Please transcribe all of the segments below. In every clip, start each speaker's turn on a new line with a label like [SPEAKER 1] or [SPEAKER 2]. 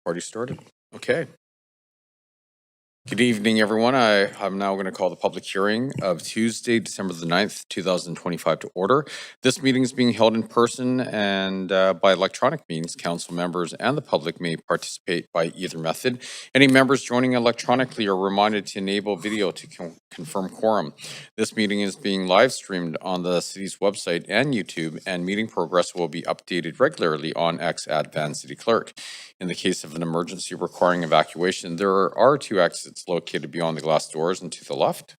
[SPEAKER 1] Party started. Okay. Good evening, everyone. I'm now going to call the public hearing of Tuesday, December the 9th, 2025 to order. This meeting is being held in person and by electronic means. Council members and the public may participate by either method. Any members joining electronically are reminded to enable video to confirm quorum. This meeting is being live streamed on the city's website and YouTube, and meeting progress will be updated regularly on X at Van City Clerk. In the case of an emergency requiring evacuation, there are two exits located beyond the glass doors and to the left.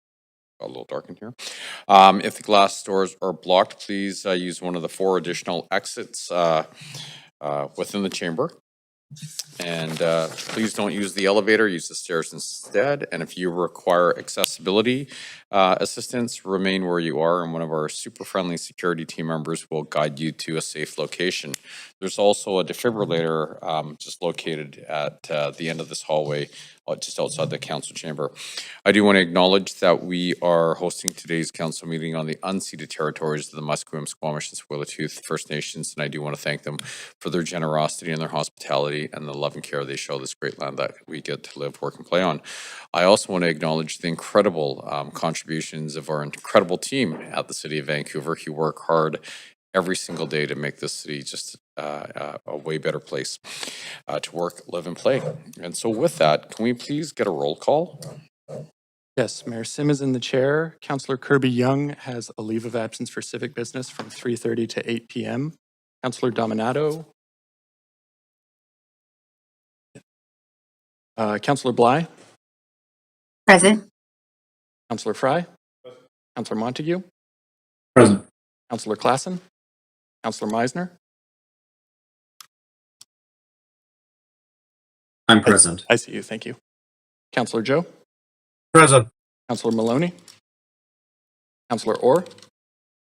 [SPEAKER 1] Got a little dark in here. If the glass doors are blocked, please use one of the 4 additional exits within the chamber. And please don't use the elevator, use the stairs instead. And if you require accessibility assistance, remain where you are, and one of our super friendly security team members will guide you to a safe location. There's also a defibrillator just located at the end of this hallway, just outside the council chamber. I do want to acknowledge that we are hosting today's council meeting on the unceded territories of the Musqueam, Squamish, and Tsleil-Waututh First Nations, and I do want to thank them for their generosity and their hospitality and the love and care they show this great land that we get to live, work, and play on. I also want to acknowledge the incredible contributions of our incredible team at the City of Vancouver, who work hard every single day to make this city just a way better place to work, live, and play. And so with that, can we please get a roll call?
[SPEAKER 2] Yes, Mayor Sim is in the chair. Councillor Kirby Young has a leave of absence for civic business from 3:30 to 8 p.m. Councillor Dominato. Councillor Bly.
[SPEAKER 3] Present.
[SPEAKER 2] Councillor Fry. Councillor Montague.
[SPEAKER 4] Present.
[SPEAKER 2] Councillor Klassen. Councillor Meisner.
[SPEAKER 4] I'm present.
[SPEAKER 2] I see you, thank you. Councillor Joe.
[SPEAKER 4] Present.
[SPEAKER 2] Councillor Maloney. Councillor Orr.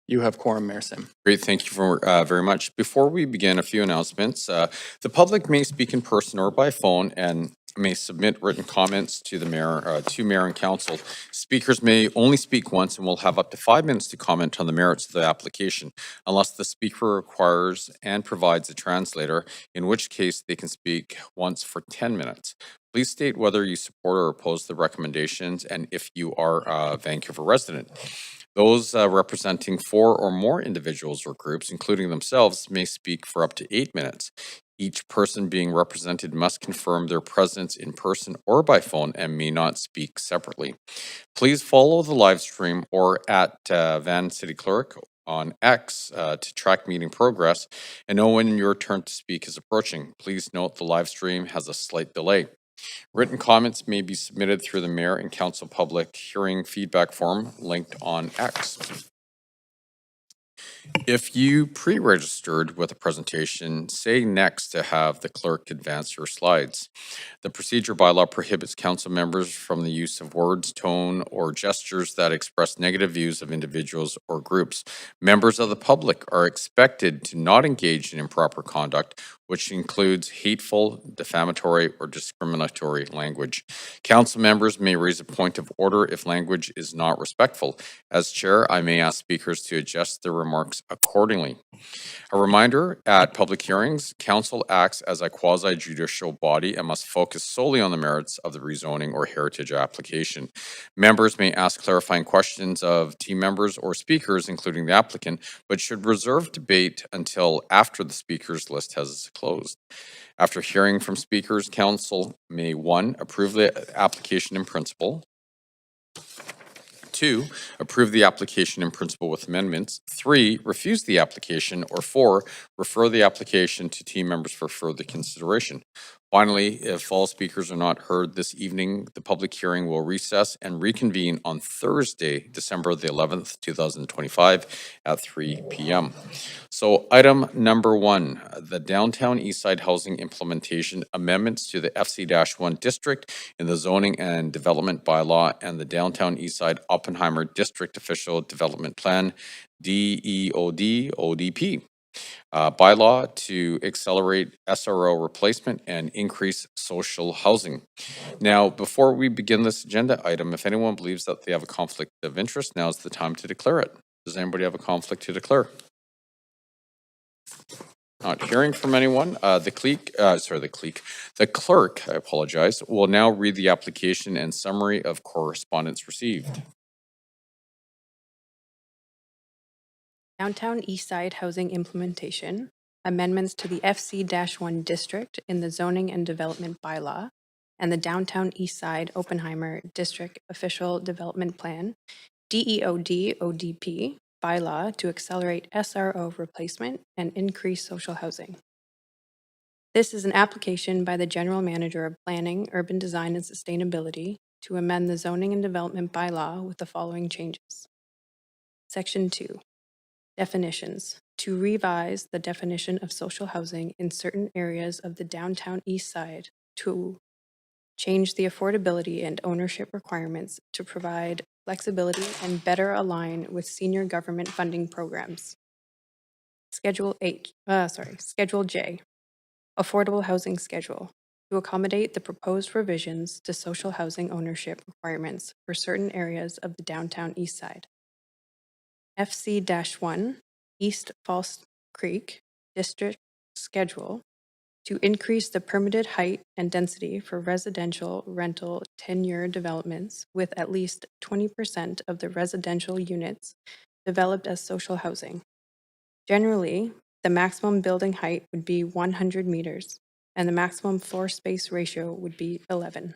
[SPEAKER 2] You have quorum, Mayor Sim.
[SPEAKER 1] Great, thank you for, very much. Before we begin, a few announcements. The public may speak in person or by phone and may submit written comments to the mayor and council. Speakers may only speak once and will have up to 5 minutes to comment on the merits of the application, unless the speaker requires and provides a translator, in which case they can speak once for 10 minutes. Please state whether you support or oppose the recommendations and if you are a Vancouver resident. Those representing 4 or more individuals or groups, including themselves, may speak for up to 8 minutes. Each person being represented must confirm their presence in person or by phone and may not speak separately. Please follow the live stream or at Van City Clerk on X to track meeting progress and know when your turn to speak is approaching. Please note the live stream has a slight delay. Written comments may be submitted through the Mayor and Council public hearing feedback form linked on X. If you pre-registered with a presentation, say next to have the clerk advance your slides. The procedure bylaw prohibits council members from the use of words, tone, or gestures that express negative views of individuals or groups. Members of the public are expected to not engage in improper conduct, which includes hateful, defamatory, or discriminatory language. Council members may raise a point of order if language is not respectful. As chair, I may ask speakers to adjust their remarks accordingly. A reminder, at public hearings, council acts as a quasi-judicial body and must focus solely on the merits of the rezoning or heritage application. Members may ask clarifying questions of team members or speakers, including the applicant, but should reserve debate until after the speakers list has closed. After hearing from speakers, council may 1, approve the application in principle, 2, approve the application in principle with amendments, 3, refuse the application, or 4, refer the application to team members for further consideration. Finally, if all speakers are not heard this evening, the public hearing will recess and reconvene on Thursday, December the 11th, 2025 at 3 p.m. So item number 1, the Downtown Eastside Housing Implementation Amendments to the FC-1 District in the Zoning and Development Bylaw and the Downtown Eastside Oppenheimer District Official Development Plan, DEOD-ODP. Bylaw to accelerate SRO replacement and increase social housing. Now, before we begin this agenda item, if anyone believes that they have a conflict of interest, now is the time to declare it. Does anybody have a conflict to declare? Not hearing from anyone. The clerk, I apologize, will now read the application and summary of correspondence received.
[SPEAKER 5] Downtown Eastside Housing Implementation, amendments to the FC-1 district in the zoning and development bylaw, and the Downtown Eastside Oppenheimer District Official Development Plan, DEOD-ODP bylaw to accelerate SRO replacement and increase social housing. This is an application by the General Manager of Planning, Urban Design, and Sustainability to amend the zoning and development bylaw with the following changes. Section 2. Definitions. To revise the definition of social housing in certain areas of the downtown east side to change the affordability and ownership requirements to provide flexibility and better align with senior government funding programs. Schedule J. Affordable housing schedule. To accommodate the proposed revisions to social housing ownership requirements for certain areas of the downtown east side. FC-1 East False Creek District Schedule to increase the permitted height and density for residential rental tenure developments with at least 20% of the residential units developed as social housing. Generally, the maximum building height would be 100 meters and the maximum floor space ratio would be 11.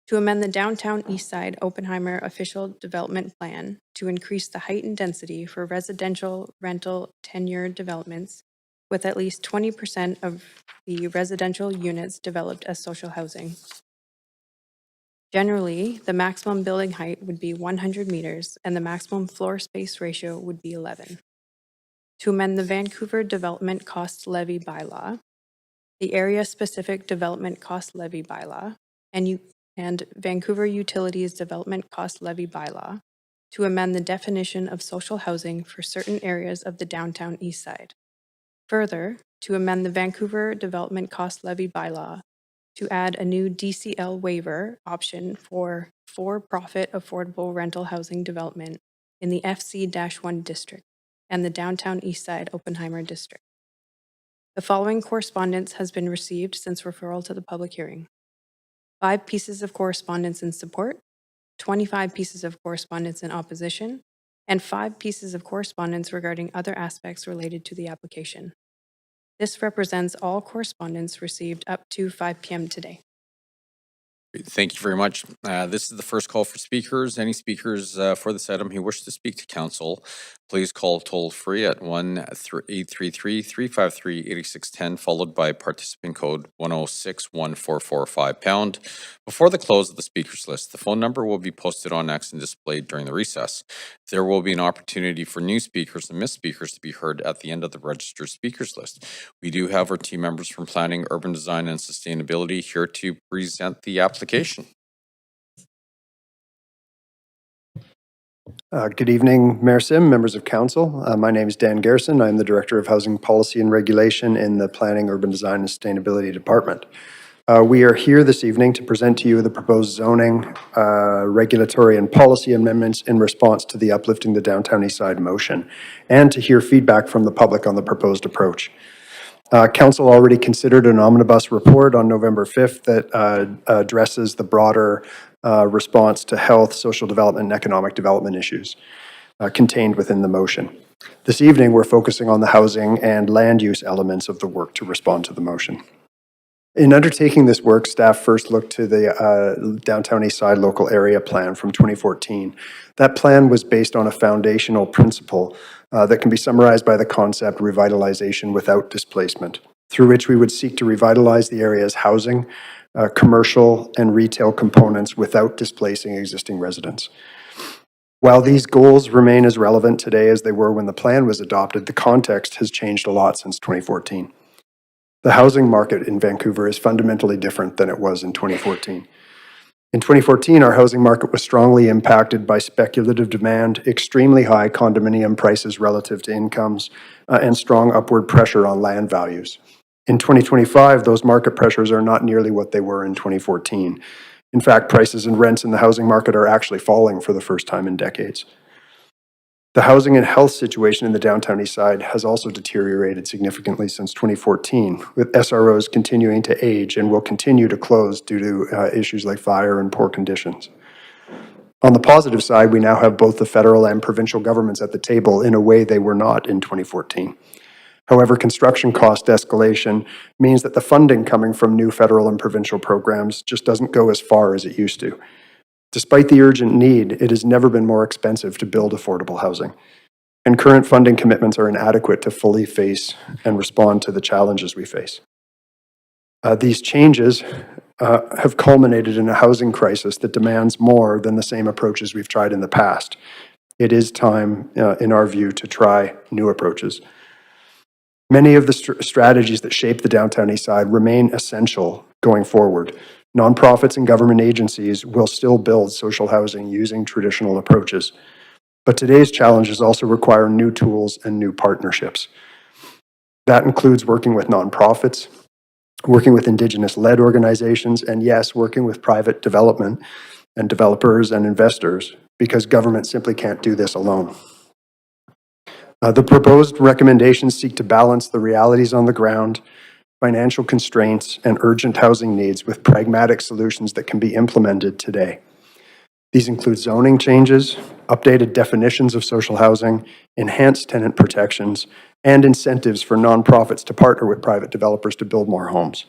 [SPEAKER 5] To amend the Downtown Eastside Oppenheimer Official Development Plan to increase the height and density for residential rental tenure developments with at least 20% of the residential units developed as social housing. Generally, the maximum building height would be 100 meters and the maximum floor space ratio would be 11. To amend the Vancouver Development Cost Levy Bylaw, the Area-Specific Development Cost Levy Bylaw, and Vancouver Utilities Development Cost Levy Bylaw to amend the definition of social housing for certain areas of the downtown east side. Further, to amend the Vancouver Development Cost Levy Bylaw to add a new DCL waiver option for for-profit affordable rental housing development in the FC-1 district and the downtown east side Oppenheimer district. The following correspondence has been received since referral to the public hearing. 5 pieces of correspondence in support, 25 pieces of correspondence in opposition, and 5 pieces of correspondence regarding other aspects related to the application. This represents all correspondence received up to 5 p.m. today.
[SPEAKER 1] Thank you very much. This is the first call for speakers. Any speakers for this item who wish to speak to council, please call toll free at 1-833-353-8610, followed by participant code 1061445 #. Before the close of the speakers list, the phone number will be posted on X and displayed during the recess. There will be an opportunity for new speakers and missed speakers to be heard at the end of the registered speakers list. We do have our team members from Planning, Urban Design, and Sustainability here to present the application.
[SPEAKER 6] Good evening, Mayor Sim, members of council. My name is Dan Garrison. I'm the Director of Housing Policy and Regulation in the Planning, Urban Design, and Sustainability Department. We are here this evening to present to you the proposed zoning, regulatory, and policy amendments in response to the Uplifting the Downtown Eastside motion, and to hear feedback from the public on the proposed approach. Council already considered an omnibus report on November 5th that addresses the broader response to health, social development, and economic development issues contained within the motion. This evening, we're focusing on the housing and land use elements of the work to respond to the motion. In undertaking this work, staff first looked to the Downtown Eastside Local Area Plan from 2014. That plan was based on a foundational principle that can be summarized by the concept revitalization without displacement, through which we would seek to revitalize the area's housing, commercial, and retail components without displacing existing residents. While these goals remain as relevant today as they were when the plan was adopted, the context has changed a lot since 2014. The housing market in Vancouver is fundamentally different than it was in 2014. In 2014, our housing market was strongly impacted by speculative demand, extremely high condominium prices relative to incomes, and strong upward pressure on land values. In 2025, those market pressures are not nearly what they were in 2014. In fact, prices and rents in the housing market are actually falling for the first time in decades. The housing and health situation in the downtown east side has also deteriorated significantly since 2014, with SROs continuing to age and will continue to close due to issues like fire and poor conditions. On the positive side, we now have both the federal and provincial governments at the table in a way they were not in 2014. However, construction cost escalation means that the funding coming from new federal and provincial programs just doesn't go as far as it used to. Despite the urgent need, it has never been more expensive to build affordable housing, and current funding commitments are inadequate to fully face and respond to the challenges we face. These changes have culminated in a housing crisis that demands more than the same approaches we've tried in the past. It is time, in our view, to try new approaches. Many of the strategies that shape the downtown east side remain essential going forward. Nonprofits and government agencies will still build social housing using traditional approaches. But today's challenges also require new tools and new partnerships. That includes working with nonprofits, working with Indigenous-led organizations, and yes, working with private development and developers and investors, because government simply can't do this alone. The proposed recommendations seek to balance the realities on the ground, financial constraints, and urgent housing needs with pragmatic solutions that can be implemented today. These include zoning changes, updated definitions of social housing, enhanced tenant protections, and incentives for nonprofits to partner with private developers to build more homes.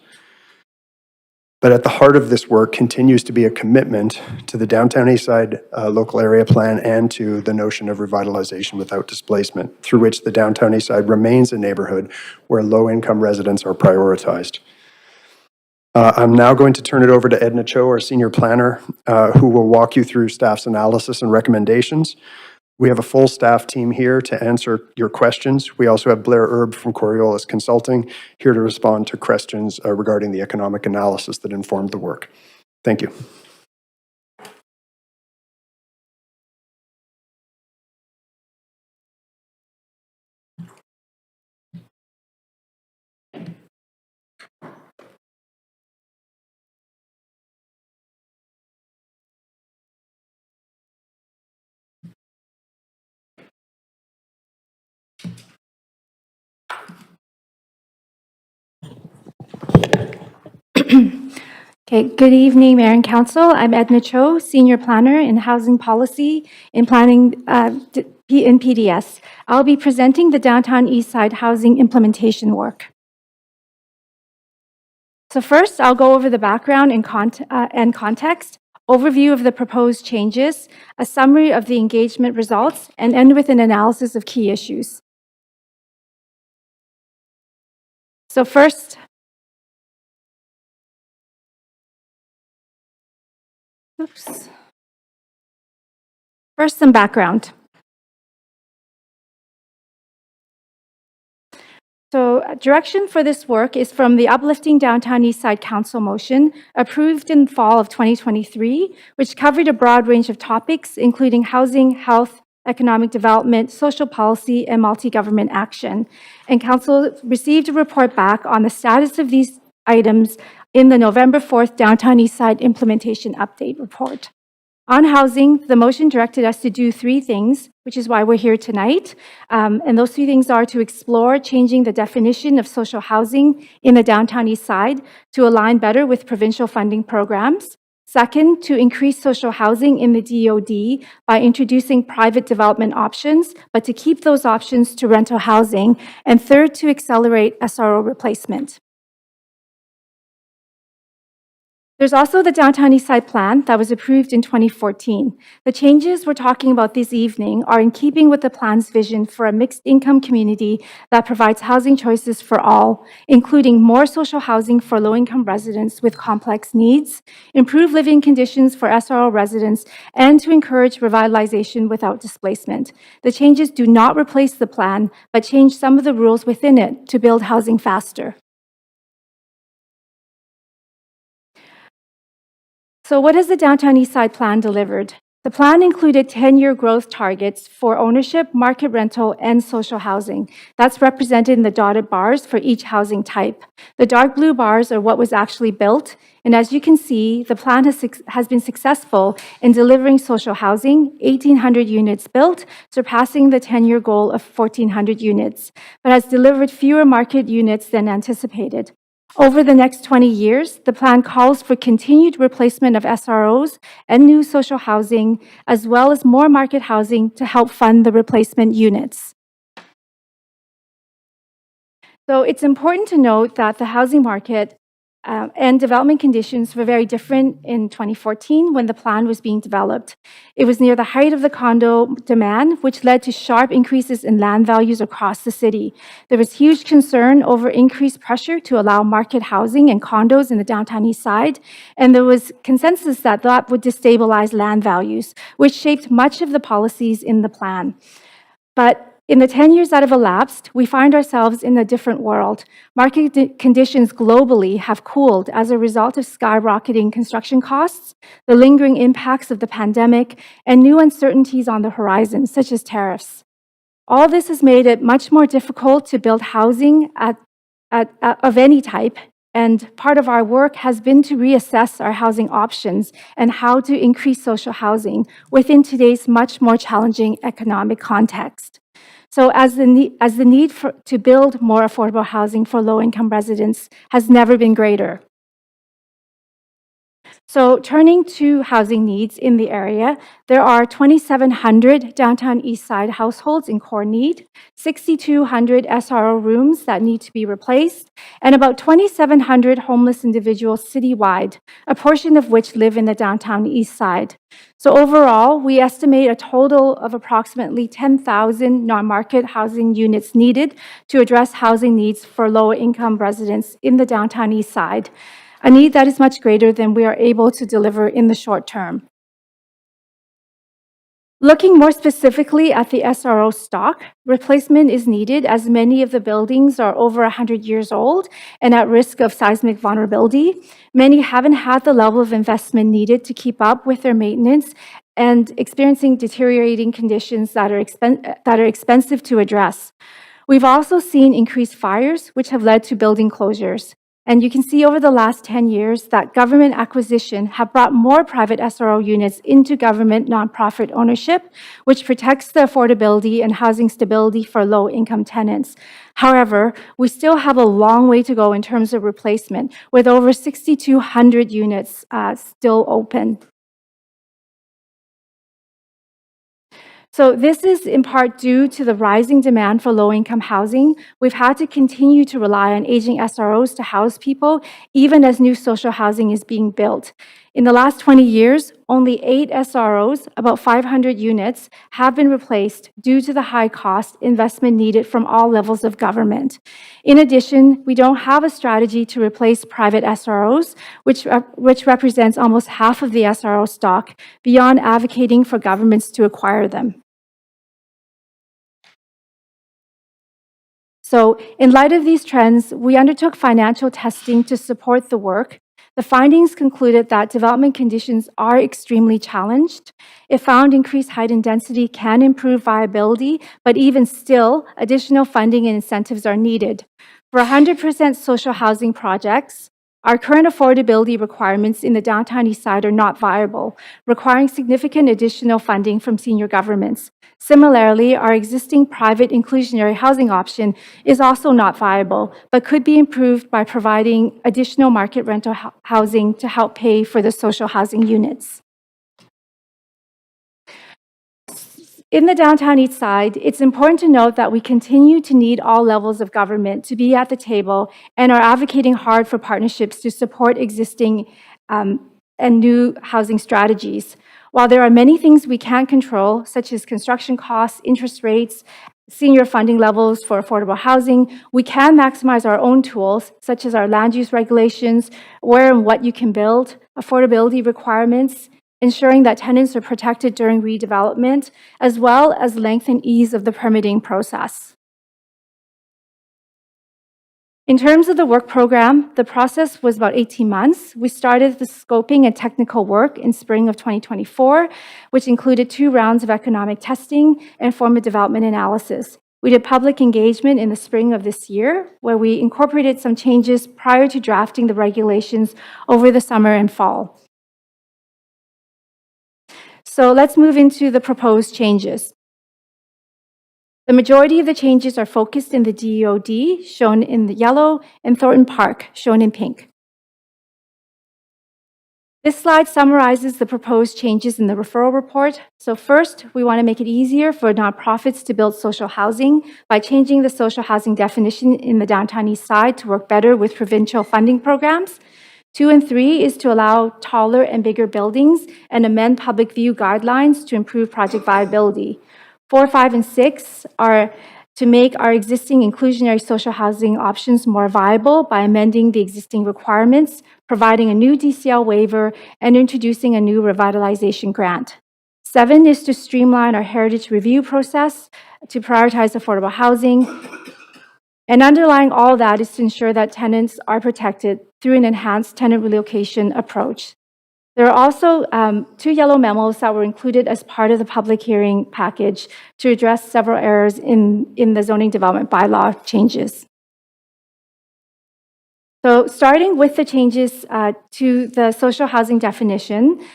[SPEAKER 6] But at the heart of this work continues to be a commitment to the Downtown Eastside Local Area Plan and to the notion of revitalization without displacement, through which the Downtown Eastside remains a neighborhood where low-income residents are prioritized. I'm now going to turn it over to Edna Cho, our senior planner, who will walk you through staff's analysis and recommendations. We have a full staff team here to answer your questions. We also have Blair Erb from Coriolis Consulting here to respond to questions regarding the economic analysis that informed the work. Thank you.
[SPEAKER 7] Okay, good evening, Mayor and Council. I'm Edna Cho, Senior Planner in Housing Policy in Planning in PDS. I'll be presenting the Downtown Eastside Housing Implementation work. So first, I'll go over the background and context, overview of the proposed changes, a summary of the engagement results, and end with an analysis of key issues. So first, some background. So direction for this work is from the Uplifting Downtown Eastside Council motion approved in fall of 2023, which covered a broad range of topics, including housing, health, economic development, social policy, and multi-government action. And Council received a report back on the status of these items in the November 4th Downtown Eastside Implementation Update report. On housing, the motion directed us to do three things, which is why we're here tonight. And those three things are to explore changing the definition of social housing in the Downtown East Side to align better with provincial funding programs. Second, to increase social housing in the DOD by introducing private development options, but to keep those options to rental housing. And third, to accelerate SRO replacement. There's also the Downtown Eastside Plan that was approved in 2014. The changes we're talking about this evening are in keeping with the plan's vision for a mixed income community that provides housing choices for all, including more social housing for low-income residents with complex needs, improved living conditions for SRO residents, and to encourage revitalization without displacement. The changes do not replace the plan, but change some of the rules within it to build housing faster. So what has the Downtown Eastside Plan delivered? The plan included 10-year growth targets for ownership, market rental, and social housing. That's represented in the dotted bars for each housing type. The dark blue bars are what was actually built And as you can see, the plan has been successful in delivering social housing, 1,800 units built, surpassing the 10-year goal of 1,400 units, but has delivered fewer market units than anticipated. Over the next 20 years, the plan calls for continued replacement of SROs and new social housing, as well as more market housing to help fund the replacement units. So it's important to note that the housing market and development conditions were very different in 2014 when the plan was being developed. It was near the height of the condo demand, which led to sharp increases in land values across the city. There was huge concern over increased pressure to allow market housing and condos in the downtown east side, and there was consensus that that would destabilize land values, which shaped much of the policies in the plan. But in the 10 years that have elapsed, we find ourselves in a different world. Market conditions globally have cooled as a result of skyrocketing construction costs, the lingering impacts of the pandemic, and new uncertainties on the horizon, such as tariffs. All this has made it much more difficult to build housing of any type, and part of our work has been to reassess our housing options and how to increase social housing within today's much more challenging economic context. So as the need to build more affordable housing for low-income residents has never been greater. So turning to housing needs in the area, there are 2,700 downtown east side households in core need, 6,200 SRO rooms that need to be replaced, and about 2,700 homeless individuals citywide, a portion of which live in the downtown east side. So overall, we estimate a total of approximately 10,000 non-market housing units needed to address housing needs for low-income residents in the downtown east side, a need that is much greater than we are able to deliver in the short term. Looking more specifically at the SRO stock, replacement is needed as many of the buildings are over 100 years old and at risk of seismic vulnerability. Many haven't had the level of investment needed to keep up with their maintenance and experiencing deteriorating conditions that are expensive to address. We've also seen increased fires, which have led to building closures. And you can see over the last 10 years that government acquisition have brought more private SRO units into government nonprofit ownership, which protects the affordability and housing stability for low-income tenants. However, we still have a long way to go in terms of replacement, with over 6,200 units still open. So this is in part due to the rising demand for low-income housing. We've had to continue to rely on aging SROs to house people, even as new social housing is being built. In the last 20 years, only 8 SROs, about 500 units, have been replaced due to the high cost investment needed from all levels of government. In addition, we don't have a strategy to replace private SROs, which represents almost half of the SRO stock, beyond advocating for governments to acquire them. So in light of these trends, we undertook financial testing to support the work. The findings concluded that development conditions are extremely challenged. It found increased height and density can improve viability, but even still, additional funding and incentives are needed. For 100% social housing projects, our current affordability requirements in the downtown east side are not viable, requiring significant additional funding from senior governments. Similarly, our existing private inclusionary housing option is also not viable, but could be improved by providing additional market rental housing to help pay for the social housing units. In the downtown east side, it's important to note that we continue to need all levels of government to be at the table and are advocating hard for partnerships to support existing and new housing strategies. While there are many things we can't control, such as construction costs, interest rates, senior funding levels for affordable housing, we can maximize our own tools, such as our land use regulations, where and what you can build, affordability requirements, ensuring that tenants are protected during redevelopment, as well as length and ease of the permitting process. In terms of the work program, the process was about 18 months. We started the scoping and technical work in spring of 2024, which included 2 rounds of economic testing and formative development analysis. We did public engagement in the spring of this year, where we incorporated some changes prior to drafting the regulations over the summer and fall. So let's move into the proposed changes. The majority of the changes are focused in the DOD, shown in the yellow, and Thornton Park, shown in pink. This slide summarizes the proposed changes in the referral report. So first, we want to make it easier for nonprofits to build social housing by changing the social housing definition in the downtown east side to work better with provincial funding programs. 2 and 3 is to allow taller and bigger buildings and amend public view guidelines to improve project viability. 4, 5, and 6 are to make our existing inclusionary social housing options more viable by amending the existing requirements, providing a new DCL waiver, and introducing a new revitalization grant. 7 is to streamline our heritage review process to prioritize affordable housing. And underlying all that is to ensure that tenants are protected through an enhanced tenant relocation approach. There are also 2 yellow memos that were included as part of the public hearing package to address several errors in the zoning development bylaw changes. So starting with the changes to the social housing definition,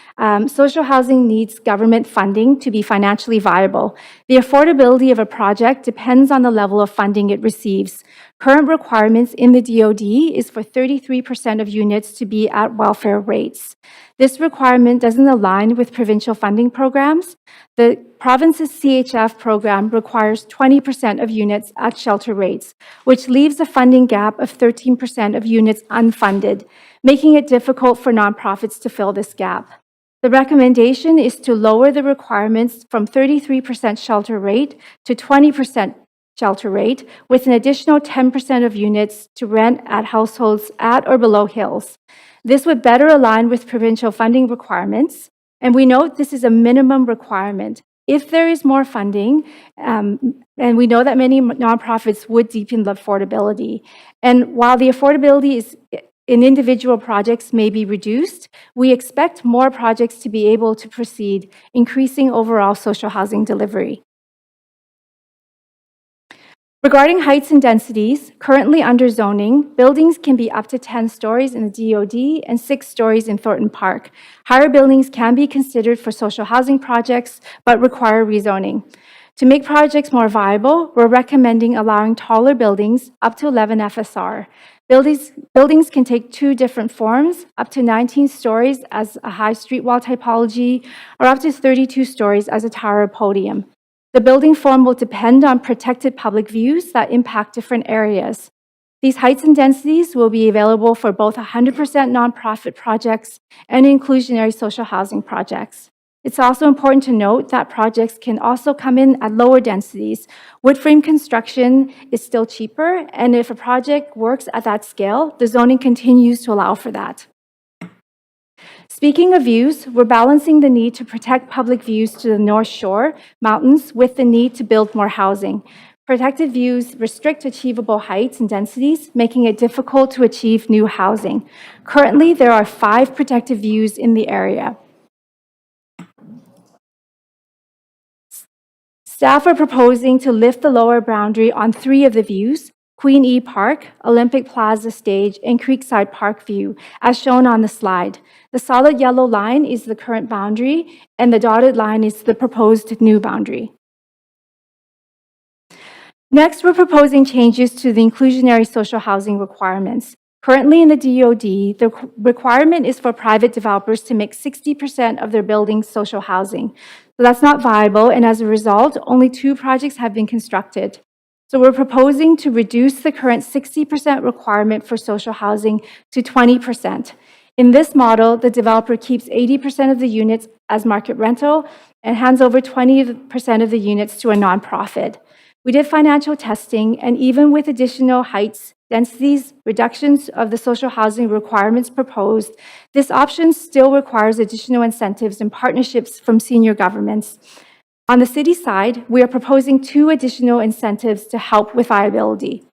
[SPEAKER 7] social housing needs government funding to be financially viable. The affordability of a project depends on the level of funding it receives. Current requirements in the DOD is for 33% of units to be at welfare rates. This requirement doesn't align with provincial funding programs. The province's CHF program requires 20% of units at shelter rates, which leaves a funding gap of 13% of units unfunded, making it difficult for nonprofits to fill this gap. The recommendation is to lower the requirements from 33% shelter rate to 20% shelter rate, with an additional 10% of units to rent at households at or below hills. This would better align with provincial funding requirements, and we note this is a minimum requirement. If there is more funding, and we know that many nonprofits would deepen the affordability, and while the affordability in individual projects may be reduced, we expect more projects to be able to proceed, increasing overall social housing delivery. Regarding heights and densities, currently under zoning, buildings can be up to 10 stories in the DOD and 6 stories in Thornton Park. Higher buildings can be considered for social housing projects, but require rezoning. To make projects more viable, we're recommending allowing taller buildings up to 11 FSR. Buildings can take 2 different forms, up to 19 stories as a high street wall typology, or up to 32 stories as a tower podium. The building form will depend on protected public views that impact different areas. These heights and densities will be available for both 100% nonprofit projects and inclusionary social housing projects. It's also important to note that projects can also come in at lower densities. Wood frame construction is still cheaper, and if a project works at that scale, the zoning continues to allow for that. Speaking of views, we're balancing the need to protect public views to the North Shore mountains with the need to build more housing. Protected views restrict achievable heights and densities, making it difficult to achieve new housing. Currently, there are 5 protected views in the area. Staff are proposing to lift the lower boundary on 3 of the views: Queen E Park, Olympic Plaza Stage, and Creekside Park View, as shown on the slide. The solid yellow line is the current boundary, and the dotted line is the proposed new boundary. Next, we're proposing changes to the inclusionary social housing requirements. Currently in the DOD, the requirement is for private developers to make 60% of their buildings social housing. So that's not viable, and as a result, only 2 projects have been constructed. So we're proposing to reduce the current 60% requirement for social housing to 20%. In this model, the developer keeps 80% of the units as market rental and hands over 20% of the units to a nonprofit. We did financial testing, and even with additional heights, densities, reductions of the social housing requirements proposed, this option still requires additional incentives and partnerships from senior governments. On the city side, we are proposing 2 additional incentives to help with viability.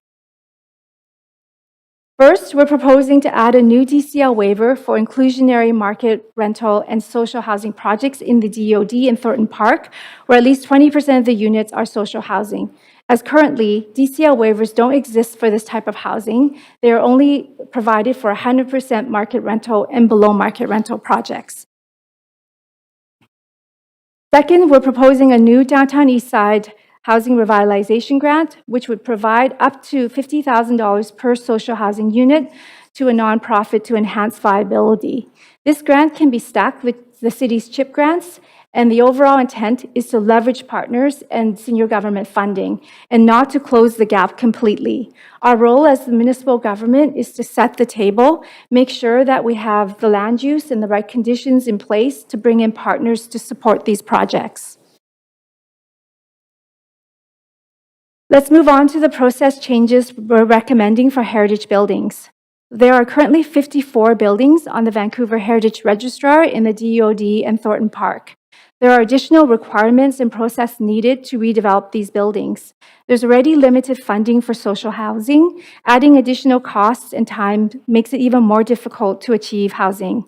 [SPEAKER 7] First, we're proposing to add a new DCL waiver for inclusionary market rental and social housing projects in the DOD in Thornton Park, where at least 20% of the units are social housing. as currently, DCL waivers don't exist for this type of housing. They are only provided for 100% market rental and below market rental projects. Second, we're proposing a new Downtown Eastside Housing Revitalization Grant, which would provide up to $50,000 per social housing unit to a nonprofit to enhance viability. This grant can be stacked with the city's CHIP grants, and the overall intent is to leverage partners and senior government funding and not to close the gap completely. Our role as the municipal government is to set the table, make sure that we have the land use and the right conditions in place to bring in partners to support these projects. Let's move on to the process changes we're recommending for heritage buildings. There are currently 54 buildings on the Vancouver Heritage Registrar in the DOD and Thornton Park. There are additional requirements and process needed to redevelop these buildings. There's already limited funding for social housing. Adding additional costs and time makes it even more difficult to achieve housing.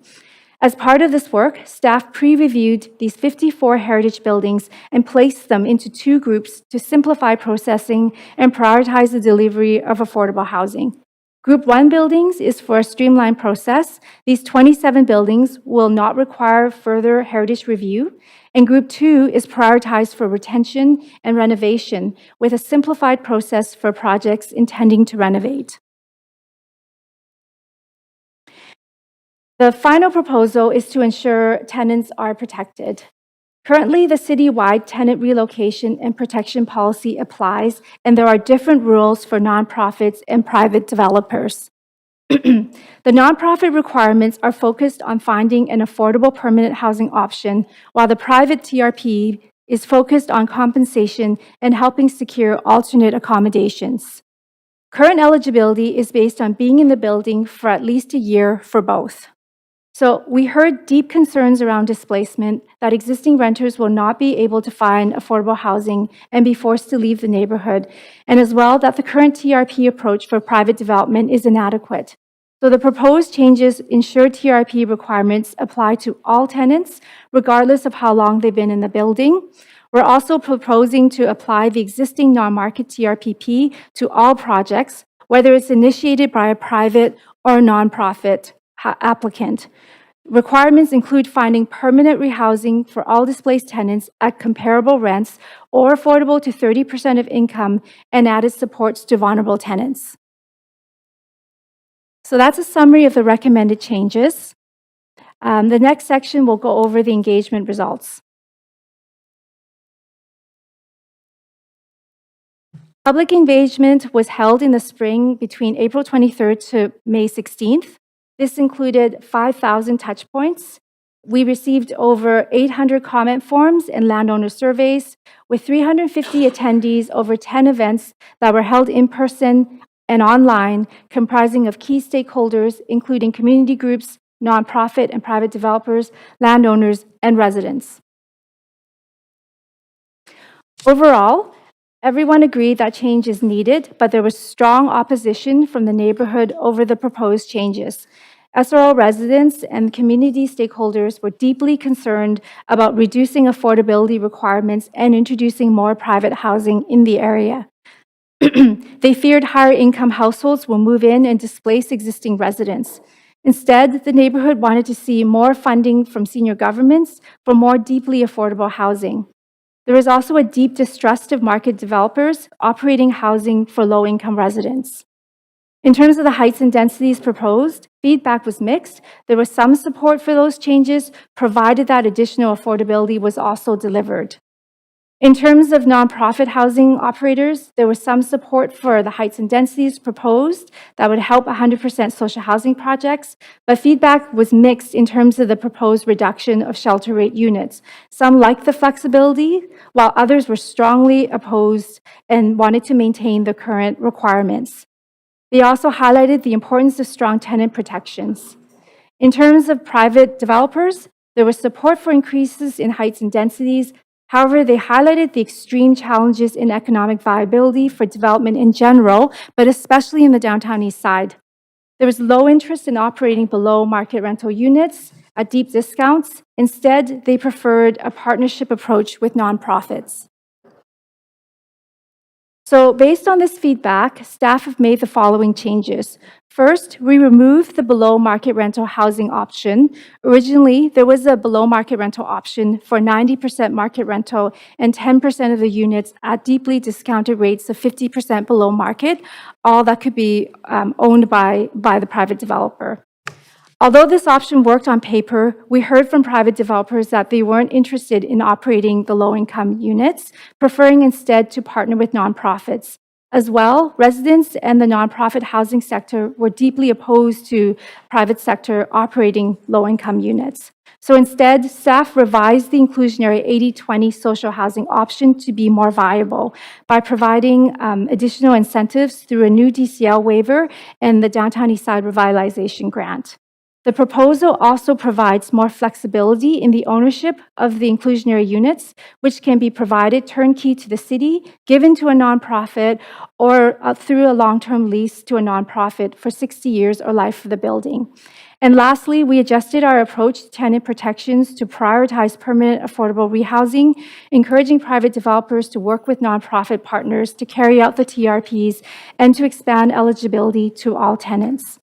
[SPEAKER 7] As part of this work, staff pre-reviewed these 54 heritage buildings and placed them into 2 groups to simplify processing and prioritize the delivery of affordable housing. Group 1 buildings is for a streamlined process. These 27 buildings will not require further heritage review. And Group 2 is prioritized for retention and renovation with a simplified process for projects intending to renovate. The final proposal is to ensure tenants are protected. Currently, the citywide tenant relocation and protection policy applies, and there are different rules for nonprofits and private developers. The nonprofit requirements are focused on finding an affordable permanent housing option, while the private TRP is focused on compensation and helping secure alternate accommodations. Current eligibility is based on being in the building for at least a year for both. So we heard deep concerns around displacement, that existing renters will not be able to find affordable housing and be forced to leave the neighborhood, and as well that the current TRP approach for private development is inadequate. So the proposed changes ensure TRP requirements apply to all tenants, regardless of how long they've been in the building. We're also proposing to apply the existing non-market TRPP to all projects, whether it's initiated by a private or nonprofit applicant. Requirements include finding permanent rehousing for all displaced tenants at comparable rents or affordable to 30% of income and added supports to vulnerable tenants. So that's a summary of the recommended changes. The next section will go over the engagement results. Public engagement was held in the spring between April 23rd to May 16th. This included 5,000 touch points. We received over 800 comment forms and landowner surveys, with 350 attendees over 10 events that were held in person and online, comprising of key stakeholders, including community groups, nonprofit and private developers, landowners, and residents. Overall, everyone agreed that change is needed, but there was strong opposition from the neighborhood over the proposed changes. SRO residents and community stakeholders were deeply concerned about reducing affordability requirements and introducing more private housing in the area. They feared higher income households will move in and displace existing residents. Instead, the neighborhood wanted to see more funding from senior governments for more deeply affordable housing. There is also a deep distrust of market developers operating housing for low-income residents. In terms of the heights and densities proposed, feedback was mixed. There was some support for those changes, provided that additional affordability was also delivered. In terms of nonprofit housing operators, there was some support for the heights and densities proposed that would help 100% social housing projects, but feedback was mixed in terms of the proposed reduction of shelter rate units. Some liked the flexibility, while others were strongly opposed and wanted to maintain the current requirements. They also highlighted the importance of strong tenant protections. In terms of private developers, there was support for increases in heights and densities. However, they highlighted the extreme challenges in economic viability for development in general, but especially in the downtown east side. There was low interest in operating below market rental units at deep discounts. Instead, they preferred a partnership approach with nonprofits. So based on this feedback, staff have made the following changes. First, we removed the below market rental housing option. Originally, there was a below market rental option for 90% market rental and 10% of the units at deeply discounted rates of 50% below market, all that could be owned by the private developer. Although this option worked on paper, we heard from private developers that they weren't interested in operating the low-income units, preferring instead to partner with nonprofits. As well, residents and the nonprofit housing sector were deeply opposed to private sector operating low-income units. So instead, staff revised the inclusionary 80-20 social housing option to be more viable by providing additional incentives through a new DCL waiver and the Downtown Eastside Revitalization Grant. The proposal also provides more flexibility in the ownership of the inclusionary units, which can be provided turnkey to the city, given to a nonprofit, or through a long-term lease to a nonprofit for 60 years or life of the building. And lastly, we adjusted our approach to tenant protections to prioritize permanent affordable rehousing, encouraging private developers to work with nonprofit partners to carry out the TRPs and to expand eligibility to all tenants.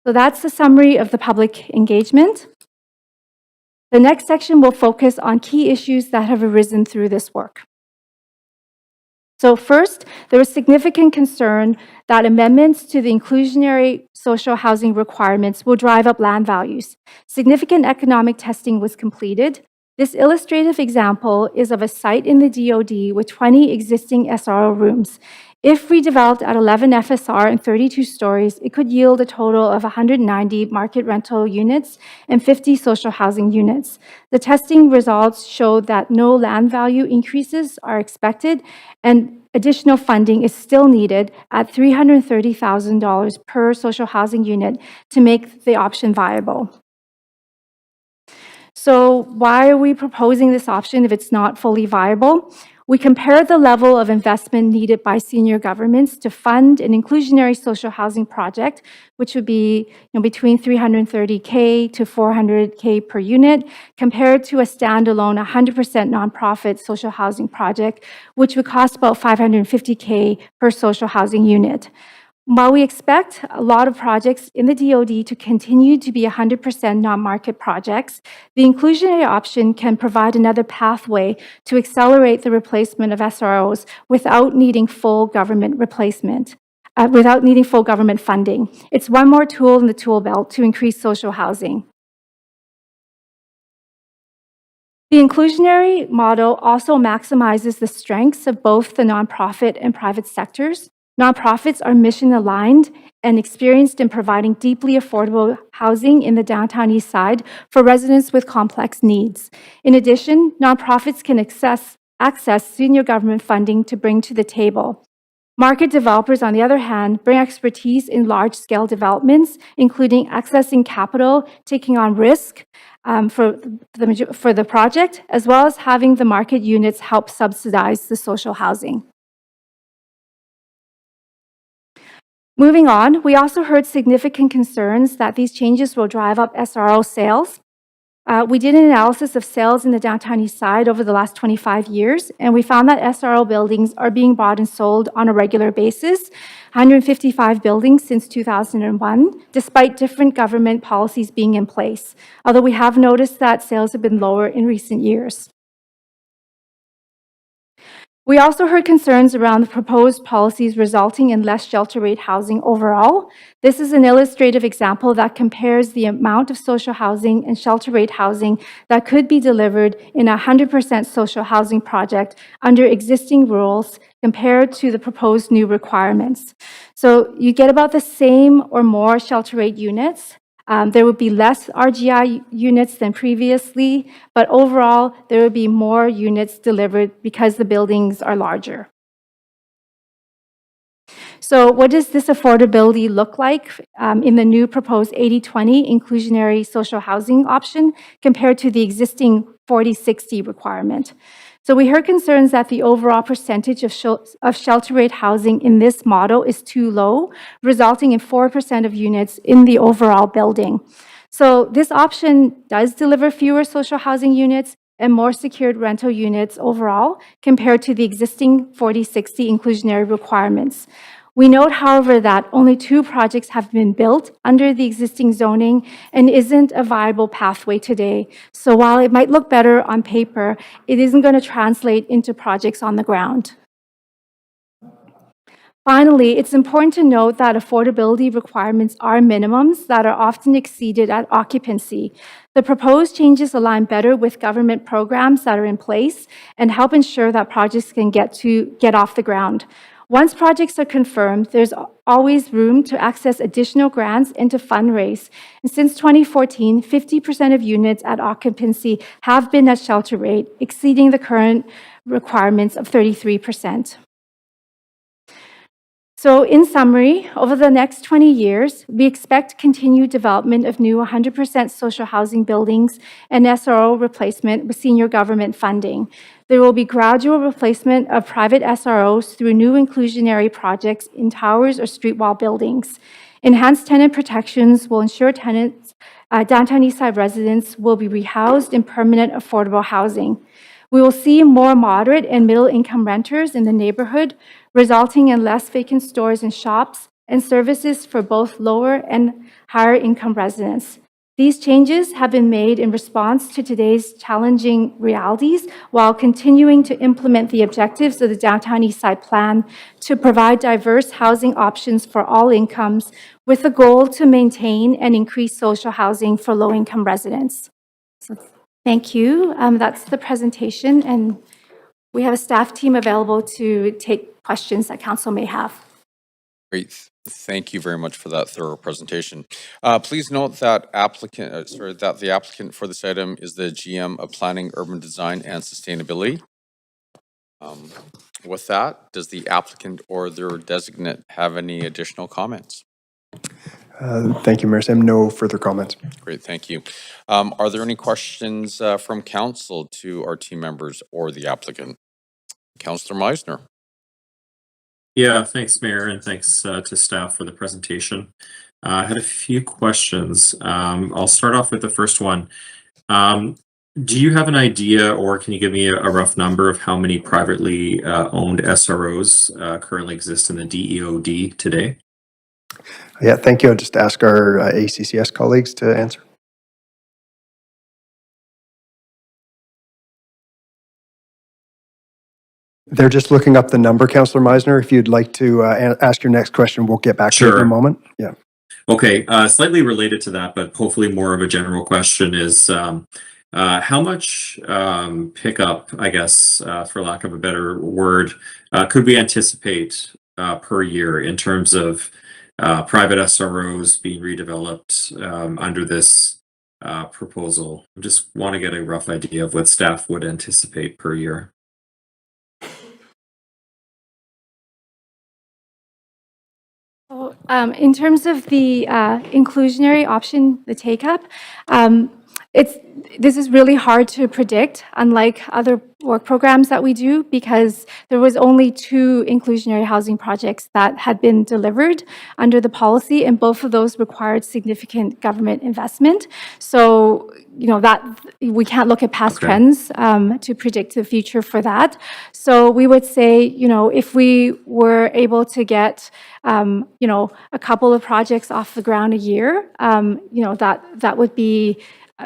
[SPEAKER 7] So that's the summary of the public engagement. The next section will focus on key issues that have arisen through this work. So first, there was significant concern that amendments to the inclusionary social housing requirements will drive up land values. Significant economic testing was completed. This illustrative example is of a site in the DOD with 20 existing SRO rooms. If redeveloped at 11 FSR and 32 stories, it could yield a total of 190 market rental units and 50 social housing units. The testing results showed that no land value increases are expected, and additional funding is still needed at $330,000 per social housing unit to make the option viable. So why are we proposing this option if it's not fully viable? We compared the level of investment needed by senior governments to fund an inclusionary social housing project, which would be between $330K to $400K per unit, compared to a standalone 100% nonprofit social housing project, which would cost about $550K per social housing unit. While we expect a lot of projects in the DOD to continue to be 100% non-market projects, the inclusionary option can provide another pathway to accelerate the replacement of SROs without needing full government funding. It's one more tool in the tool belt to increase social housing. The inclusionary model also maximizes the strengths of both the nonprofit and private sectors. Nonprofits are mission-aligned and experienced in providing deeply affordable housing in the Downtown East Side for residents with complex needs. In addition, nonprofits can access senior government funding to bring to the table. Market developers, on the other hand, bring expertise in large-scale developments, including accessing capital, taking on risk for the project, as well as having the market units help subsidize the social housing. Moving on, we also heard significant concerns that these changes will drive up SRO sales. We did an analysis of sales in the Downtown East Side over the last 25 years, and we found that SRO buildings are being bought and sold on a regular basis, 155 buildings since 2001, despite different government policies being in place, although we have noticed that sales have been lower in recent years. We also heard concerns around the proposed policies resulting in less shelter rate housing overall. This is an illustrative example that compares the amount of social housing and shelter rate housing that could be delivered in a 100% social housing project under existing rules compared to the proposed new requirements. So you get about the same or more shelter rate units. There would be less RGI units than previously, but overall, there would be more units delivered because the buildings are larger. So what does this affordability look like in the new proposed 80-20 inclusionary social housing option compared to the existing 40-60 requirement? So we heard concerns that the overall percentage of shelter rate housing in this model is too low, resulting in 4% of units in the overall building. So this option does deliver fewer social housing units, and more secured rental units overall compared to the existing 40/60 inclusionary requirements. We note, however, that only 2 projects have been built under the existing zoning and isn't a viable pathway today. So while it might look better on paper, it isn't going to translate into projects on the ground. Finally, it's important to note that affordability requirements are minimums that are often exceeded at occupancy. The proposed changes align better with government programs that are in place and help ensure that projects can get off the ground. Once projects are confirmed, there's always room to access additional grants and to fundraise. And since 2014, 50% of units at occupancy have been at shelter rate, exceeding the current requirements of 33%. So in summary, over the next 20 years, we expect continued development of new 100% social housing buildings and SRO replacement with senior government funding. There will be gradual replacement of private SROs through new inclusionary projects in towers or street wall buildings. Enhanced tenant protections will ensure tenants, downtown Eastside residents will be rehoused in permanent affordable housing. We will see more moderate and middle-income renters in the neighborhood, resulting in less vacant stores and shops and services for both lower and higher-income residents. These changes have been made in response to today's challenging realities while continuing to implement the objectives of the Downtown Eastside Plan to provide diverse housing options for all incomes with the goal to maintain and increase social housing for low-income residents. So, thank you. That's the presentation, and we have a staff team available to take questions that council may have.
[SPEAKER 1] Great. Thank you very much for that thorough presentation. Please note that the applicant for this item is the GM of Planning, Urban Design, and Sustainability. With that, does the applicant or their designate have any additional comments?
[SPEAKER 6] Thank you, Mayor Sim. No further comments.
[SPEAKER 1] Great, thank you. Are there any questions from council to our team members or the applicant? Councillor Meisner.
[SPEAKER 4] Yeah, thanks, Mayor, and thanks to staff for the presentation. I had a few questions. I'll start off with the first one. Do you have an idea, or can you give me a rough number of how many privately owned SROs currently exist in the DEOD today?
[SPEAKER 6] Yeah, thank you. I'll just ask our ACCS colleagues to answer. They're just looking up the number, Councillor Meisner. If you'd like to ask your next question, we'll get back to you in a moment. Yeah.
[SPEAKER 4] Okay, slightly related to that, but hopefully more of a general question is how much pickup, I guess, for lack of a better word, could we anticipate per year in terms of private SROs being redeveloped under this proposal? I just want to get a rough idea of what staff would anticipate per year.
[SPEAKER 7] In terms of the inclusionary option, the take-up, this is really hard to predict, unlike other work programs that we do, because there was only 2 inclusionary housing projects that had been delivered under the policy, and both of those required significant government investment. So, that we can't look at past trends to predict the future for that. So we would say, if we were able to get, a couple of projects off the ground a year, that would be,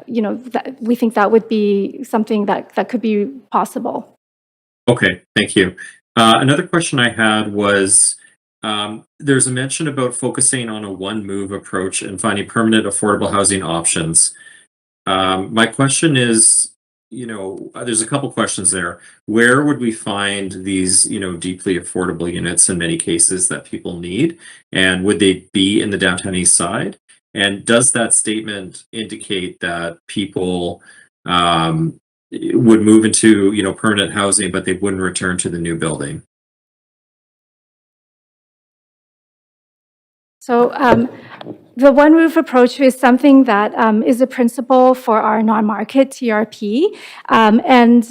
[SPEAKER 7] we think that would be something that could be possible.
[SPEAKER 4] Okay, thank you. Another question I had was, there's a mention about focusing on a one-move approach and finding permanent affordable housing options. My question is, there's a couple questions there. Where would we find these, deeply affordable units in many cases that people need? And would they be in the downtown east side? And does that statement indicate that people would move into, permanent housing, but they wouldn't return to the new building?
[SPEAKER 7] So The one roof approach is something that is a principle for our non-market TRP. And,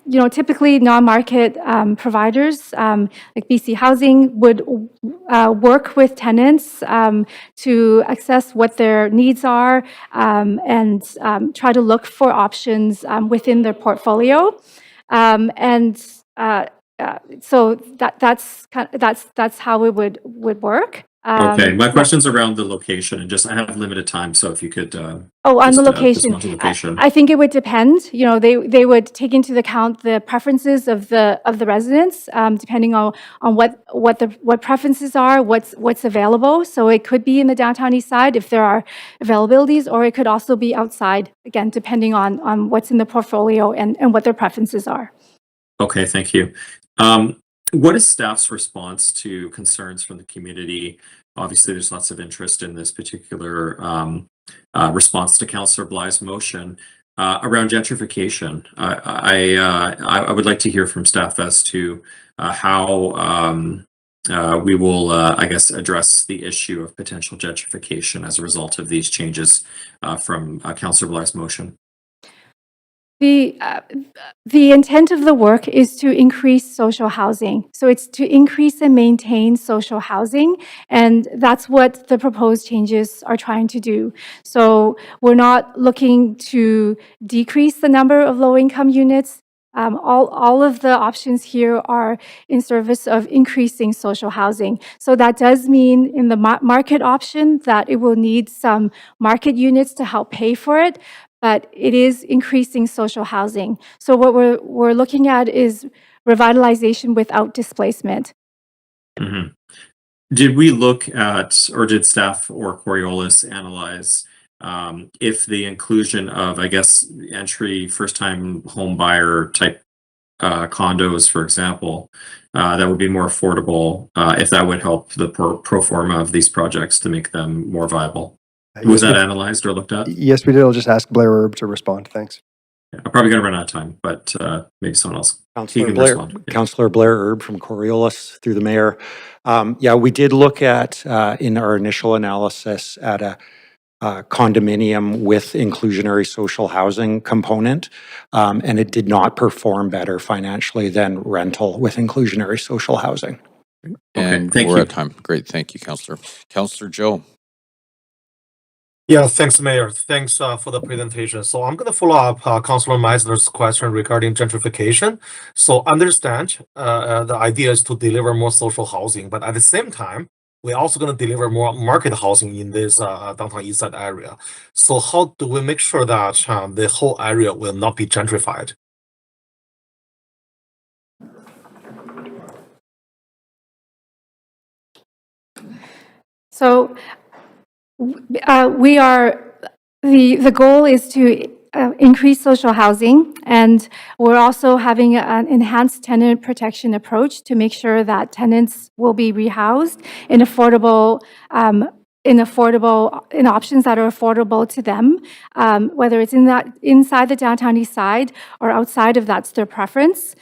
[SPEAKER 7] you know, typically non-market providers like BC Housing would work with tenants to assess what their needs are and try to look for options within their portfolio. So that's how it would work.
[SPEAKER 4] Okay, my
[SPEAKER 7] Yeah.
[SPEAKER 4] question's around the location, and just I have limited time, so if you could
[SPEAKER 7] On
[SPEAKER 4] just,
[SPEAKER 7] the location,
[SPEAKER 4] respond to location.
[SPEAKER 7] I think it would depend. You know, they would take into account the preferences of the residents, depending on what preferences are, what's available. So it could be in the downtown east side if there are availabilities, or it could also be outside, again, depending on what's in the portfolio and what their preferences are.
[SPEAKER 4] Okay, thank you. What is staff's response to concerns from the community? Obviously, there's lots of interest in this particular response to Councillor Bly's motion around gentrification. I would like to hear from staff as to how we will, I guess, address the issue of potential gentrification as a result of these changes from Councillor Bly's motion.
[SPEAKER 7] The intent of the work is to increase social housing. So it's to increase and maintain social housing, and that's what the proposed changes are trying to do. So we're not looking to decrease the number of low-income units. All of the options here are in service of increasing social housing. So that does mean in the market option that it will need some market units to help pay for it, but it is increasing social housing. So what we're looking at is revitalization without displacement.
[SPEAKER 4] Mm-hmm. Did we look at, or did staff or Coriolis analyze if the inclusion of, I guess, entry first-time home buyer type condos, for example, that would be more affordable, if that would help the pro forma of these projects to make them more viable? Was that analyzed or looked at?
[SPEAKER 6] Yes, we did. I'll just ask Blair Erb to respond. Thanks.
[SPEAKER 4] Yeah, I'm probably going to run out of time, but maybe someone else.
[SPEAKER 8] Councillor
[SPEAKER 4] can
[SPEAKER 8] Blair,
[SPEAKER 4] respond. Yeah.
[SPEAKER 8] Councillor Blair Erb from Coriolis through the mayor. Yeah, we did look at, in our initial analysis, at a condominium with inclusionary social housing component, and it did not perform better financially than rental with inclusionary social housing.
[SPEAKER 1] And
[SPEAKER 4] thank
[SPEAKER 1] we're
[SPEAKER 4] you.
[SPEAKER 1] at time. Great. Thank you, Councillor. Councillor Joe.
[SPEAKER 9] Yeah, thanks, Mayor. Thanks for the presentation. So I'm going to follow up Councillor Meisler's question regarding gentrification. So understand the idea is to deliver more social housing, but at the same time, we're also going to deliver more market housing in this downtown east side area. So how do we make sure that the whole area will not be gentrified?
[SPEAKER 7] So the goal is to increase social housing, and we're also having an enhanced tenant protection approach to make sure that tenants will be rehoused in in options that are affordable to them, whether it's inside the downtown east side or outside of that's their preference.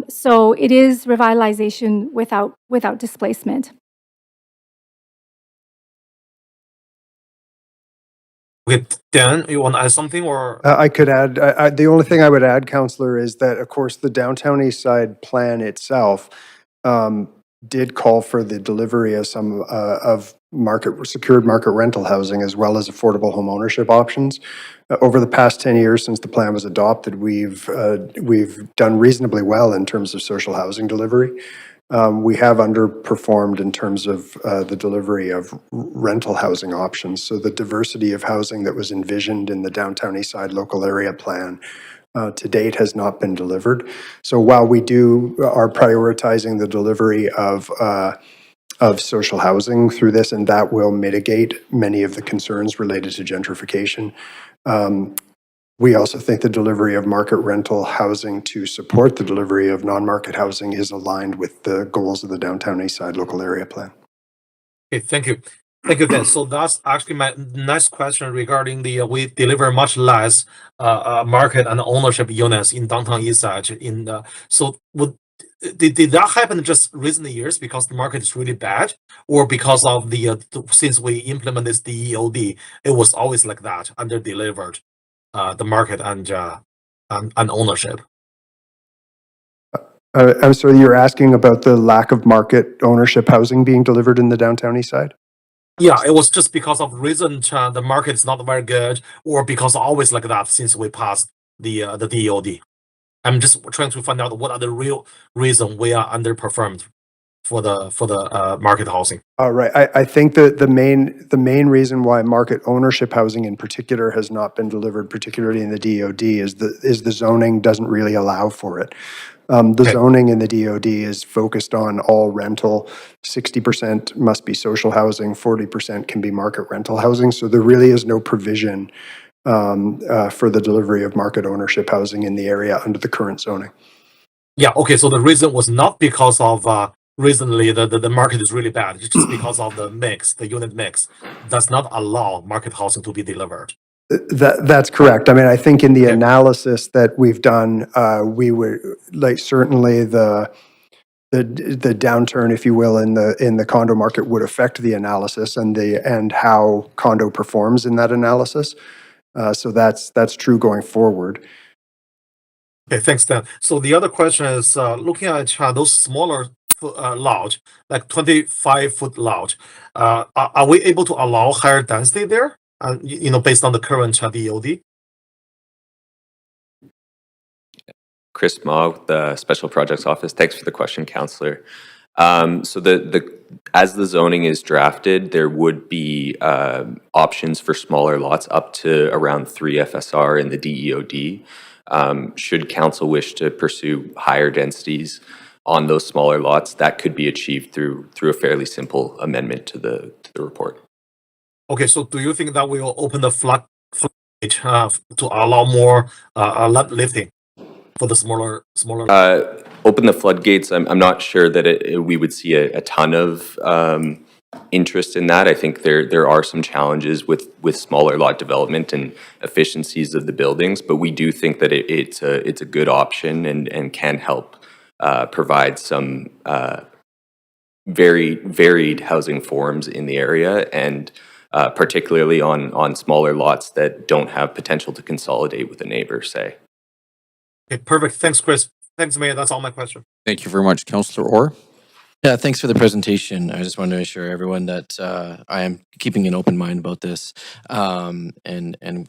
[SPEAKER 7] So it is revitalization without displacement.
[SPEAKER 9] With Dan, you want to add something, or
[SPEAKER 6] I could add, the only thing I would add, Councillor, is that, of course, the downtown east side plan itself did call for the delivery of some of secured market rental housing as well as affordable home ownership options. Over the past 10 years since the plan was adopted, we've done reasonably well in terms of social housing delivery. We have underperformed in terms of the delivery of rental housing options. So the diversity of housing that was envisioned in the downtown east side local area plan to date has not been delivered. So while we are prioritizing the delivery of social housing through this, and that will mitigate many of the concerns related to gentrification, we also think the delivery of market rental housing to support the delivery of non-market housing is aligned with the goals of the downtown east side local area plan.
[SPEAKER 9] okay, thank you. Thank you, Dan. So that's actually my next question regarding we deliver much less market and ownership units in downtown east side. So would did that happen just recent years because the market is really bad, or because of since we implement this DEOD, it was always like that, under delivered, the market and ownership.
[SPEAKER 6] I'm sorry, you're asking about the lack of market ownership housing being delivered in the downtown east side?
[SPEAKER 9] Yeah, it was just because of reason the market is not very good, or because always like that since we passed the DEOD. I'm just trying to find out what are the real reason we are underperformed for the market housing.
[SPEAKER 6] All right. I think that the main reason why market ownership housing in particular has not been delivered, particularly in the DOD, is the zoning doesn't really allow for it. The
[SPEAKER 9] Okay.
[SPEAKER 6] zoning in the DOD is focused on all rental. 60% must be social housing, 40% can be market rental housing. So there really is no provision for the delivery of market ownership housing in the area under the current zoning.
[SPEAKER 9] Yeah, okay, so the reason was not because of recently the market is really bad, it's just because of the mix, the unit mix does not allow market housing to be delivered.
[SPEAKER 6] That's correct. I mean, I think in the
[SPEAKER 9] Okay.
[SPEAKER 6] analysis that we've done, we would like certainly the downturn, if you will, in the condo market would affect the analysis and how condo performs in that analysis. So that's true going forward.
[SPEAKER 9] Okay, thanks, Dan. So the other question is, looking at those smaller lot, like 25-foot lot, are we able to allow higher density there? Based on the current DOD?
[SPEAKER 10] Chris Ma with the Special Projects Office. Thanks for the question, Councillor. So as the zoning is drafted, there would be options for smaller lots up to around 3 FSR in the DEOD. Should council wish to pursue higher densities on those smaller lots, that could be achieved through a fairly simple amendment to the report.
[SPEAKER 9] Okay, so do you think that will open the floodgate to allow more lot lifting for the smaller?
[SPEAKER 10] Open the floodgates. I'm not sure that we would see a ton of interest in that. I think there are some challenges with smaller lot development and efficiencies of the buildings, but we do think that it's a good option and can help provide some very varied housing forms in the area, and particularly on smaller lots that don't have potential to consolidate with a neighbor, say.
[SPEAKER 9] Okay, perfect. Thanks, Chris. Thanks, Mayor. That's all my question.
[SPEAKER 1] Thank you very much, Councillor Orr.
[SPEAKER 11] Yeah, thanks for the presentation. I just wanted to assure everyone that I am keeping an open mind about this, and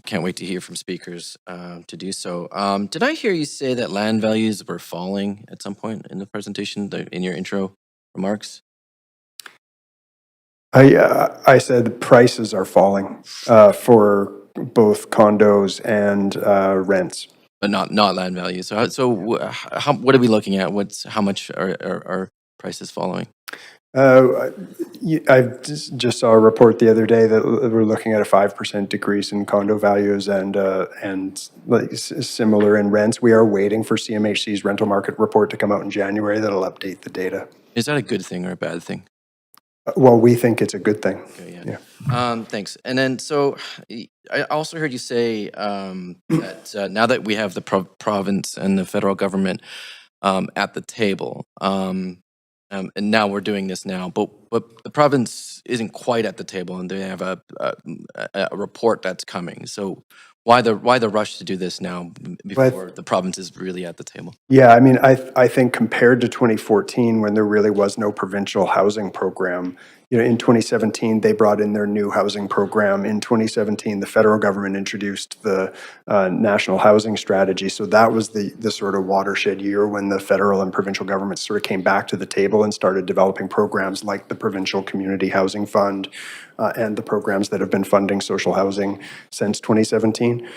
[SPEAKER 11] can't wait to hear from speakers to do so. Did I hear you say that land values were falling at some point in the presentation, in your intro remarks?
[SPEAKER 6] I said prices are falling for both condos and rents.
[SPEAKER 11] But not land values. So what are we looking at? How much are prices following?
[SPEAKER 6] I just saw a report the other day that we're looking at a 5% decrease in condo values and like similar in rents. We are waiting for CMHC's rental market report to come out in January that'll update the data.
[SPEAKER 11] Is that a good thing or a bad thing?
[SPEAKER 6] Well, we think it's a good thing.
[SPEAKER 11] Okay,
[SPEAKER 6] Yeah.
[SPEAKER 11] Thanks. And then, so I also heard you say that now that we have the province and the federal government at the table, and now we're doing this now, but the province isn't quite at the table, and they have a report that's coming. So why the rush to do this now before the province is really at the table?
[SPEAKER 6] Yeah, I mean, I think compared to 2014, when there really was no provincial housing program, in 2017, they brought in their new housing program. In 2017, the federal government introduced the national housing strategy. So that was the sort of watershed year when the federal and provincial governments sort of came back to the table and started developing programs like the Provincial Community Housing Fund and the programs that have been funding social housing since 2017.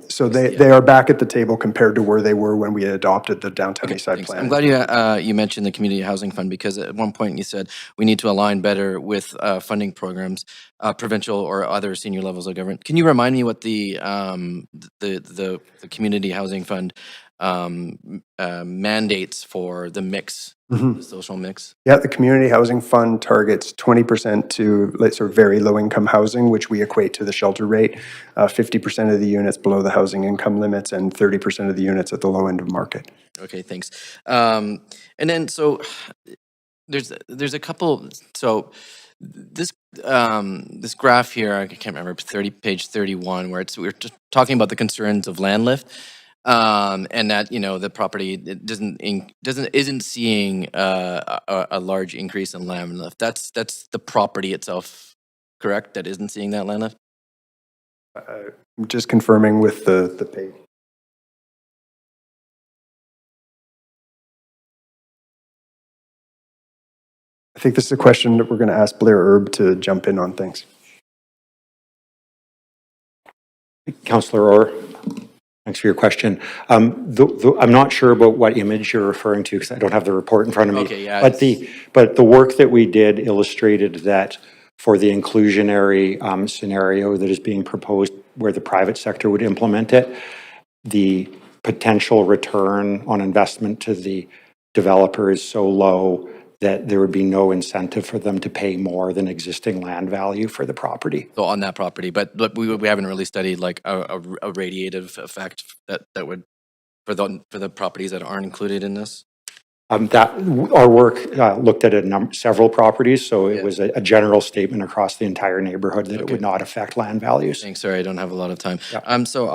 [SPEAKER 6] So they are back at the table compared to where they were when we adopted the Downtown Eastside Plan.
[SPEAKER 11] I'm glad you mentioned the Community Housing Fund, because at one point you said we need to align better with funding programs, provincial or other senior levels of government. Can you remind me what the Community Housing Fund mandates for the mix the social mix?
[SPEAKER 6] Yeah, the Community Housing Fund targets 20% to sort of very low-income housing, which we equate to the shelter rate, 50% of the units below the housing income limits, and 30% of the units at the low end of market.
[SPEAKER 11] Okay, thanks. And then, so there's a couple, so this this graph here, I can't remember, page 31, where we're just talking about the concerns of land lift, and that, you know, the property isn't seeing a large increase in land lift. That's the property itself, correct? That isn't seeing that land lift?
[SPEAKER 6] I'm just confirming with the page. I think this is a question that we're going to ask Blair Erb to jump in on things.
[SPEAKER 8] Councillor Orr, thanks for your question. I'm not sure about what image you're referring to because I don't have the report in front of me.
[SPEAKER 11] Okay, yeah.
[SPEAKER 8] But the work that we did illustrated that for the inclusionary scenario that is being proposed where the private sector would implement it, the potential return on investment to the developer is so low that there would be no incentive for them to pay more than existing land value for the property.
[SPEAKER 11] So on that property, but we haven't really studied like a radiative effect that would for the properties that aren't included in this.
[SPEAKER 8] That our work looked at several properties, so it
[SPEAKER 11] Yeah.
[SPEAKER 8] was a general statement across the entire neighborhood that it
[SPEAKER 11] Okay.
[SPEAKER 8] would not affect land values.
[SPEAKER 11] Thanks. Sorry, I don't have a lot of time.
[SPEAKER 8] Yeah.
[SPEAKER 11] So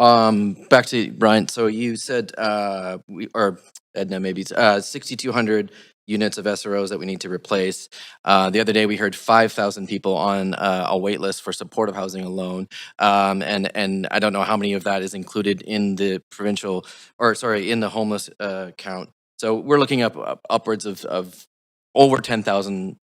[SPEAKER 11] back to Brian. So you said or Edna, maybe it's 6,200 units of SROs that we need to replace. The other day we heard 5,000 people on a wait list for supportive housing alone. And I don't know how many of that is included in the provincial, or sorry, in the homeless count. So we're looking up upwards of over 10,000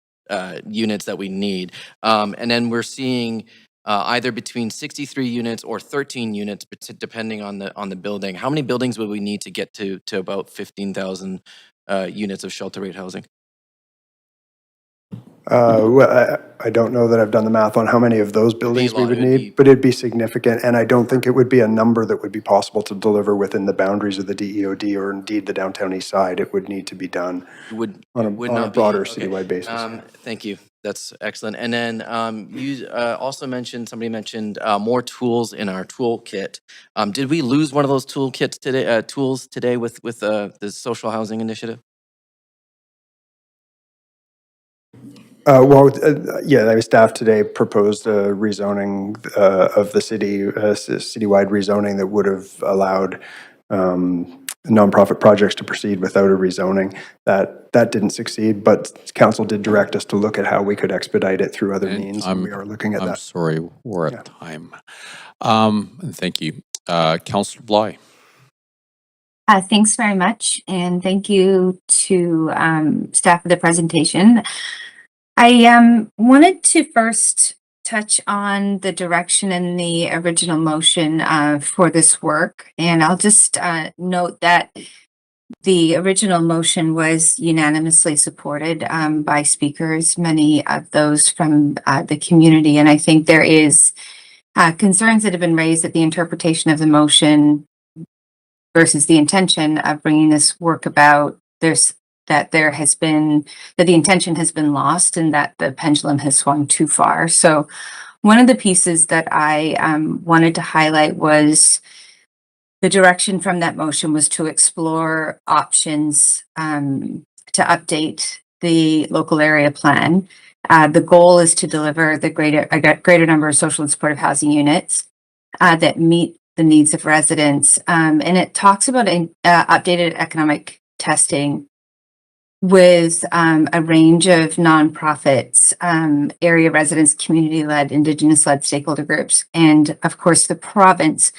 [SPEAKER 11] units that we need. And then we're seeing either between 63 units or 13 units, depending on the building. How many buildings would we need to get to about 15,000 units of shelter rate housing?
[SPEAKER 6] Well, I don't know that I've done the math on how many of those buildings we would need, but it'd be significant. And I don't think it would be a number that would be possible to deliver within the boundaries of the DEOD or indeed the downtown east side. It would need to be done on a broader citywide basis.
[SPEAKER 11] Thank you. That's excellent. And then you also mentioned, somebody mentioned more tools in our toolkit. Did we lose one of those toolkits today? Tools today with the social housing initiative?
[SPEAKER 6] Staff today proposed a rezoning of the city, citywide rezoning that would have allowed nonprofit projects to proceed without a rezoning. That didn't succeed, but council did direct us to look at how we could expedite it through other means, and we are looking at that.
[SPEAKER 1] I'm sorry, we're at time. Thank you. Councillor Bly.
[SPEAKER 3] Thanks very much, and thank you to staff for the presentation. I wanted to first touch on the direction in the original motion for this work, and I'll just note that the original motion was unanimously supported by speakers, many of those from the community, and I think there is concerns that have been raised that the interpretation of the motion versus the intention of bringing this work about, that the intention has been lost and that the pendulum has swung too far. So one of the pieces that I wanted to highlight was the direction from that motion was to explore options to update the local area plan. The goal is to deliver a greater number of social and supportive housing units that meet the needs of residents. And it talks about updated economic testing with a range of nonprofits, area residents, community-led, Indigenous-led stakeholder groups, and of course the province.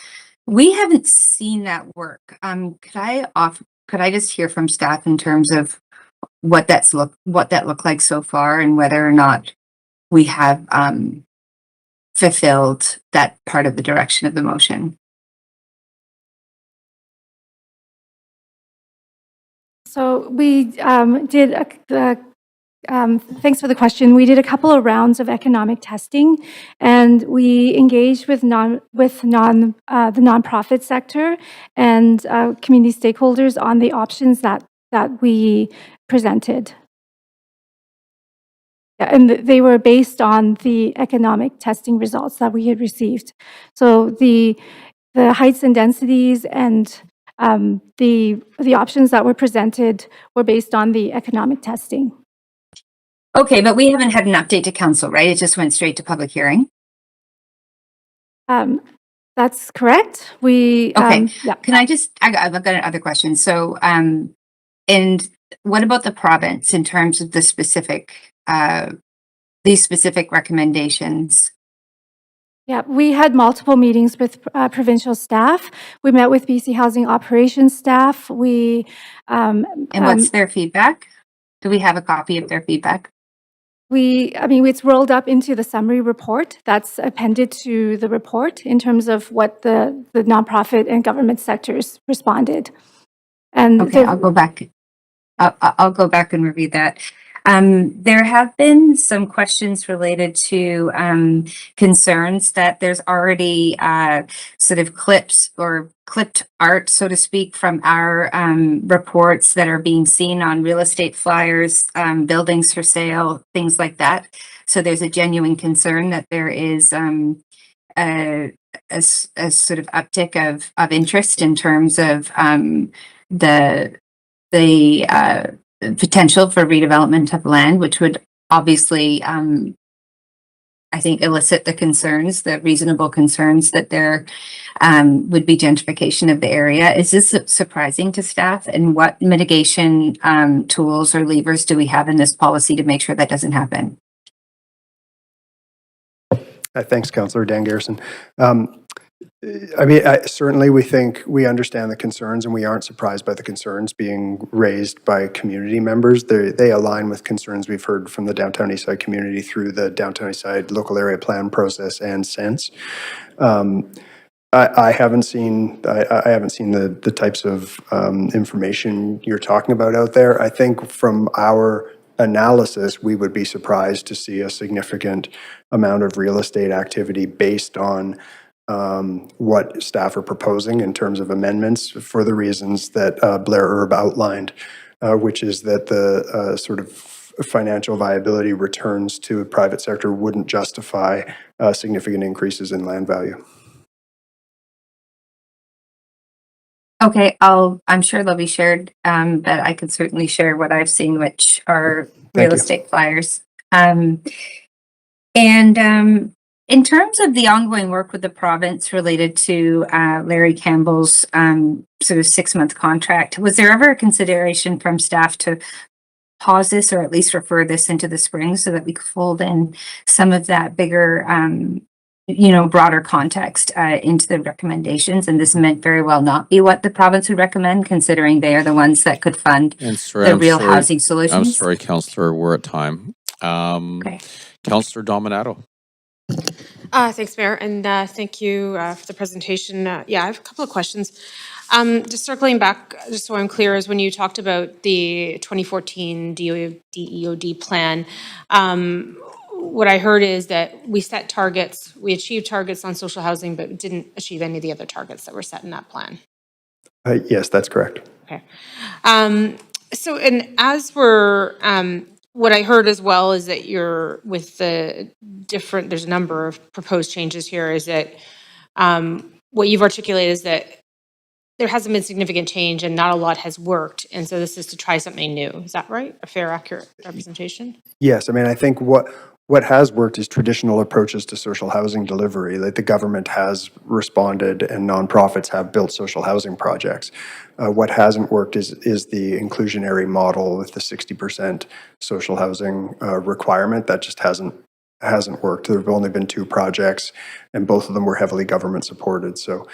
[SPEAKER 3] We haven't seen that work. Could I just hear from staff in terms of what that looked like so far, and whether or not we have fulfilled that part of the direction of the motion?
[SPEAKER 7] So we did, thanks for the question. We did a couple of rounds of economic testing, and we engaged with the nonprofit sector and community stakeholders on the options that we presented. Yeah, and they were based on the economic testing results that we had received. So the heights and densities and the options that were presented were based on the economic testing.
[SPEAKER 3] Okay, but we haven't had an update to council, right? It just went straight to public hearing.
[SPEAKER 7] That's correct. We,
[SPEAKER 3] Okay.
[SPEAKER 7] yeah.
[SPEAKER 3] Can I just, I've got another question. So, and what about the province in terms of the specific, these specific recommendations?
[SPEAKER 7] Yeah, we had multiple meetings with provincial staff. We met with BC Housing Operations staff. We,
[SPEAKER 3] And what's their feedback? Do we have a copy of their feedback?
[SPEAKER 7] I mean, it's rolled up into the summary report that's appended to the report in terms of what the nonprofit and government sectors responded. And
[SPEAKER 3] Okay, I'll go back. I'll go back and review that. There have been some questions related to concerns that there's already sort of clips or clipped art, so to speak, from our reports that are being seen on real estate flyers, buildings for sale, things like that. So there's a genuine concern that there is a sort of uptick of interest in terms of the potential for redevelopment of land, which would obviously, I think, elicit the concerns, the reasonable concerns that there would be gentrification of the area. Is this surprising to staff? And what mitigation tools or levers do we have in this policy to make sure that doesn't happen?
[SPEAKER 6] Thanks, Councillor Dan Garrison. I mean, certainly we understand the concerns, and we aren't surprised by the concerns being raised by community members. They align with concerns we've heard from the Downtown Eastside community through the Downtown Eastside local area plan process and since. I haven't seen the types of information you're talking about out there. I think from our analysis, we would be surprised to see a significant amount of real estate activity based on what staff are proposing in terms of amendments for the reasons that Blair Erb outlined, which is that the sort of financial viability returns to the private sector wouldn't justify significant increases in land value.
[SPEAKER 3] Okay, I'm sure they'll be shared, but I could certainly share what I've seen, which are real estate flyers. In terms of the ongoing work with the province related to Larry Campbell's sort of 6-month contract, was there ever a consideration from staff to pause this or at least refer this into the spring so that we could fold in some of that bigger, broader context into the recommendations? And this might very well not be what the province would recommend, considering they are the ones that could fund the real housing solutions.
[SPEAKER 1] I'm sorry, Councillor, we're at time.
[SPEAKER 3] Okay.
[SPEAKER 1] Councillor Dominato.
[SPEAKER 5] Thanks, Mayor, and thank you for the presentation. Yeah, I have a couple of questions. Just circling back, just so I'm clear, is when you talked about the 2014 DEOD plan, what I heard is that we set targets, we achieved targets on social housing, but didn't achieve any of the other targets that were set in that plan.
[SPEAKER 6] Yes, that's correct.
[SPEAKER 5] Okay. So, and as we're, what I heard as well is that you're with the different, there's a number of proposed changes here, is that what you've articulated is that there hasn't been significant change and not a lot has worked. And so this is to try something new. Is that right? A fair, accurate representation?
[SPEAKER 6] Yes, I mean, I think what has worked is traditional approaches to social housing delivery. Like the government has responded and nonprofits have built social housing projects. What hasn't worked is the inclusionary model with the 60% social housing requirement. That just hasn't worked. There have only been 2 projects, and both of them were heavily government supported. So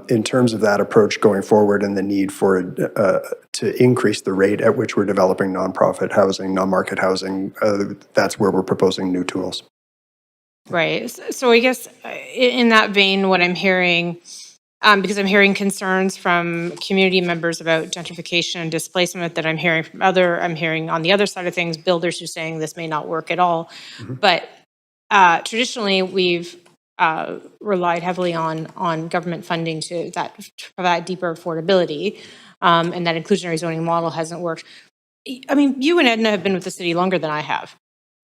[SPEAKER 6] in terms of that approach going forward and the need for to increase the rate at which we're developing nonprofit housing, non-market housing, that's where we're proposing new tools.
[SPEAKER 5] Right. So I guess in that vein, what I'm hearing, because I'm hearing concerns from community members about gentrification and displacement that I'm hearing on the other side of things, builders who are saying this may not work at all. Mm-hmm. But traditionally, we've relied heavily on government funding to provide deeper affordability, and that inclusionary zoning model hasn't worked.
[SPEAKER 12] I mean, you and Edna have been with the city longer than I have.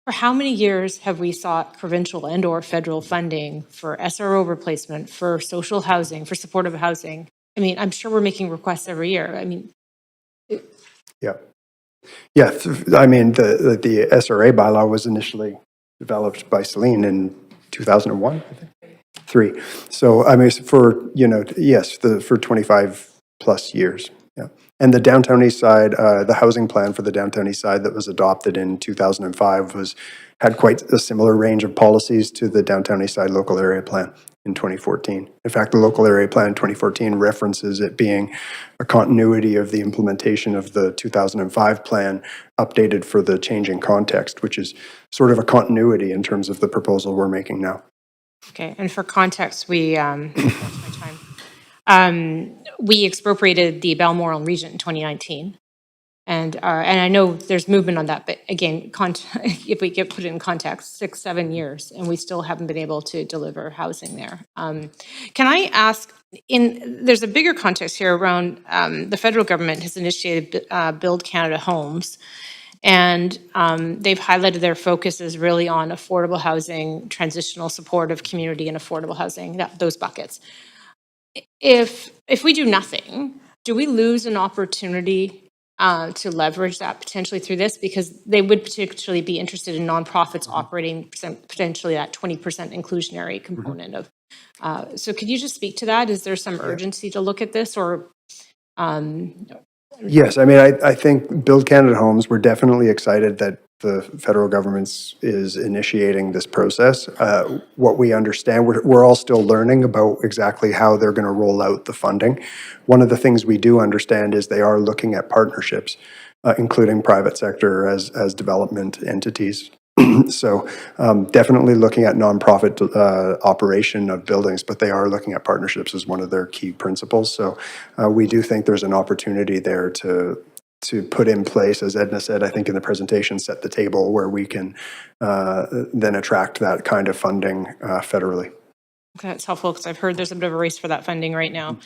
[SPEAKER 12] For how many years have we sought provincial and or federal funding for SRO replacement, for social housing, for supportive housing? I mean, I'm sure we're making requests every year. I mean,
[SPEAKER 6] Yeah. Yeah, I mean, the SRA bylaw was initially developed by Celine in 2001, I think. 3. So, I mean, yes, for 25 plus years. Yeah. And the downtown east side, the housing plan for the downtown east side that was adopted in 2005 had quite a similar range of policies to the downtown east side local area plan in 2014. In fact, the local area plan in 2014 references it being a continuity of the implementation of the 2005 plan updated for the changing context, which is sort of a continuity in terms of the proposal we're making now.
[SPEAKER 12] okay, and for context, we, we expropriated the Balmoral region in 2019. And I know there's movement on that, but again, if we get put it in context, 6-7 years, and we still haven't been able to deliver housing there. Can I ask, there's a bigger context here around the federal government has initiated Build Canada Homes, and they've highlighted their focus is really on affordable housing, transitional supportive community, and affordable housing, those buckets. If we do nothing, do we lose an opportunity to leverage that potentially through this? Because they would potentially be interested in nonprofits operating potentially that 20% inclusionary component of. So could you just speak to that? Is there some urgency to look at this, or?
[SPEAKER 6] Yes, I mean, I think Build Canada Homes, we're definitely excited that the federal government is initiating this process. What we understand, we're all still learning about exactly how they're going to roll out the funding. One of the things we do understand is they are looking at partnerships, including private sector as development entities. So definitely looking at nonprofit operation of buildings, but they are looking at partnerships as one of their key principles. So we do think there's an opportunity there to put in place, as Edna said, I think in the presentation, set the table where we can then attract that kind of funding federally.
[SPEAKER 12] Okay, that's helpful, because I've heard there's a bit of a race for that funding right now.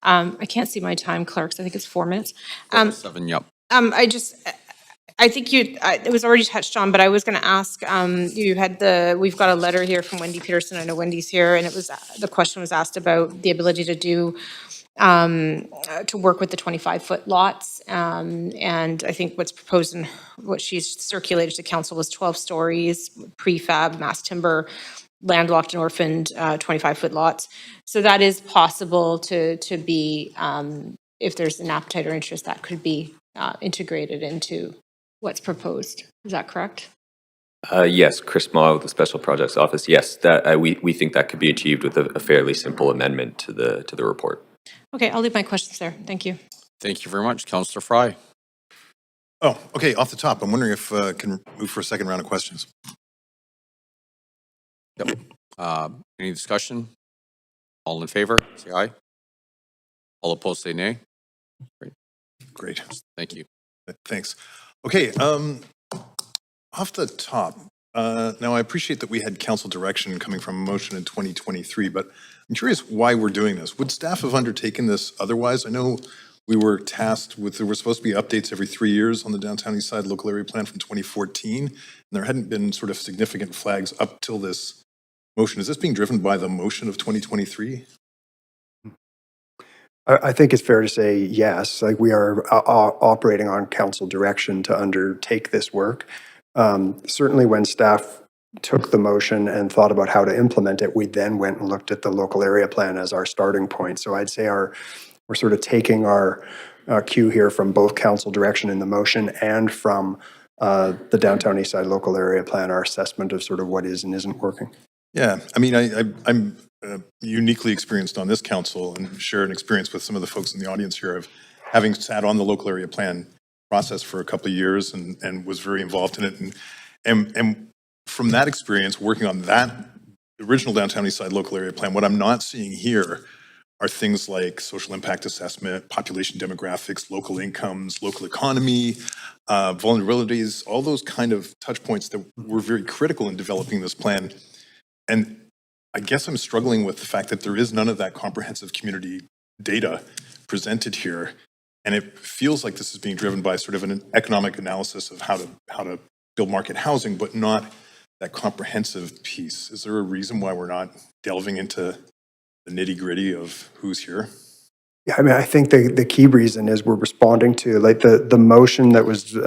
[SPEAKER 12] I can't see my time, Clerk, so I think it's 4 minutes.
[SPEAKER 1] 7, yep.
[SPEAKER 12] I think it was already touched on, but I was going to ask, we've got a letter here from Wendy Peterson. I know Wendy's here, and the question was asked about the ability to work with the 25-foot lots. And I think what's proposed and what she's circulated to council was 12 stories, prefab, mass timber, landlocked and orphaned 25-foot lots. So that is possible to be, if there's an appetite or interest, that could be integrated into what's proposed. Is that correct?
[SPEAKER 10] Yes, Chris Ma with the Special Projects Office. Yes, that we think that could be achieved with a fairly simple amendment to the report.
[SPEAKER 12] Okay, I'll leave my questions there. Thank you.
[SPEAKER 1] Thank you very much. Councillor Fry.
[SPEAKER 13] Oh, okay, off the top, I'm wondering if I can move for a second round of questions.
[SPEAKER 1] Yep. Any discussion? All in favor, say aye. All opposed, say nay.
[SPEAKER 13] Great.
[SPEAKER 1] Thank you.
[SPEAKER 13] Thanks. Okay, off the top, now I appreciate that we had council direction coming from a motion in 2023, but I'm curious why we're doing this. Would staff have undertaken this otherwise? I know we were tasked with, there were supposed to be updates every 3 years on the downtown east side local area plan from 2014, and there hadn't been sort of significant flags up till this motion. Is this being driven by the motion of 2023?
[SPEAKER 6] I think it's fair to say yes, like we are operating on council direction to undertake this work. Certainly when staff took the motion and thought about how to implement it, we then went and looked at the local area plan as our starting point. So I'd say we're sort of taking our cue here from both council direction in the motion and from the downtown east side local area plan, our assessment of sort of what is and isn't working.
[SPEAKER 13] Yeah, I mean, I'm uniquely experienced on this council and share an experience with some of the folks in the audience here of having sat on the local area plan process for a couple of years and was very involved in it. And from that experience, working on that original downtown east side local area plan, what I'm not seeing here are things like social impact assessment, population demographics, local incomes, local economy, vulnerabilities, all those kind of touch points that were very critical in developing this plan. And I guess I'm struggling with the fact that there is none of that comprehensive community data presented here. And it feels like this is being driven by sort of an economic analysis of how to build market housing, but not that comprehensive piece. Is there a reason why we're not delving into the nitty-gritty of who's here?
[SPEAKER 6] Yeah, I mean, I think the key reason is we're responding to, like, the motion that was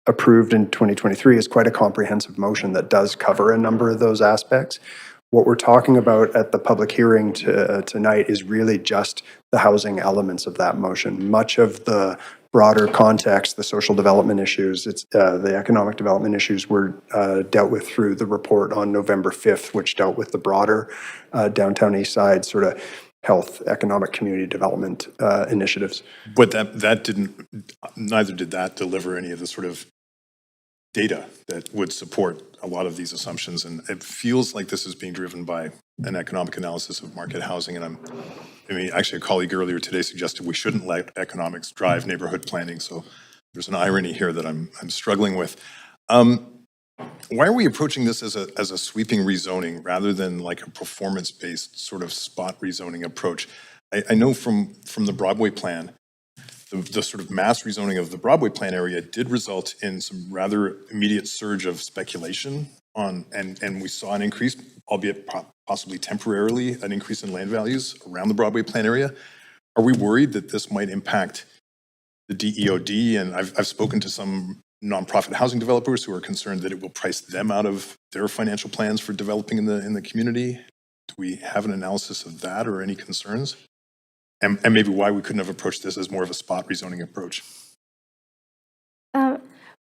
[SPEAKER 6] approved in 2023 is quite a comprehensive motion that does cover a number of those aspects. What we're talking about at the public hearing tonight is really just the housing elements of that motion. Much of the broader context, the social development issues, the economic development issues were dealt with through the report on November 5th, which dealt with the broader downtown east side sort of health, economic, community development initiatives.
[SPEAKER 13] But that didn't, neither did that deliver any of the sort of data that would support a lot of these assumptions. And it feels like this is being driven by an economic analysis of market housing. And I mean, actually a colleague earlier today suggested we shouldn't let economics drive neighborhood planning. So there's an irony here that I'm struggling with. Why are we approaching this as a sweeping rezoning rather than like a performance-based sort of spot rezoning approach? I know from the Broadway plan, the sort of mass rezoning of the Broadway plan area did result in some rather immediate surge of speculation on, and we saw an increase, albeit possibly temporarily, an increase in land values around the Broadway plan area. Are we worried that this might impact the DEOD? And I've spoken to some nonprofit housing developers who are concerned that it will price them out of their financial plans for developing in the community. Do we have an analysis of that or any concerns? And maybe why we couldn't have approached this as more of a spot rezoning approach?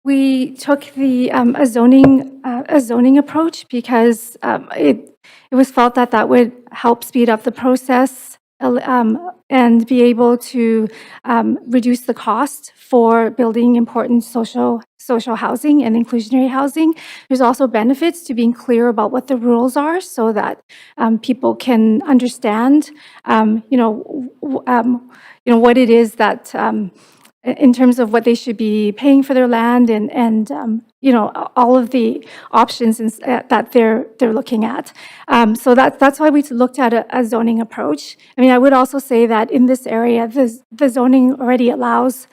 [SPEAKER 7] We took the a zoning approach because it was felt that that would help speed up the process and be able to reduce the cost for building important social housing and inclusionary housing. There's also benefits to being clear about what the rules are so that people can understand, what it is that in terms of what they should be paying for their land and all of the options that they're looking at. So that's why we looked at a zoning approach. I mean, I would also say that in this area, the zoning already allows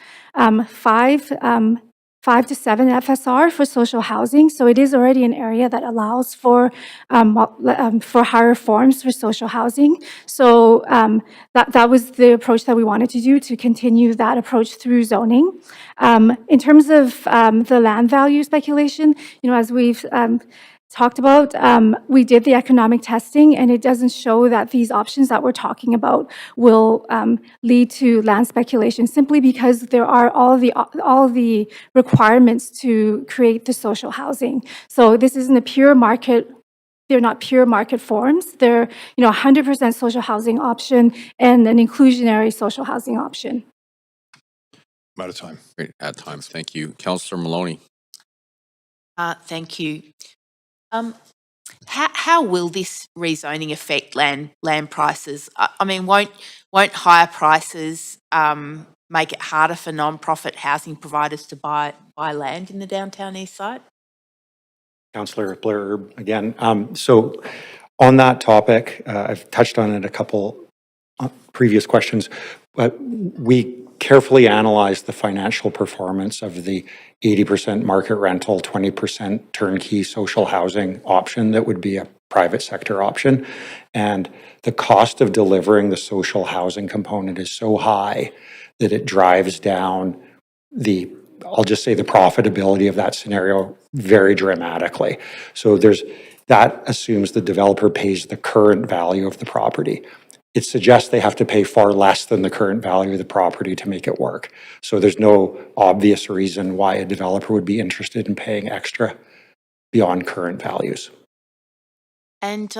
[SPEAKER 7] 5 to 7 FSR for social housing. So it is already an area that allows for higher forms for social housing. So that was the approach that we wanted to do, to continue that approach through zoning. In terms of the land value speculation, as we've talked about, we did the economic testing, and it doesn't show that these options that we're talking about will lead to land speculation, simply because there are all the requirements to create the social housing. So this isn't a pure market. They're not pure market forms. They're 100% social housing option and an inclusionary social housing option.
[SPEAKER 13] I'm out of time.
[SPEAKER 1] Great, at times. Thank you. Councillor Maloney.
[SPEAKER 14] Thank you. How will this rezoning affect land prices? I mean, won't higher prices make it harder for non-profit housing providers to buy land in the downtown east side?
[SPEAKER 8] Councillor Blair again. So on that topic, I've touched on it a couple previous questions, but we carefully analyzed the financial performance of the 80% market rental, 20% turnkey social housing option that would be a private sector option. And the cost of delivering the social housing component is so high that it drives down I'll just say the profitability of that scenario very dramatically. So that assumes the developer pays the current value of the property. It suggests they have to pay far less than the current value of the property to make it work. So there's no obvious reason why a developer would be interested in paying extra beyond current values.
[SPEAKER 14] And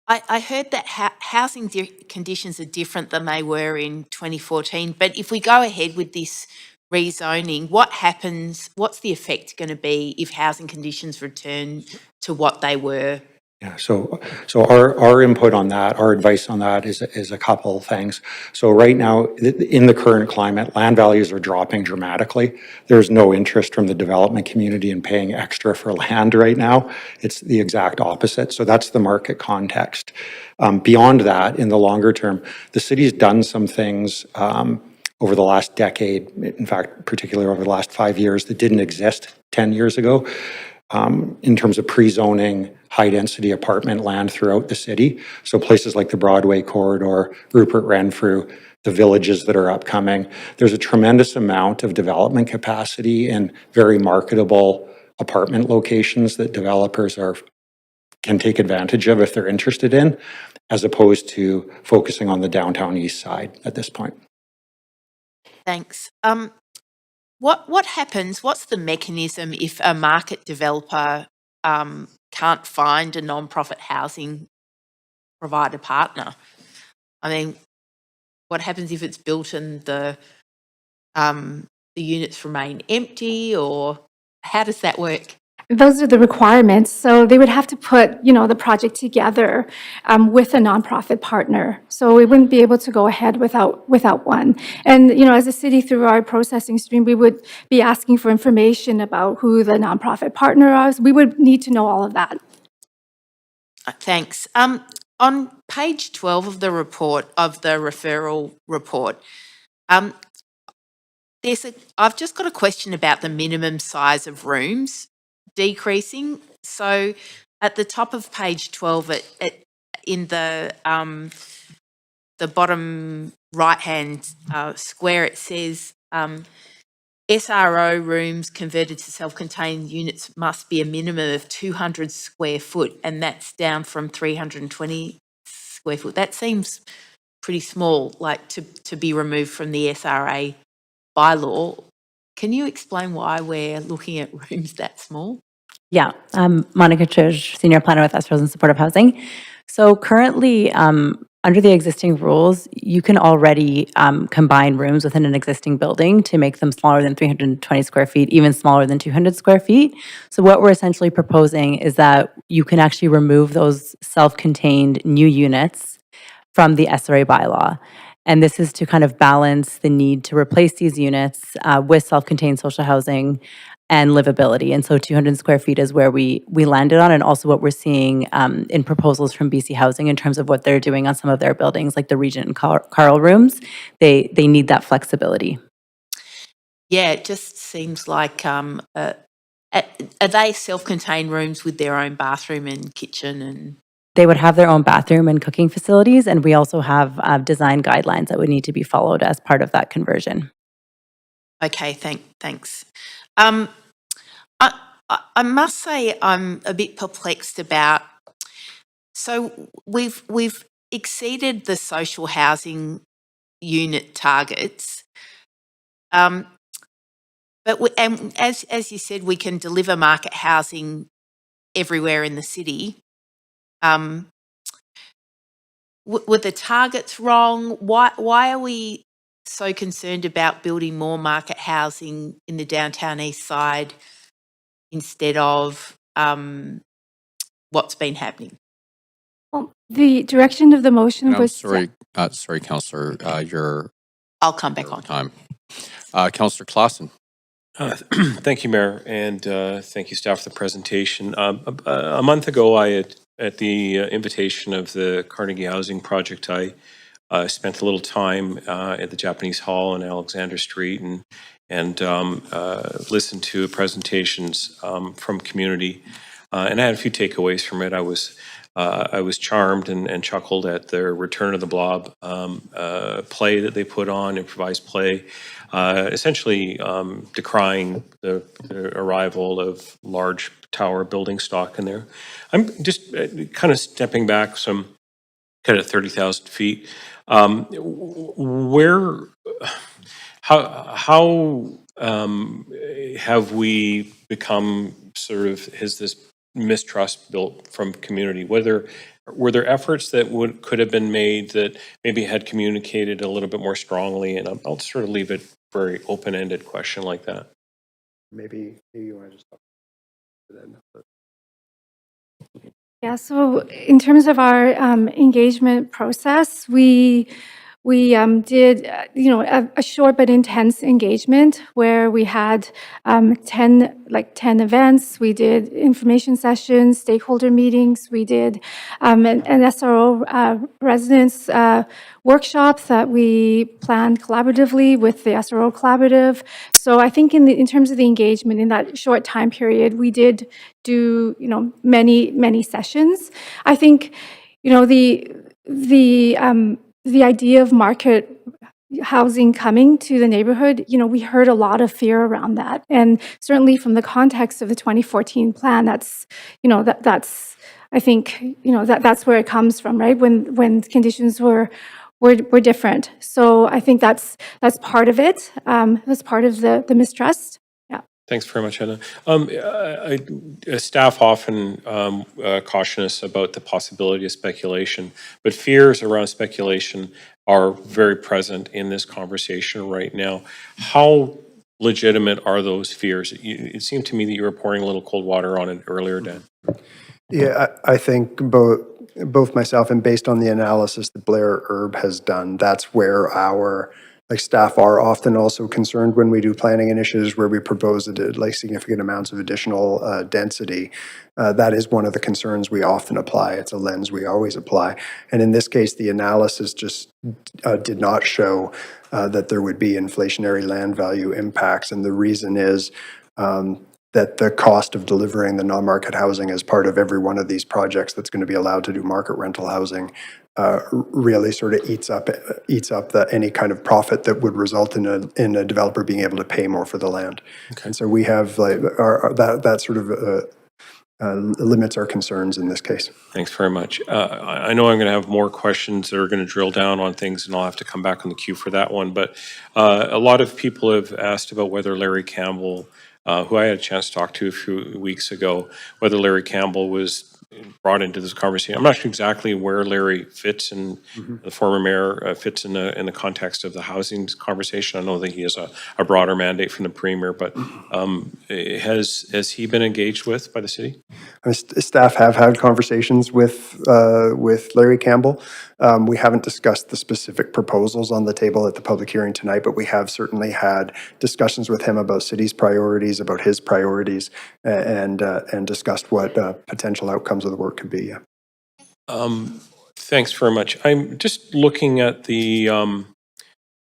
[SPEAKER 14] I heard that housing conditions are different than they were in 2014. But if we go ahead with this rezoning, what happens? What's the effect going to be if housing conditions return to what they were?
[SPEAKER 8] Yeah, so our input on that, our advice on that is a couple of things. So right now, in the current climate, land values are dropping dramatically. There's no interest from the development community in paying extra for land right now. It's the exact opposite. So that's the market context. Beyond that, in the longer term, the city's done some things over the last decade, in fact, particularly over the last 5 years, that didn't exist 10 years ago, in terms of pre-zoning high-density apartment land throughout the city. So places like the Broadway corridor, Rupert Renfrew, the villages that are upcoming. There's a tremendous amount of development capacity in very marketable apartment locations that developers can take advantage of if they're interested in, as opposed to focusing on the downtown east side at this point.
[SPEAKER 14] Thanks. What happens, what's the mechanism if a market developer can't find a non-profit housing provider partner? I mean, what happens if it's built and the units remain empty, or how does that work?
[SPEAKER 7] Those are the requirements. So they would have to put, the project together with a nonprofit partner. So we wouldn't be able to go ahead without one. And, as a city, through our processing stream, we would be asking for information about who the nonprofit partner is. We would need to know all of that.
[SPEAKER 14] Thanks. On page 12 of the report, of the referral report, I've just got a question about the minimum size of rooms decreasing. So at the top of page 12, in the bottom right-hand square, it says SRO rooms converted to self-contained units must be a minimum of 200 square foot, and that's down from 320 square foot. That seems pretty small, like to be removed from the SRA bylaw. Can you explain why we're looking at rooms that small?
[SPEAKER 15] Yeah, I'm Monica Church, Senior Planner with S. Rosen Supportive Housing. So currently, under the existing rules, you can already combine rooms within an existing building to make them smaller than 320 square feet, even smaller than 200 square feet. So what we're essentially proposing is that you can actually remove those self-contained new units from the SRA bylaw. And this is to kind of balance the need to replace these units with self-contained social housing and livability. And so 200 square feet is where we landed on, and also what we're seeing in proposals from BC Housing in terms of what they're doing on some of their buildings, like the Regent and Carl rooms. They need that flexibility.
[SPEAKER 14] Yeah, it just seems like, are they self-contained rooms with their own bathroom and kitchen and?
[SPEAKER 15] They would have their own bathroom and cooking facilities, and we also have design guidelines that would need to be followed as part of that conversion.
[SPEAKER 14] Okay, thanks. I must say I'm a bit perplexed about, so we've exceeded the social housing unit targets, but as you said, we can deliver market housing everywhere in the city. Were the targets wrong? Why are we so concerned about building more market housing in the downtown east side instead of what's been happening?
[SPEAKER 7] Well, the direction of the motion
[SPEAKER 1] And I'm
[SPEAKER 7] was.
[SPEAKER 1] sorry, Councillor,
[SPEAKER 14] I'll come back on.
[SPEAKER 1] time. Councillor Clausen.
[SPEAKER 16] Thank you, Mayor, and thank you, staff, for the presentation. A month ago, I had, at the invitation of the Carnegie Housing Project, I spent a little time at the Japanese Hall on Alexander Street and listened to presentations from community, and I had a few takeaways from it. I was charmed and chuckled at their Return of the Blob play that they put on, improvised play, essentially decrying the arrival of large tower building stock in there. I'm just kind of stepping back some kind of 30,000 feet. How have we become sort of, has this mistrust built from community? Were there efforts that could have been made that maybe had communicated a little bit more strongly? And I'll sort of leave it very open-ended question like that.
[SPEAKER 6] Maybe you want to just talk to that.
[SPEAKER 7] Yeah, so in terms of our engagement process, we we did, a short but intense engagement where we had 10 events. We did information sessions, stakeholder meetings. We did an SRO residence workshops that we planned collaboratively with the SRO collaborative. So I think in terms of the engagement in that short time period, we did do, many sessions. I think, the idea of market housing coming to the neighborhood, we heard a lot of fear around that. And certainly from the context of the 2014 plan, that's, that's, I think, that's where it comes from, right? When conditions were different. So I think that's part of it. That's part of the mistrust. Yeah.
[SPEAKER 16] Thanks very much, Anna. Staff often caution us about the possibility of speculation, but fears around speculation are very present in this conversation right now. How legitimate are those fears? It seemed to me that you were pouring a little cold water on it earlier, Dan.
[SPEAKER 6] Yeah, I think both myself and based on the analysis that Blair Herb has done, that's where our staff are often also concerned when we do planning initiatives where we propose significant amounts of additional density. That is one of the concerns we often apply. It's a lens we always apply. And in this case, the analysis just did not show that there would be inflationary land value impacts. And the reason is that the cost of delivering the non-market housing as part of every one of these projects that's going to be allowed to do market rental housing really sort of eats up any kind of profit that would result in a developer being able to pay more for the land. Okay. And so we have that sort of limits our concerns in this case.
[SPEAKER 16] Thanks very much. I know I'm going to have more questions that are going to drill down on things, and I'll have to come back on the queue for that one. But a lot of people have asked about whether Larry Campbell, who I had a chance to talk to a few weeks ago, whether Larry Campbell was brought into this conversation. I'm not sure exactly where Larry fits in, the former mayor fits in the context of the housing conversation. I know that he has a broader mandate from the premier, but has he been engaged with by the city?
[SPEAKER 6] Staff have had conversations with Larry Campbell. We haven't discussed the specific proposals on the table at the public hearing tonight, but we have certainly had discussions with him about city's priorities, about his priorities, and discussed what potential outcomes of the work could be.
[SPEAKER 16] Thanks very much. I'm just looking at the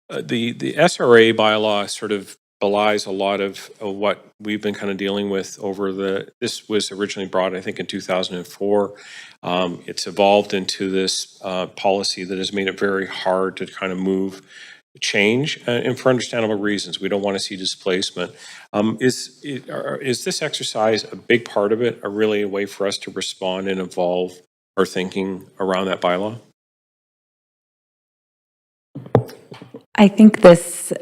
[SPEAKER 16] SRA bylaw sort of belies a lot of what we've been kind of dealing with this was originally brought, I think, in 2004. It's evolved into this policy that has made it very hard to kind of move change, and for understandable reasons. We don't want to see displacement. Is this exercise a big part of it, or really a way for us to respond and evolve our thinking around that bylaw?
[SPEAKER 15] I think this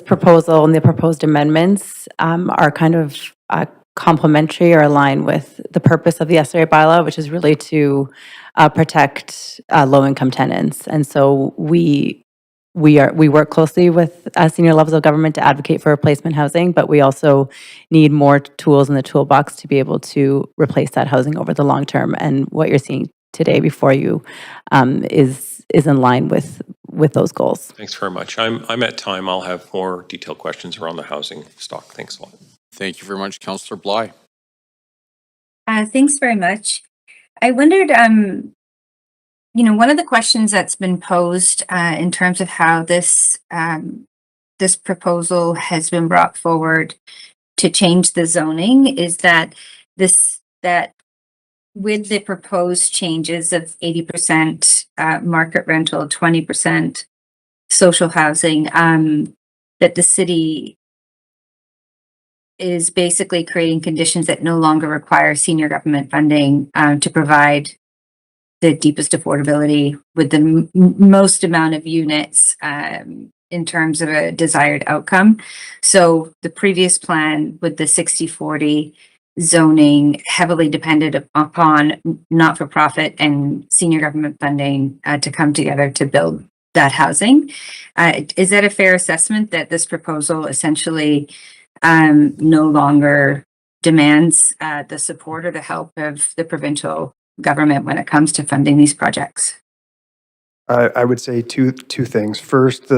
[SPEAKER 15] proposal and the proposed amendments are kind of complementary or align with the purpose of the SRA bylaw, which is really to protect low-income tenants. And so we work closely with senior levels of government to advocate for replacement housing, but we also need more tools in the toolbox to be able to replace that housing over the long term. And what you're seeing today before you is in line with those goals.
[SPEAKER 16] Thanks very much. I'm at time. I'll have more detailed questions around the housing stock. Thanks a lot.
[SPEAKER 1] Thank you very much, Councillor Bly.
[SPEAKER 3] Thanks very much. I wondered, one of the questions that's been posed in terms of how this proposal has been brought forward to change the zoning is that with the proposed changes of 80% market rental, 20% social housing, that the city is basically creating conditions that no longer require senior government funding to provide the deepest affordability with the most amount of units in terms of a desired outcome. So the previous plan with the 60-40 zoning heavily depended upon not-for-profit and senior government funding to come together to build that housing. Is that a fair assessment that this proposal essentially no longer demands the support or the help of the provincial government when it comes to funding these projects?
[SPEAKER 6] I would say two things. First,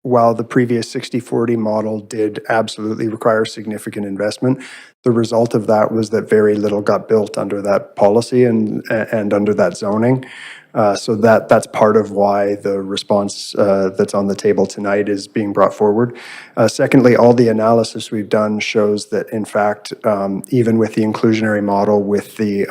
[SPEAKER 6] while the previous 60/40 model did absolutely require significant investment, the result of that was that very little got built under that policy and under that zoning. So that's part of why the response that's on the table tonight is being brought forward. Secondly, all the analysis we've done shows that, in fact, even with the inclusionary model, with the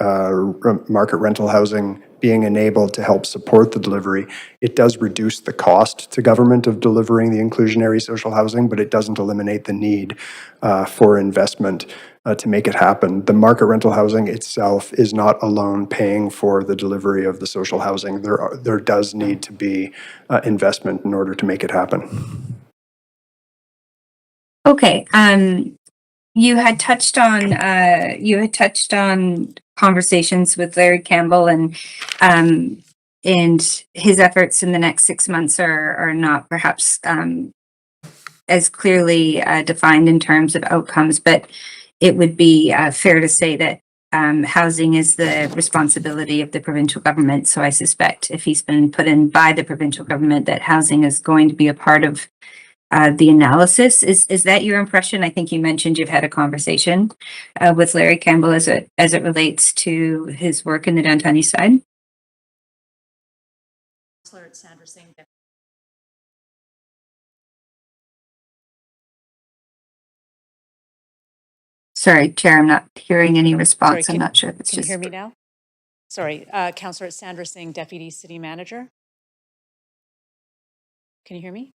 [SPEAKER 6] market rental housing being enabled to help support the delivery, it does reduce the cost to government of delivering the inclusionary social housing, but it doesn't eliminate the need for investment to make it happen. The market rental housing itself is not alone paying for the delivery of the social housing. There does need to be investment in order to make it happen.
[SPEAKER 3] Okay, you had touched on conversations with Larry Campbell and his efforts in the next 6 months are not perhaps as clearly defined in terms of outcomes, but it would be fair to say that housing is the responsibility of the provincial government. So I suspect if he's been put in by the provincial government, that housing is going to be a part of the analysis. Is that your impression? I think you mentioned you've had a conversation with Larry Campbell as it relates to his work in the downtown east side. Sorry, Chair, I'm not hearing any response. I'm not sure if it's
[SPEAKER 17] Can
[SPEAKER 3] just.
[SPEAKER 17] you hear me now? Sorry, Councillor Sandra Singh, Deputy City Manager. Can you hear me?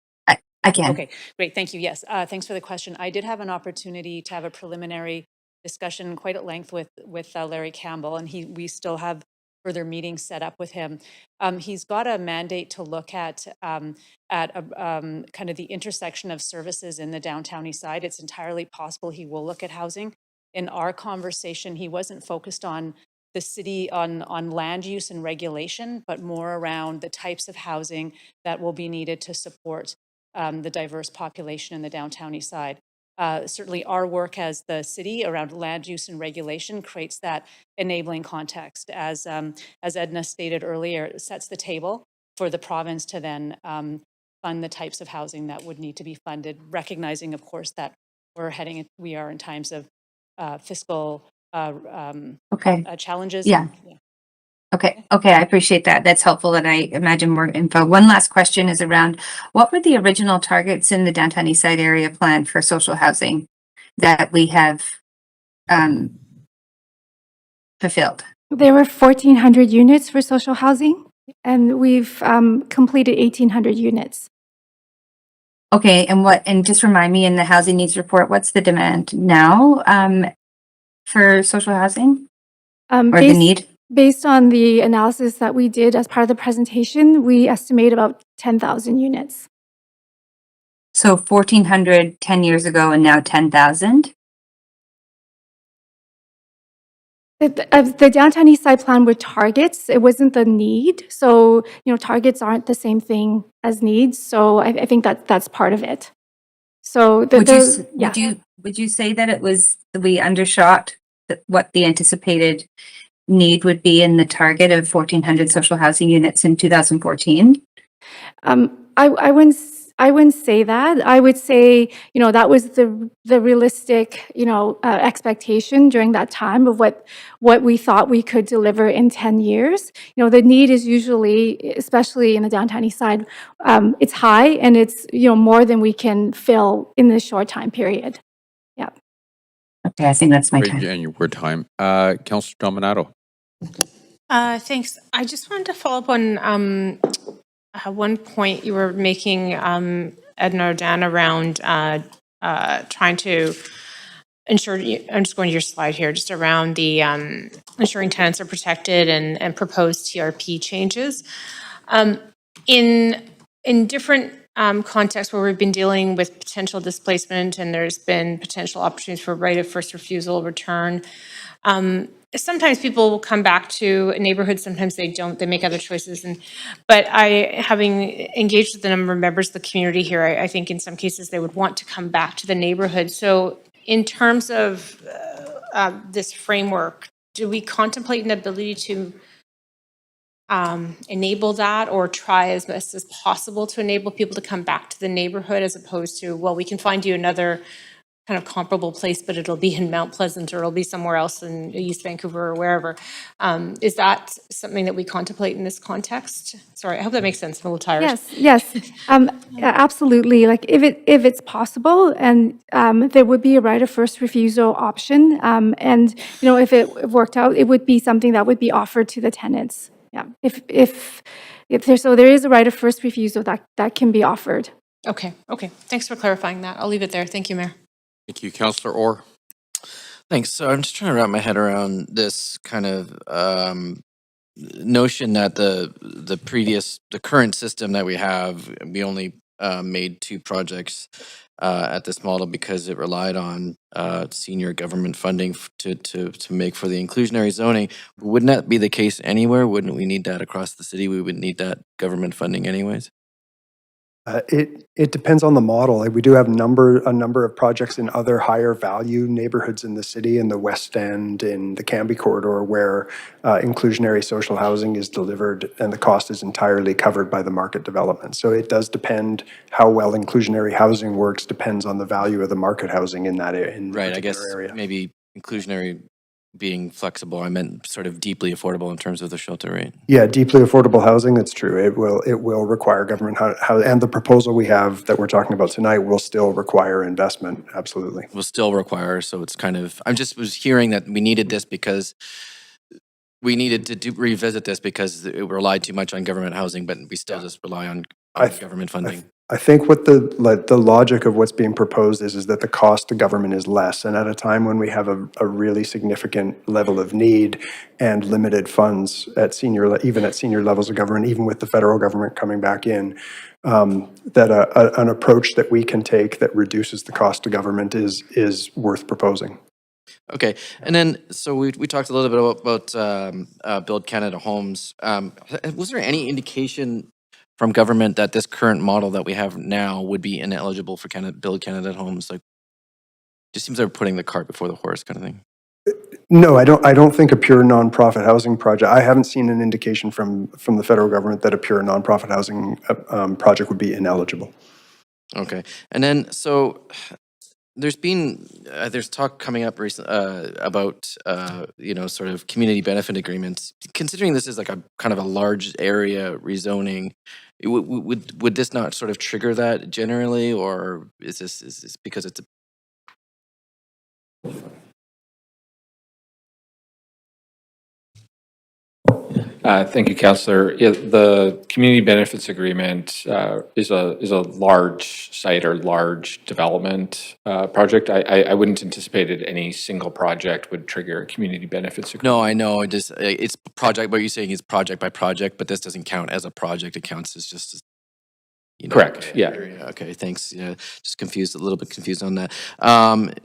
[SPEAKER 3] I can.
[SPEAKER 17] Okay, great, thank you. Yes, thanks for the question. I did have an opportunity to have a preliminary discussion quite at length with Larry Campbell, and we still have further meetings set up with him. He's got a mandate to look at kind of the intersection of services in the downtown east side. It's entirely possible he will look at housing. In our conversation, he wasn't focused on the city on land use and regulation, but more around the types of housing that will be needed to support the diverse population in the downtown east side. Certainly our work as the city around land use and regulation creates that enabling context. As Edna stated earlier, it sets the table for the province to then fund the types of housing that would need to be funded, recognizing, of course, that we are in times of fiscal challenges.
[SPEAKER 3] Yeah. Okay, I appreciate that. That's helpful, and I imagine more info. One last question is around what were the original targets in the downtown east side area plan for social housing that we have fulfilled?
[SPEAKER 7] There were 1,400 units for social housing, and we've completed 1,800 units.
[SPEAKER 3] Okay, and just remind me in the housing needs report, what's the demand now for social housing or the need?
[SPEAKER 7] Based on the analysis that we did as part of the presentation, we estimate about 10,000 units.
[SPEAKER 3] So 1,400 10 years ago and now 10,000?
[SPEAKER 7] The downtown east side plan were targets. It wasn't the need. So, targets aren't the same thing as needs. So I think that's part of it. So
[SPEAKER 3] would you say that we undershot what the anticipated need would be in the target of 1,400 social housing units in 2014?
[SPEAKER 7] I wouldn't say that. I would say, that was the realistic, expectation during that time of what we thought we could deliver in 10 years. The need is usually, especially in the downtown east side, it's high and it's, more than we can fill in this short time period. Yeah.
[SPEAKER 3] Okay, I think that's my time.
[SPEAKER 1] And your time. Councillor Dominato.
[SPEAKER 12] Thanks. I just wanted to follow up on one point you were making, Edna or Dan, around trying to ensure, I'm just going to your slide here, just around the ensuring tenants are protected and proposed TRP changes. In different contexts where we've been dealing with potential displacement and there's been potential opportunities for right of first refusal return, sometimes people will come back to a neighborhood, sometimes they don't, they make other choices. But having engaged with a number of members of the community here, I think in some cases they would want to come back to the neighborhood. So in terms of this framework, do we contemplate an ability to enable that or try as best as possible to enable people to come back to the neighborhood as opposed to, well, we can find you another kind of comparable place, but it'll be in Mount Pleasant or it'll be somewhere else in East Vancouver or wherever. Is that something that we contemplate in this context? Sorry, I hope that makes sense. I'm a little tired.
[SPEAKER 7] Yes. Yeah, absolutely. Like if it's possible, and there would be a right of first refusal option, and if it worked out, it would be something that would be offered to the tenants. Yeah, if there is a right of first refusal that can be offered.
[SPEAKER 12] Okay. Thanks for clarifying that. I'll leave it there. Thank you, Mayor.
[SPEAKER 1] Thank you, Councillor Orr.
[SPEAKER 11] Thanks. So I'm just trying to wrap my head around this kind of notion that the current system that we have, we only made 2 projects at this model because it relied on senior government funding to make for the inclusionary zoning. Wouldn't that be the case anywhere? Wouldn't we need that across the city? We would need that government funding anyways.
[SPEAKER 6] It depends on the model. Like, we do have a number of projects in other higher value neighborhoods in the city, in the West End, in the Cambie corridor, where inclusionary social housing is delivered and the cost is entirely covered by the market development. So it does depend how well inclusionary housing works, depends on the value of the market housing in that area.
[SPEAKER 11] Right, I guess maybe inclusionary being flexible, I meant sort of deeply affordable in terms of the shelter rate.
[SPEAKER 6] Yeah, deeply affordable housing, that's true. It will require government housing, and the proposal we have that we're talking about tonight will still require investment, absolutely.
[SPEAKER 11] Will still require, so it's kind of, was hearing that we needed this because we needed to revisit this because it relied too much on government housing, but we still just rely on government funding.
[SPEAKER 6] I think what the logic of what's being proposed is that the cost to government is less, and at a time when we have a really significant level of need and limited funds even at senior levels of government, even with the federal government coming back in, that an approach that we can take that reduces the cost to government is worth proposing.
[SPEAKER 11] Okay, and then, so we talked a little bit about Build Canada Homes. Was there any indication from government that this current model that we have now would be ineligible for Build Canada Homes? Like, just seems they're putting the cart before the horse kind of thing.
[SPEAKER 6] No, I don't think a pure nonprofit housing project, I haven't seen an indication from the federal government that a pure nonprofit housing project would be ineligible.
[SPEAKER 11] Okay, and then, so there's been, there's talk coming up recently about, sort of community benefit agreements. Considering this is like a kind of a large area rezoning, would this not sort of trigger that generally, or is this because it's a...
[SPEAKER 18] Thank you, Councillor. The community benefits agreement is a large site or large development project. I wouldn't anticipate that any single project would trigger a community benefits agreement.
[SPEAKER 11] No, I know. It's project. What you're saying is project by project, but this doesn't count as a project. It counts as just.
[SPEAKER 18] Correct. Yeah.
[SPEAKER 11] Okay. Thanks. Yeah. Just confused, a little bit confused on that.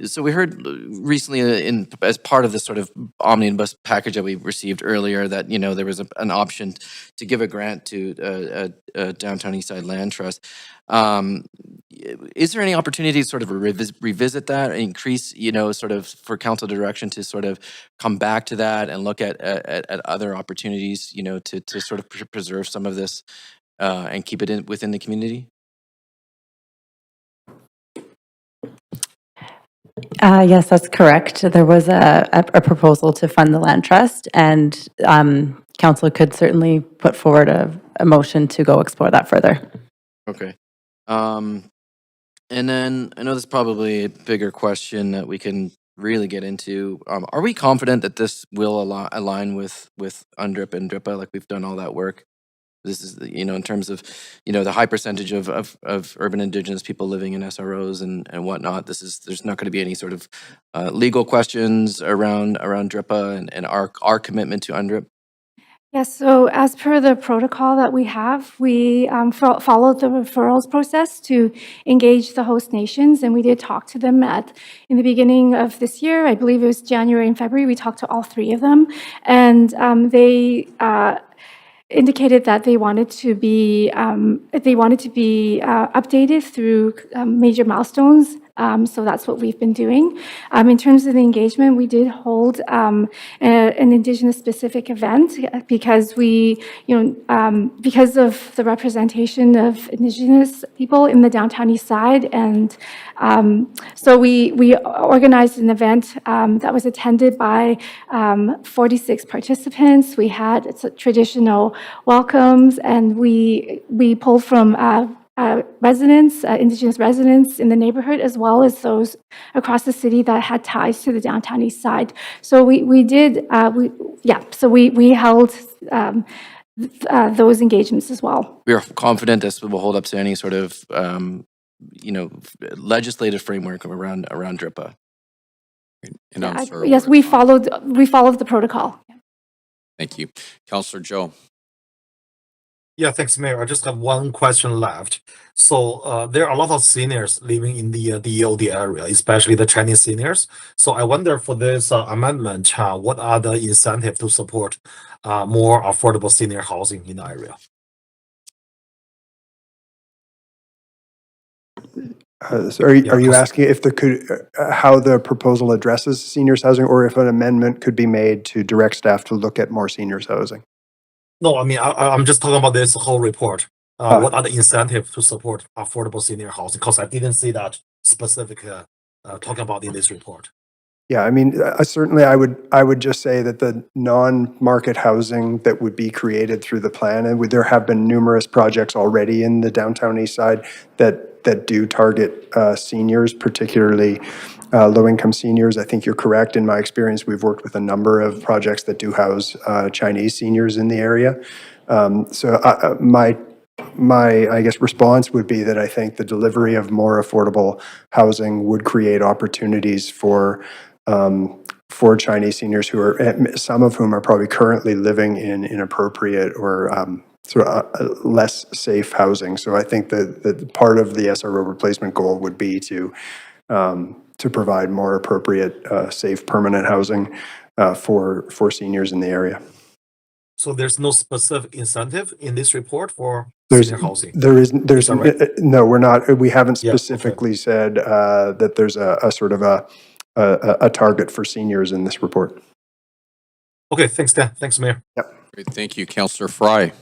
[SPEAKER 11] So we heard recently as part of this sort of omnibus package that we received earlier that, there was an option to give a grant to a Downtown Eastside Land Trust. Is there any opportunity to sort of revisit that, increase, sort of for council direction to sort of come back to that and look at other opportunities, to sort of preserve some of this and keep it within the community?
[SPEAKER 15] Yes, that's correct. There was a proposal to fund the land trust, and council could certainly put forward a motion to go explore that further.
[SPEAKER 11] Okay. And then I know this is probably a bigger question that we can really get into. Are we confident that this will align with UNDRIP and DRIPA, like we've done all that work? This is, in terms of, the high percentage of urban Indigenous people living in SROs and whatnot. There's not going to be any sort of legal questions around DRIPA and our commitment to UNDRIP.
[SPEAKER 7] Yes, so as per the protocol that we have, we followed the referrals process to engage the host nations, and we did talk to them in the beginning of this year. I believe it was January and February. We talked to all 3 of them, and they indicated that they wanted to be updated through major milestones So that's what we've been doing. In terms of the engagement, we did hold an Indigenous-specific event because because of the representation of Indigenous people in the downtown east side. And so we organized an event that was attended by 46 participants. We had traditional welcomes, and we pulled from residents, Indigenous residents in the neighborhood, as well as those across the city that had ties to the downtown east side. So we held those engagements as well.
[SPEAKER 11] We are confident this will hold up to any sort of, legislative framework around DRIPA.
[SPEAKER 1] And I'm sorry.
[SPEAKER 7] Yes, we followed the protocol.
[SPEAKER 1] Thank you. Councillor Joe.
[SPEAKER 9] Yeah, thanks, Mayor. I just have one question left. So there are a lot of seniors living in the EOD area, especially the Chinese seniors. So I wonder for this amendment, what are the incentives to support more affordable senior housing in the area?
[SPEAKER 6] So are you asking if there could, how the proposal addresses seniors housing, or if an amendment could be made to direct staff to look at more seniors housing?
[SPEAKER 9] No, I mean, I'm just talking about this whole report. What are the incentives to support affordable senior housing? Because I didn't see that specific talking about in this report.
[SPEAKER 6] Yeah, I mean, certainly I would just say that the non-market housing that would be created through the plan, and there have been numerous projects already in the downtown east side that do target seniors, particularly low-income seniors. I think you're correct. In my experience, we've worked with a number of projects that do house Chinese seniors in the area. So my, I guess, response would be that I think the delivery of more affordable housing would create opportunities for Chinese seniors who are, some of whom are probably currently living in inappropriate or sort of less safe housing. So I think that part of the SRO replacement goal would be to provide more appropriate, safe, permanent housing for seniors in the area.
[SPEAKER 9] So there's no specific incentive in this report for senior housing?
[SPEAKER 6] There's
[SPEAKER 9] right?
[SPEAKER 6] no, we're not, we haven't specifically said that there's a sort of a target for seniors in this report.
[SPEAKER 9] Okay, thanks, Dan. Thanks, Mayor.
[SPEAKER 6] Yep.
[SPEAKER 1] Great, thank you. Councillor Fry.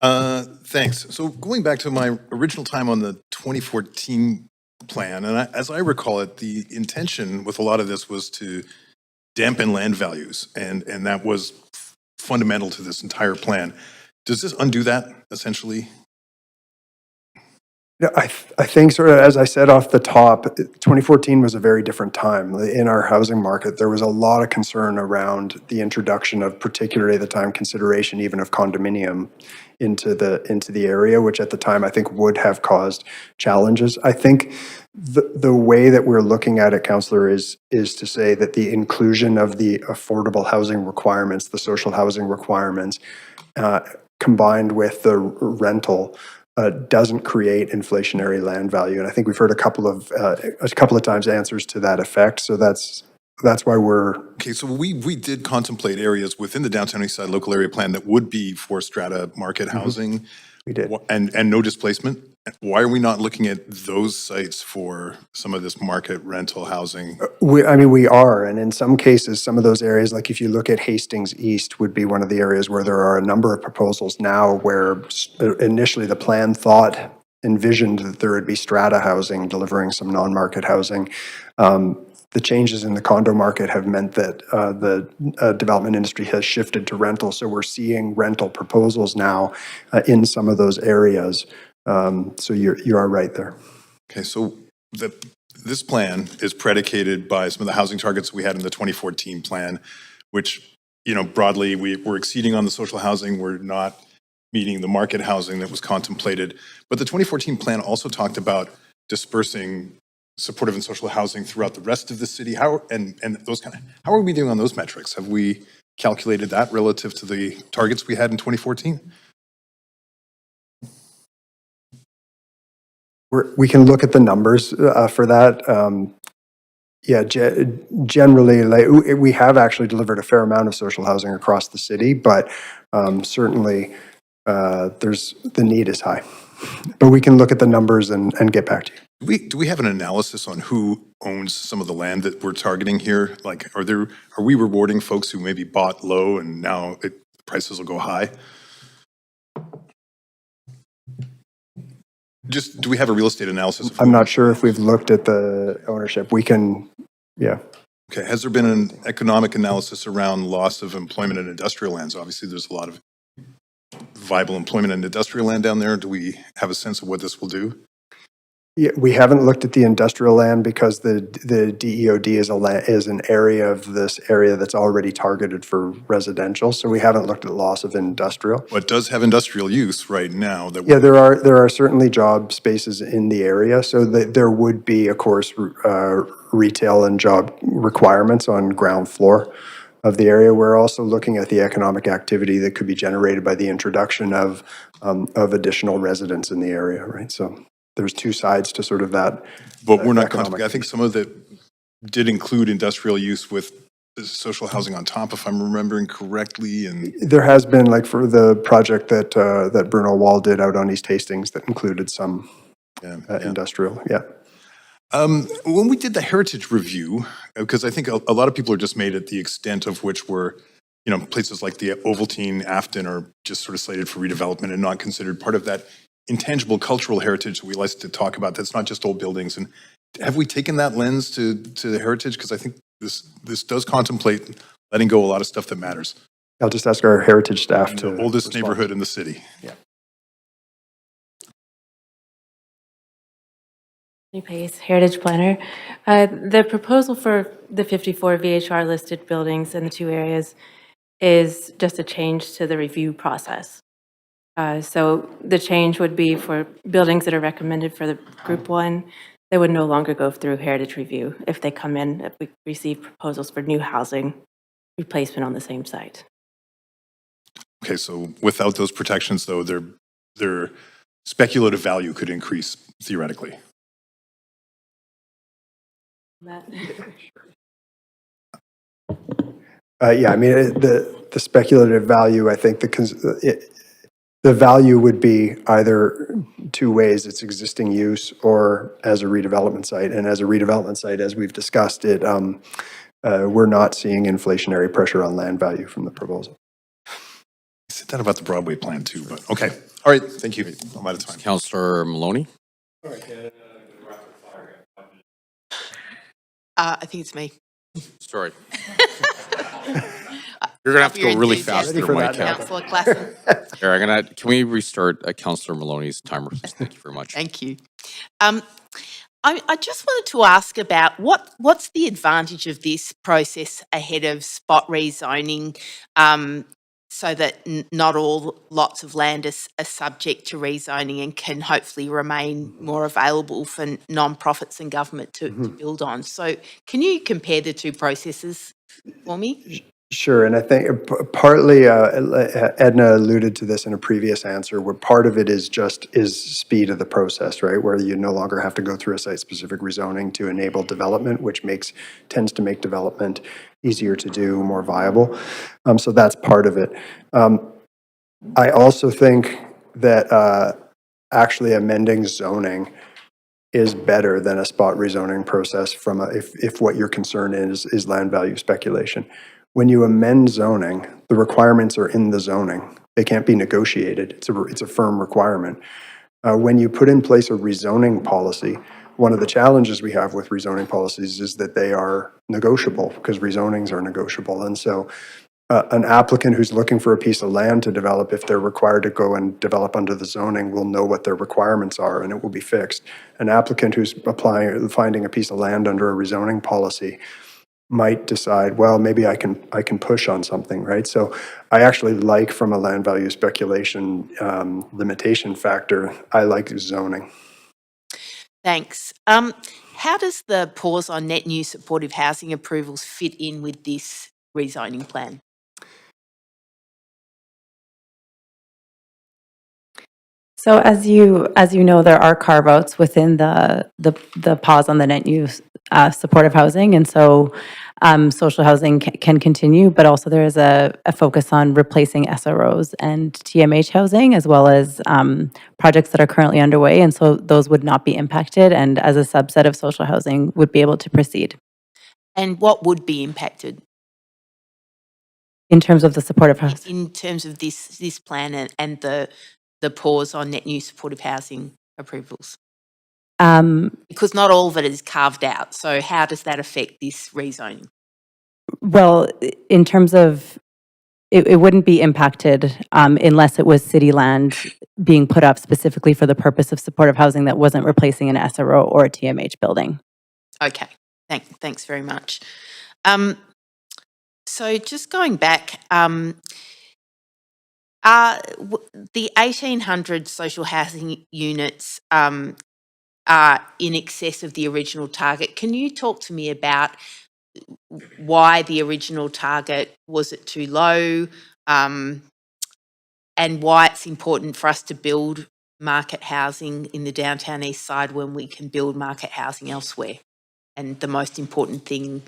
[SPEAKER 13] Thanks. So going back to my original time on the 2014 plan, and as I recall it, the intention with a lot of this was to dampen land values, and that was fundamental to this entire plan. Does this undo that, essentially?
[SPEAKER 6] Yeah, I think sort of, as I said off the top, 2014 was a very different time in our housing market. There was a lot of concern around the introduction of, particularly at the time, consideration even of condominium into the area, which at the time I think would have caused challenges. I think the way that we're looking at it, Councillor, is to say that the inclusion of the affordable housing requirements, the social housing requirements, combined with the rental, doesn't create inflationary land value. And I think we've heard a couple of times answers to that effect. So that's why we're...
[SPEAKER 13] Okay, so we did contemplate areas within the downtown east side local area plan that would be for strata market housing.
[SPEAKER 6] We did.
[SPEAKER 13] And no displacement. Why are we not looking at those sites for some of this market rental housing?
[SPEAKER 6] We are, and in some cases, some of those areas, like if you look at Hastings East, would be one of the areas where there are a number of proposals now where initially the plan envisioned that there would be strata housing delivering some non-market housing. The changes in the condo market have meant that the development industry has shifted to rental, so we're seeing rental proposals now in some of those areas. So you are right there.
[SPEAKER 13] Okay, so this plan is predicated by some of the housing targets we had in the 2014 plan, which, broadly, we're exceeding on the social housing. We're not meeting the market housing that was contemplated. But the 2014 plan also talked about dispersing supportive and social housing throughout the rest of the city. How are we doing on those metrics? Have we calculated that relative to the targets we had in 2014?
[SPEAKER 6] We can look at the numbers for that. Generally, we have actually delivered a fair amount of social housing across the city, but certainly the need is high. But we can look at the numbers and get back to you.
[SPEAKER 13] Do we have an analysis on who owns some of the land that we're targeting here? Like, are we rewarding folks who maybe bought low and now prices will go high? Just, do we have a real estate analysis?
[SPEAKER 6] I'm not sure if we've looked at the ownership. We can, yeah.
[SPEAKER 13] Okay, has there been an economic analysis around loss of employment in industrial lands? Obviously, there's a lot of viable employment in industrial land down there. Do we have a sense of what this will do?
[SPEAKER 6] Yeah, we haven't looked at the industrial land because the DEOD is an area of this area that's already targeted for residential. So we haven't looked at loss of industrial.
[SPEAKER 13] But it does have industrial use right now.
[SPEAKER 6] Yeah, there are certainly job spaces in the area. So there would be, of course, retail and job requirements on ground floor of the area. We're also looking at the economic activity that could be generated by the introduction of additional residents in the area, right? So there's two sides to sort of that.
[SPEAKER 13] But we're not contemplating. I think some of it did include industrial use with social housing on top, if I'm remembering correctly. And
[SPEAKER 6] there has been, like for the project that Bruno Wall did out on East Hastings, that included some industrial. Yeah.
[SPEAKER 13] When we did the heritage review, because I think a lot of people are just made at the extent of which were, places like the Ovaltine, Afton are just sort of slated for redevelopment and not considered part of that intangible cultural heritage that we like to talk about. That's not just old buildings. And have we taken that lens to the heritage? Because I think this does contemplate letting go a lot of stuff that matters.
[SPEAKER 6] I'll just ask our heritage staff to.
[SPEAKER 13] The oldest neighborhood in the city.
[SPEAKER 6] Yeah.
[SPEAKER 15] Pace, Heritage Planner. The proposal for the 54 VHR listed buildings in the two areas is just a change to the review process. So the change would be for buildings that are recommended for the group one, they would no longer go through heritage review if they come in, if we receive proposals for new housing replacement on the same site.
[SPEAKER 13] Okay, so without those protections though, their speculative value could increase theoretically.
[SPEAKER 6] Yeah, I mean, the speculative value, I think the value would be either two ways: its existing use or as a redevelopment site. And as a redevelopment site, as we've discussed it, we're not seeing inflationary pressure on land value from the proposal.
[SPEAKER 13] I said that about the Broadway plan too, but okay. All right, thank you. I'm out of time.
[SPEAKER 1] Councillor Maloney?
[SPEAKER 14] I think it's me.
[SPEAKER 1] Sorry. You're going to have to go really fast through my count.
[SPEAKER 14] Councillor Klassen.
[SPEAKER 1] Here, can we restart Councillor Maloney's timer? Thank you very much.
[SPEAKER 14] Thank you. I just wanted to ask about what's the advantage of this process ahead of spot rezoning, so that not all lots of land are subject to rezoning and can hopefully remain more available for non-profits and government to build on. So can you compare the two processes for me?
[SPEAKER 6] Sure, and I think partly Edna alluded to this in a previous answer, where part of it is speed of the process, right? Where you no longer have to go through a site-specific rezoning to enable development, which tends to make development easier to do, more viable. So that's part of it. I also think that actually amending zoning is better than a spot rezoning process from if what your concern is land value speculation. When you amend zoning, the requirements are in the zoning. They can't be negotiated. It's a firm requirement. When you put in place a rezoning policy, one of the challenges we have with rezoning policies is that they are negotiable, because rezonings are negotiable. And so an applicant who's looking for a piece of land to develop, if they're required to go and develop under the zoning, will know what their requirements are and it will be fixed. An applicant who's finding a piece of land under a rezoning policy might decide, well, maybe I can push on something, right? So I actually like, from a land value speculation limitation factor, I like zoning.
[SPEAKER 14] Thanks. How does the pause on net new supportive housing approvals fit in with this rezoning plan?
[SPEAKER 15] So as you know, there are carve-outs within the pause on the net use supportive housing, and so social housing can continue, but also there is a focus on replacing SROs and TMH housing, as well as projects that are currently underway. And so those would not be impacted, and as a subset of social housing would be able to proceed.
[SPEAKER 14] And what would be impacted
[SPEAKER 15] In terms of the supportive housing?
[SPEAKER 14] in terms of this plan and the pause on net new supportive housing approvals? Because not all of it is carved out. So how does that affect this rezoning?
[SPEAKER 15] Well, in terms of, it wouldn't be impacted unless it was city land being put up specifically for the purpose of supportive housing that wasn't replacing an SRO or a TMH building.
[SPEAKER 14] Okay, thanks very much. So just going back, the 1,800 social housing units are in excess of the original target. Can you talk to me about why the original target, was it too low, and why it's important for us to build market housing in the downtown east side when we can build market housing elsewhere? And the most important thing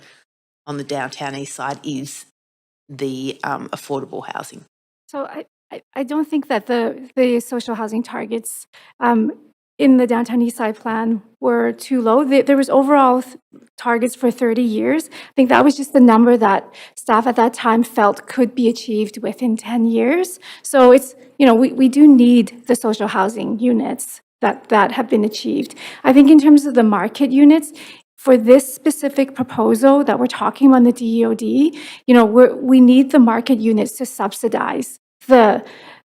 [SPEAKER 14] on the downtown east side is the affordable housing.
[SPEAKER 7] So I don't think that the social housing targets in the downtown east side plan were too low. There was overall targets for 30 years. I think that was just the number that staff at that time felt could be achieved within 10 years. So it's, we do need the social housing units that have been achieved. I think in terms of the market units, for this specific proposal that we're talking about in the DEOD, we need the market units to subsidize the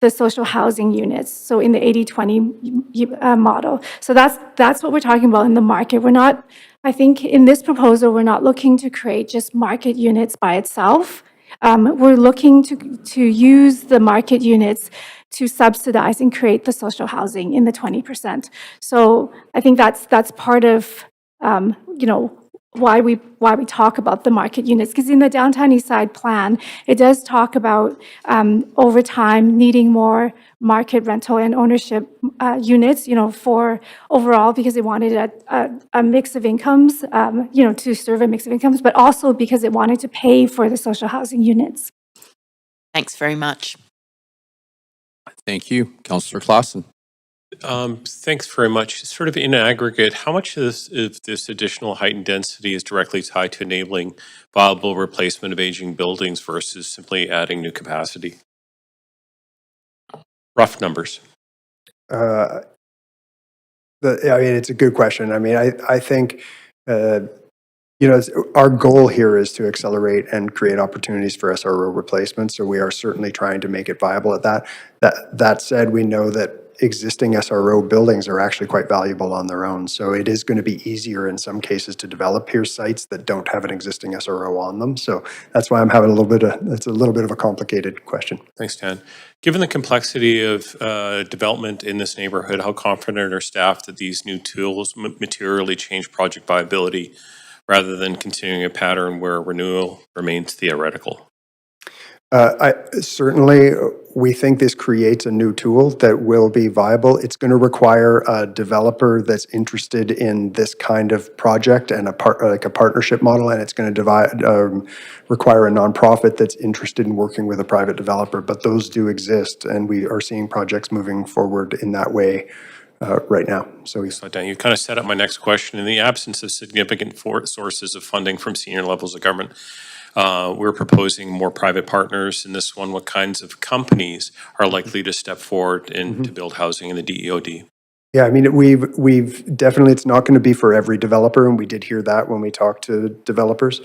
[SPEAKER 7] social housing units, so in the 80-20 model. So that's what we're talking about in the market. We're not, I think in this proposal, we're not looking to create just market units by itself. We're looking to use the market units to subsidize and create the social housing in the 20%. So I think that's part of why we talk about the market units, because in the downtown east side plan, it does talk about over time needing more market rental and ownership units, for overall, because it wanted a mix of incomes, to serve a mix of incomes, but also because it wanted to pay for the social housing units.
[SPEAKER 14] Thanks very much.
[SPEAKER 1] Thank you. Councillor Claassen.
[SPEAKER 16] Thanks very much. Sort of in aggregate, how much of this additional heightened density is directly tied to enabling viable replacement of aging buildings versus simply adding new capacity? Rough numbers.
[SPEAKER 6] It's a good question. I think, our goal here is to accelerate and create opportunities for SRO replacement. So we are certainly trying to make it viable at that. That said, we know that existing SRO buildings are actually quite valuable on their own. So it is going to be easier in some cases to develop here sites that don't have an existing SRO on them. So that's why I'm having it's a little bit of a complicated question.
[SPEAKER 16] Thanks, Dan. Given the complexity of development in this neighborhood, how confident are staff that these new tools materially change project viability rather than continuing a pattern where renewal remains theoretical?
[SPEAKER 6] Certainly, we think this creates a new tool that will be viable. It's going to require a developer that's interested in this kind of project and like a partnership model, and it's going to require a nonprofit that's interested in working with a private developer. But those do exist, and we are seeing projects moving forward in that way right now. So
[SPEAKER 16] Dan, you kind of set up my next question. In the absence of significant sources of funding from senior levels of government, we're proposing more private partners in this one. What kinds of companies are likely to step forward and to build housing in the DEOD?
[SPEAKER 6] Yeah, we've definitely, it's not going to be for every developer, and we did hear that when we talked to developers.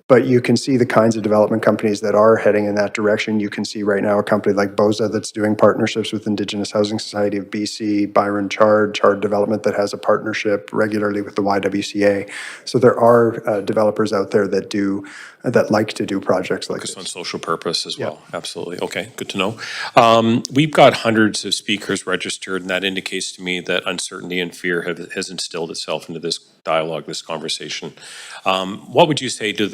[SPEAKER 6] But you can see the kinds of development companies that are heading in that direction. You can see right now a company like BOZA that's doing partnerships with Indigenous Housing Society of BC, Byron Chard Development that has a partnership regularly with the YWCA. So there are developers out there that like to do projects like this.
[SPEAKER 16] On social purpose as well. Absolutely. Okay, good to know. We've got hundreds of speakers registered, and that indicates to me that uncertainty and fear has instilled itself into this dialogue, this conversation. What would you say to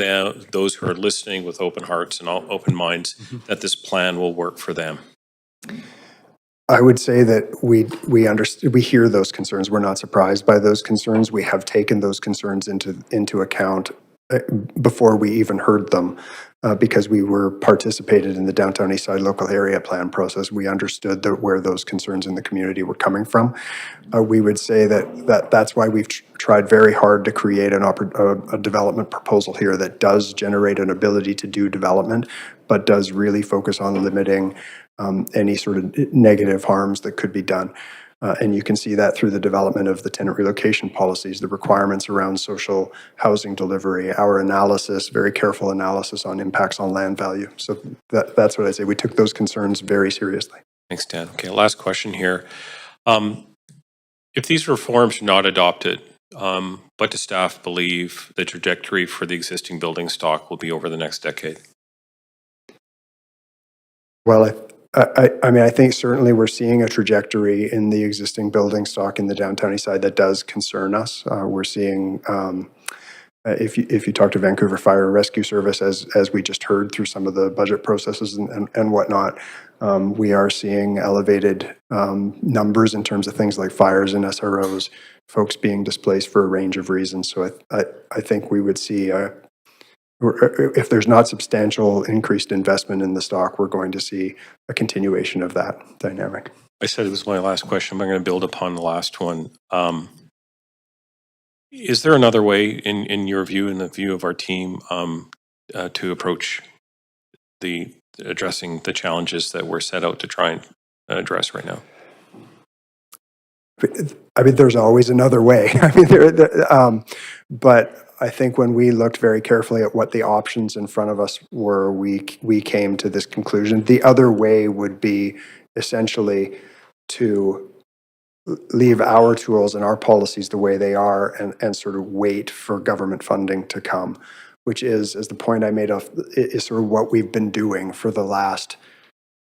[SPEAKER 16] those who are listening with open hearts and open minds that this plan will work for them?
[SPEAKER 6] I would say that we hear those concerns. We're not surprised by those concerns. We have taken those concerns into account before we even heard them, because we were participated in the Downtown Eastside Local Area Plan process. We understood where those concerns in the community were coming from. We would say that's why we've tried very hard to create a development proposal here that does generate an ability to do development, but does really focus on limiting any sort of negative harms that could be done. And you can see that through the development of the tenant relocation policies, the requirements around social housing delivery, our analysis, very careful analysis on impacts on land value. So that's what I say. We took those concerns very seriously.
[SPEAKER 16] Thanks, Dan. Okay, last question here. If these reforms are not adopted, what does staff believe the trajectory for the existing building stock will be over the next decade?
[SPEAKER 6] Well, I mean, I think certainly we're seeing a trajectory in the existing building stock in the downtown east side that does concern us. We're seeing, if you talk to Vancouver Fire and Rescue Service, as we just heard through some of the budget processes and whatnot, we are seeing elevated numbers in terms of things like fires and SROs, folks being displaced for a range of reasons. So I think we would see if there's not substantial increased investment in the stock, we're going to see a continuation of that dynamic.
[SPEAKER 16] I said it was my last question, but I'm going to build upon the last one. Is there another way, in your view, in the view of our team, to approach addressing the challenges that we're set out to try and address right now?
[SPEAKER 6] I mean, there's always another way. I mean, but I think when we looked very carefully at what the options in front of us were, we came to this conclusion. The other way would be essentially to leave our tools and our policies the way they are and sort of wait for government funding to come, which is, as the point I made of, is sort of what we've been doing for the last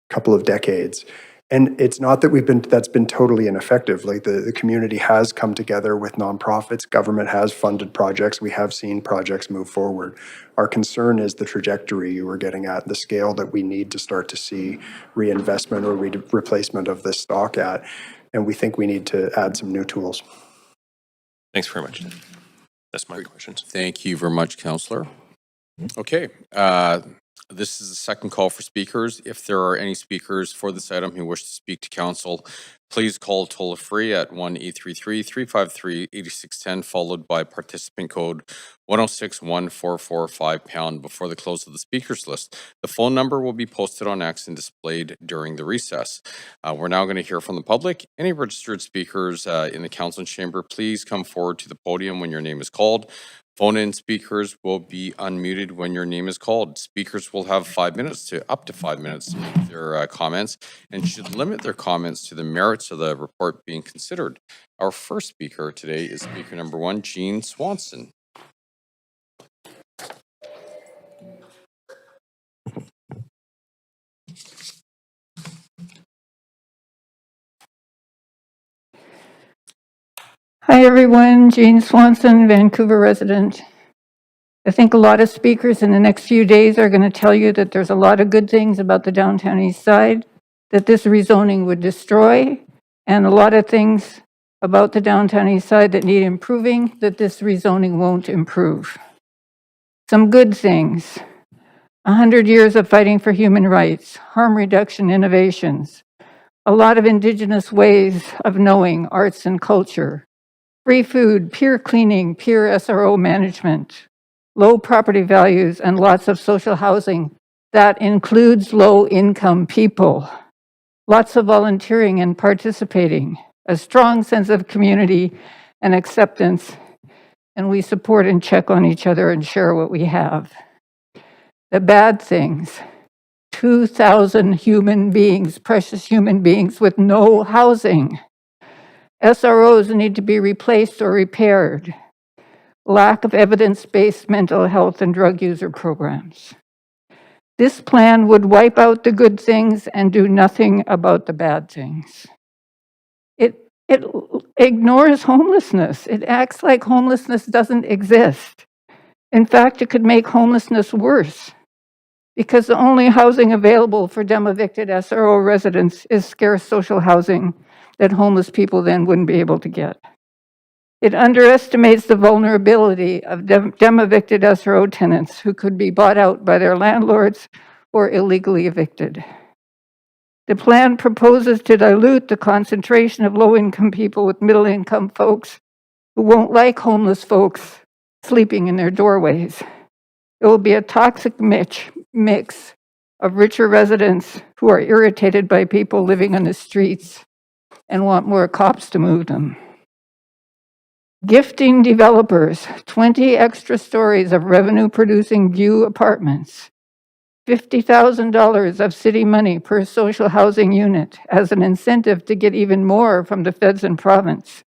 [SPEAKER 6] couple of decades. And it's not that that's been totally ineffective. Like the community has come together with nonprofits, government has funded projects, we have seen projects move forward. Our concern is the trajectory you were getting at, the scale that we need to start to see reinvestment or replacement of this stock at. And we think we need to add some new tools.
[SPEAKER 16] Thanks very much. That's my questions.
[SPEAKER 1] Thank you very much, Councillor. Okay. This is the second call for speakers. If there are any speakers for this item who wish to speak to council, please call toll-free at 1-833-353-8610, followed by participant code 106-1445# before the close of the speakers list. The phone number will be posted on X and displayed during the recess. We're now going to hear from the public. Any registered speakers in the council chamber, please come forward to the podium when your name is called. Phone-in speakers will be unmuted when your name is called. Speakers will have up to 5 minutes to make their comments and should limit their comments to the merits of the report being considered. Our first speaker today is speaker number 1, Jean Swanson.
[SPEAKER 19] Hi everyone, Jean Swanson, Vancouver resident. I think a lot of speakers in the next few days are going to tell you that there's a lot of good things about the downtown east side that this rezoning would destroy, and a lot of things about the downtown east side that need improving that this rezoning won't improve. Some good things: 100 years of fighting for human rights, harm reduction innovations, a lot of Indigenous ways of knowing arts and culture, free food, peer cleaning, peer SRO management, low property values, and lots of social housing that includes low-income people, lots of volunteering and participating, a strong sense of community and acceptance, and we support and check on each other and share what we have. The bad things: 2,000 human beings, precious human beings with no housing. SROs need to be replaced or repaired. Lack of evidence-based mental health and drug user programs. This plan would wipe out the good things and do nothing about the bad things. It ignores homelessness. It acts like homelessness doesn't exist. In fact, it could make homelessness worse, because the only housing available for dem-evicted SRO residents is scarce social housing that homeless people then wouldn't be able to get. It underestimates the vulnerability of dem-evicted SRO tenants who could be bought out by their landlords or illegally evicted. The plan proposes to dilute the concentration of low-income people with middle-income folks who won't like homeless folks sleeping in their doorways. It will be a toxic mix of richer residents who are irritated by people living on the streets and want more cops to move them. Gifting developers 20 extra stories of revenue-producing view apartments, $50,000 of city money per social housing unit as an incentive to get even more from the feds and province.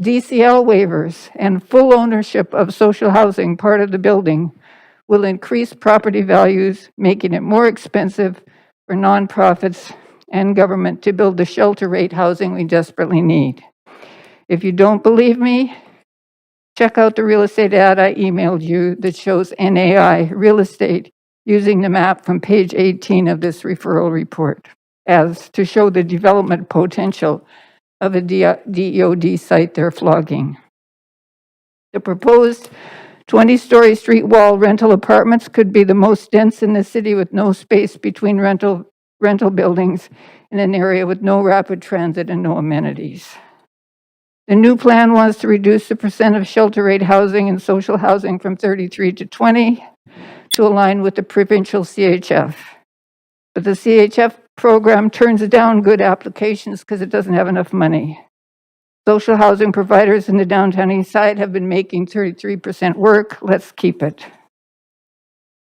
[SPEAKER 19] DCL waivers and full ownership of social housing part of the building will increase property values, making it more expensive for nonprofits and government to build the shelter rate housing we desperately need. If you don't believe me, check out the real estate ad I emailed you that shows NAI real estate using the map from page 18 of this referral report as to show the development potential of a DEOD site they're flogging. The proposed 20-story street wall rental apartments could be the most dense in the city with no space between rental buildings in an area with no rapid transit and no amenities. The new plan wants to reduce the percent of shelter rate housing and social housing from 33 to 20 to align with the provincial CHF. But the CHF program turns down good applications because it doesn't have enough money. Social housing providers in the downtown east side have been making 33% work. Let's keep it.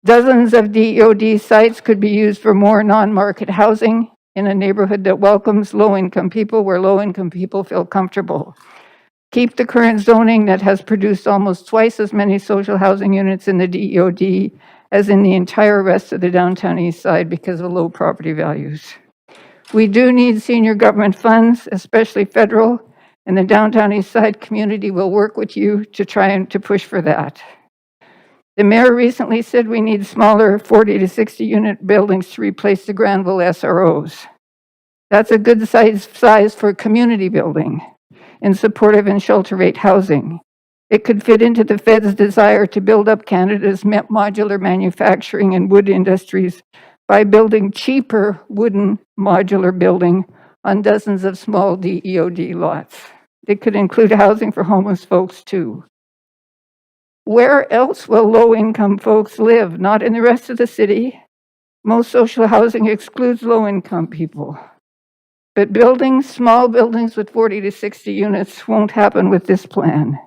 [SPEAKER 19] Dozens of DEOD sites could be used for more non-market housing in a neighborhood that welcomes low-income people where low-income people feel comfortable. Keep the current zoning that has produced almost twice as many social housing units in the DEOD as in the entire rest of the downtown east side because of low property values. We do need senior government funds, especially federal, and the downtown east side community will work with you to try and to push for that. The mayor recently said we need smaller 40 to 60 unit buildings to replace the Granville SROs. That's a good size for community building and supportive and shelter rate housing. It could fit into the Fed's desire to build up Canada's modular manufacturing and wood industries by building cheaper wooden modular building on dozens of small DEOD lots. It could include housing for homeless folks too. Where else will low-income folks live? Not in the rest of the city. Most social housing excludes low-income people. But small buildings with 40 to 60 units won't happen with this plan.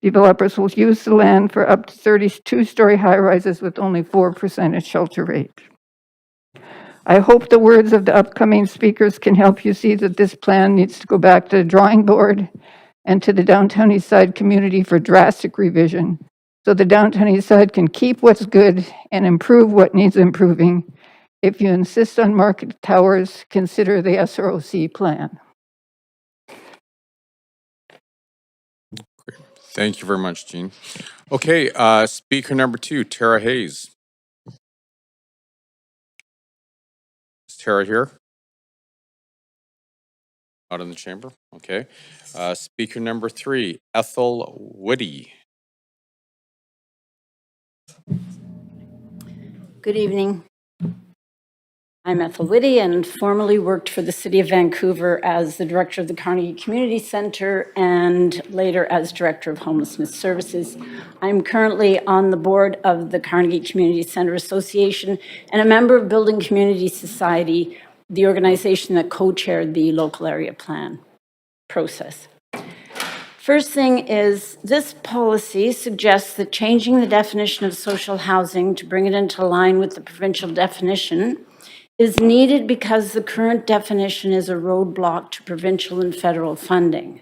[SPEAKER 19] Developers will use the land for up to 32-story high-rises with only 4% shelter rate. I hope the words of the upcoming speakers can help you see that this plan needs to go back to the drawing board and to the downtown east side community for drastic revision, so the downtown east side can keep what's good and improve what needs improving. If you insist on market towers, consider the SROC plan.
[SPEAKER 1] Thank you very much, Jean. Okay, speaker number 2, Tara Hayes. Is Tara here? Out in the chamber? Okay. Speaker number 3, Ethel Woody.
[SPEAKER 20] Good evening. I'm Ethel Whitty and formerly worked for the City of Vancouver as the Director of the Carnegie Community Center and later as Director of Homelessness Services. I'm currently on the board of the Carnegie Community Center Association and a member of Building Community Society, the organization that co-chaired the local area plan process. First thing is, this policy suggests that changing the definition of social housing to bring it into line with the provincial definition is needed because the current definition is a roadblock to provincial and federal funding.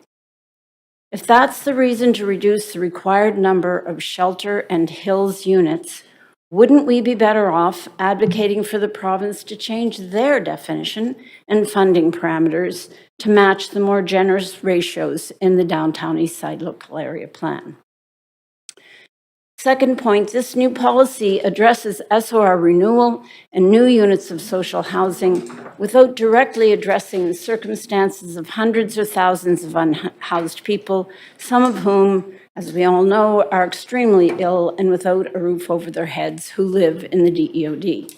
[SPEAKER 20] If that's the reason to reduce the required number of shelter and hills units, wouldn't we be better off advocating for the province to change their definition and funding parameters to match the more generous ratios in the downtown east side local area plan? Second point, this new policy addresses SOR renewal and new units of social housing without directly addressing the circumstances of hundreds or thousands of unhoused people, some of whom, as we all know, are extremely ill and without a roof over their heads who live in the DEOD.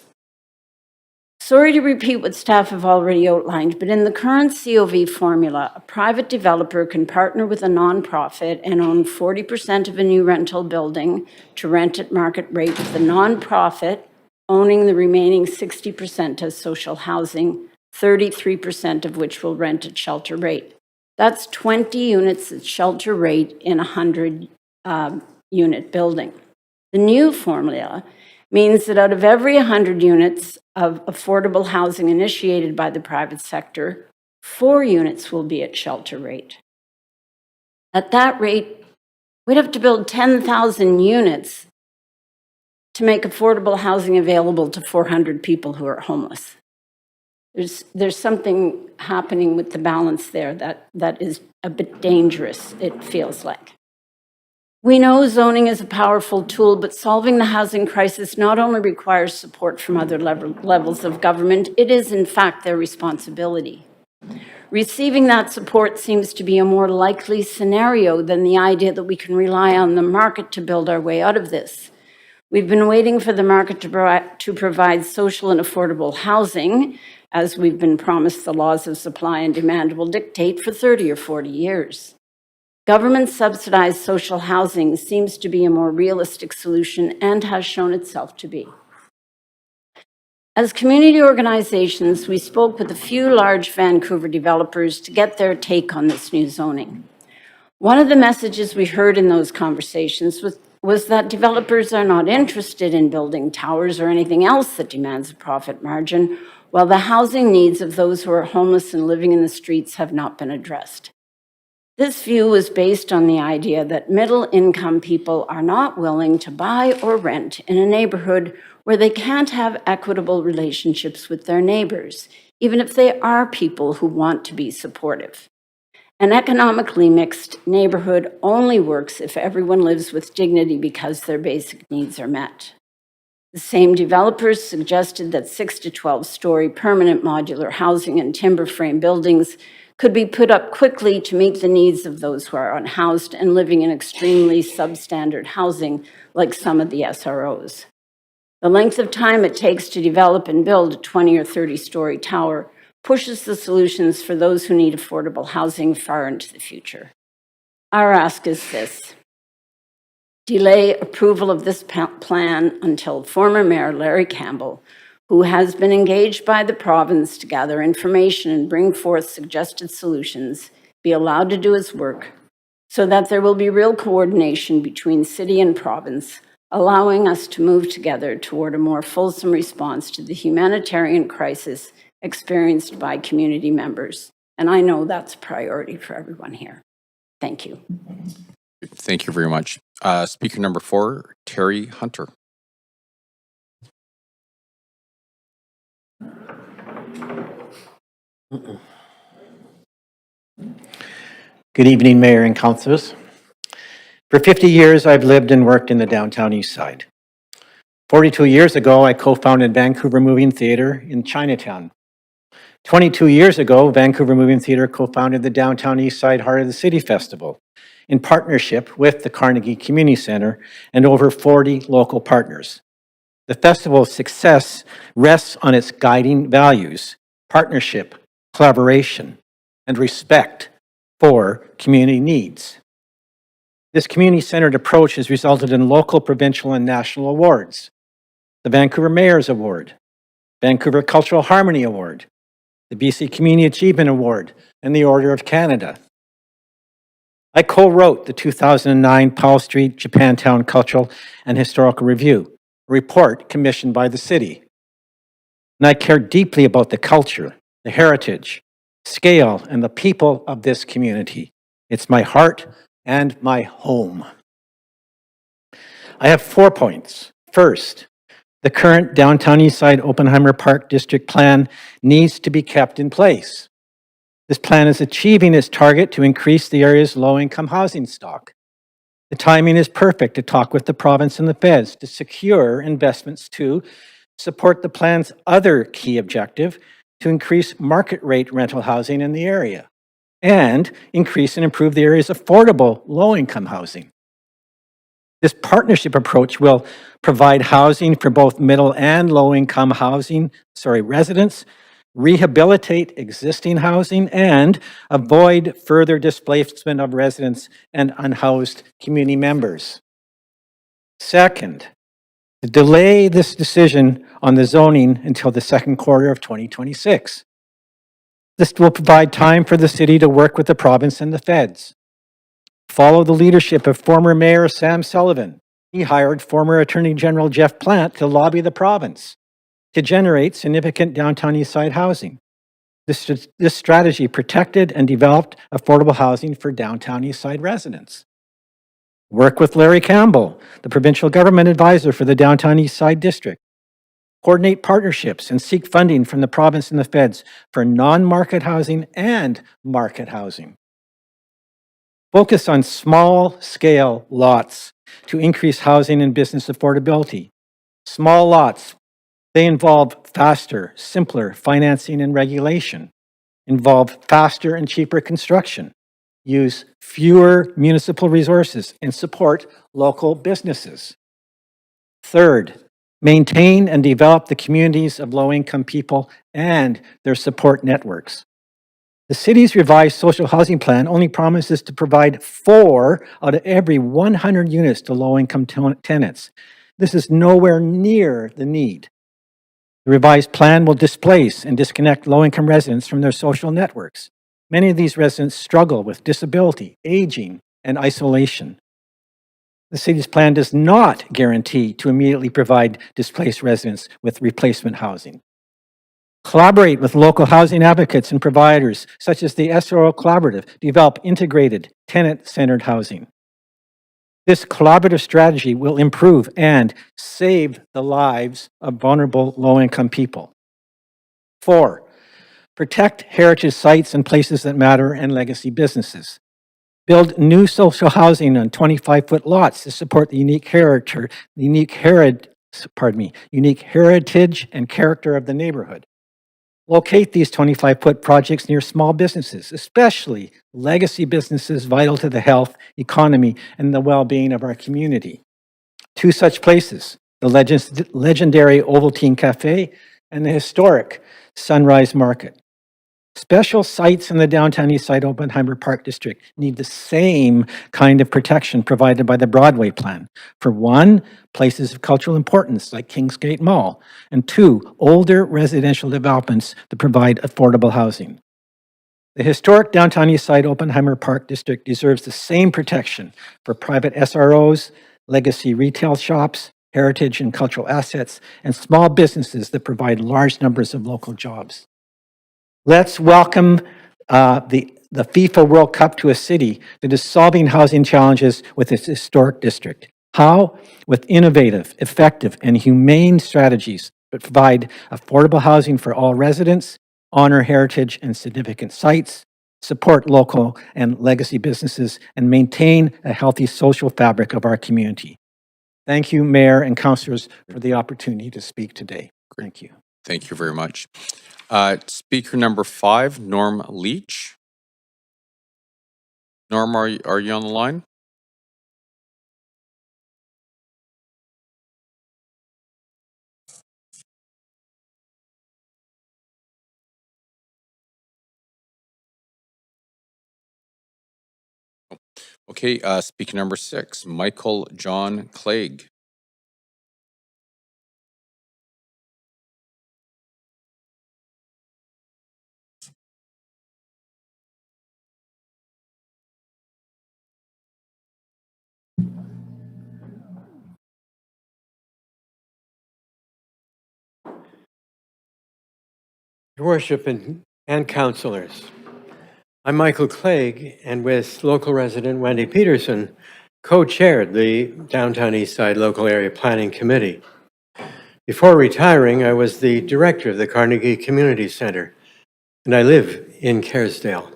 [SPEAKER 20] Sorry to repeat what staff have already outlined, but in the current COV formula, a private developer can partner with a nonprofit and own 40% of a new rental building to rent at market rate, with the nonprofit owning the remaining 60% as social housing, 33% of which will rent at shelter rate. That's 20 units at shelter rate in a 100-unit building. The new formula means that out of every 100 units of affordable housing initiated by the private sector, 4 units will be at shelter rate. At that rate, we'd have to build 10,000 units to make affordable housing available to 400 people who are homeless. There's something happening with the balance there that is a bit dangerous, it feels like. We know zoning is a powerful tool, but solving the housing crisis not only requires support from other levels of government, it is in fact their responsibility. Receiving that support seems to be a more likely scenario than the idea that we can rely on the market to build our way out of this. We've been waiting for the market to provide social and affordable housing, as we've been promised the laws of supply and demand will dictate, for 30 or 40 years. Government-subsidized social housing seems to be a more realistic solution and has shown itself to be. As community organizations, we spoke with a few large Vancouver developers to get their take on this new zoning. One of the messages we heard in those conversations was that developers are not interested in building towers or anything else that demands a profit margin, while the housing needs of those who are homeless and living in the streets have not been addressed. This view was based on the idea that middle-income people are not willing to buy or rent in a neighborhood where they can't have equitable relationships with their neighbors, even if they are people who want to be supportive. An economically mixed neighborhood only works if everyone lives with dignity because their basic needs are met. The same developers suggested that 6 to 12-story permanent modular housing and timber frame buildings could be put up quickly to meet the needs of those who are unhoused and living in extremely substandard housing, like some of the SROs. The length of time it takes to develop and build a 20 or 30-story tower pushes the solutions for those who need affordable housing far into the future. Our ask is this: delay approval of this plan until former Mayor Larry Campbell, who has been engaged by the province to gather information and bring forth suggested solutions, be allowed to do his work, so that there will be real coordination between city and province, allowing us to move together toward a more fulsome response to the humanitarian crisis experienced by community members. And I know that's a priority for everyone here. Thank you.
[SPEAKER 1] Thank you very much. Speaker number 4, Terry Hunter.
[SPEAKER 21] Good evening, Mayor and Councilors. For 50 years, I've lived and worked in the downtown east side. 42 years ago, I co-founded Vancouver Moving Theatre in Chinatown. 22 years ago, Vancouver Moving Theatre co-founded the Downtown East Side Heart of the City Festival in partnership with the Carnegie Community Center and over 40 local partners. The festival's success rests on its guiding values: partnership, collaboration, and respect for community needs. This community-centered approach has resulted in local, provincial, and national awards: the Vancouver Mayor's Award, Vancouver Cultural Harmony Award, the BC Community Achievement Award, and the Order of Canada. I co-wrote the 2009 Powell Street Japantown Cultural and Historical Review, a report commissioned by the city. And I care deeply about the culture, the heritage, scale, and the people of this community. It's my heart and my home. I have 4 points. First, the current Downtown Eastside Oppenheimer Park District Plan needs to be kept in place. This plan is achieving its target to increase the area's low-income housing stock. The timing is perfect to talk with the province and the feds to secure investments to support the plan's other key objective to increase market rate rental housing in the area and increase and improve the area's affordable low-income housing. This partnership approach will provide housing for both middle and low-income residents, rehabilitate existing housing, and avoid further displacement of residents and unhoused community members. Second, to delay this decision on the zoning until the second quarter of 2026. This will provide time for the city to work with the province and the feds. Follow the leadership of former Mayor Sam Sullivan. He hired former Attorney General Jeff Plant to lobby the province to generate significant downtown Eastside housing. This strategy protected and developed affordable housing for downtown Eastside residents. Work with Larry Campbell, the provincial government advisor for the downtown Eastside district. Coordinate partnerships and seek funding from the province and the feds for non-market housing and market housing. Focus on small-scale lots to increase housing and business affordability. Small lots, they involve faster, simpler financing and regulation, involve faster and cheaper construction, use fewer municipal resources, and support local businesses. Third, maintain and develop the communities of low-income people and their support networks. The city's revised social housing plan only promises to provide 4 out of every 100 units to low-income tenants. This is nowhere near the need. The revised plan will displace and disconnect low-income residents from their social networks. Many of these residents struggle with disability, aging, and isolation. The city's plan does not guarantee to immediately provide displaced residents with replacement housing. Collaborate with local housing advocates and providers, such as the SRO Collaborative, to develop integrated, tenant-centered housing. This collaborative strategy will improve and save the lives of vulnerable low-income people. 4, protect heritage sites and places that matter and legacy businesses. Build new social housing on 25-foot lots to support the unique heritage and character of the neighborhood. Locate these 25-foot projects near small businesses, especially legacy businesses vital to the health, economy, and the well-being of our community. 2 such places, the legendary Ovaltine Cafe and the historic Sunrise Market. Special sites in the downtown Eastside Oppenheimer Park District need the same kind of protection provided by the Broadway plan. For 1, places of cultural importance like Kingsgate Mall, and 2, older residential developments that provide affordable housing. The historic downtown Eastside Oppenheimer Park District deserves the same protection for private SROs, legacy retail shops, heritage and cultural assets, and small businesses that provide large numbers of local jobs. Let's welcome the FIFA World Cup to a city that is solving housing challenges with its historic district. How? With innovative, effective, and humane strategies that provide affordable housing for all residents, honor heritage and significant sites, support local and legacy businesses, and maintain a healthy social fabric of our community. Thank you, Mayor and Councilors, for the opportunity to speak today. Thank you.
[SPEAKER 1] Thank you very much. Speaker number 5, Norm Leach. Norm, are you on the line? Okay, speaker number 6, Michael John Clegg.
[SPEAKER 2] Your Worship and councilors, I'm Michael Clegg, and with local resident Wendy Peterson, co-chaired the Downtown Eastside Local Area Planning Committee. Before retiring, I was the director of the Carnegie Community Center, and I live in Kerrisdale.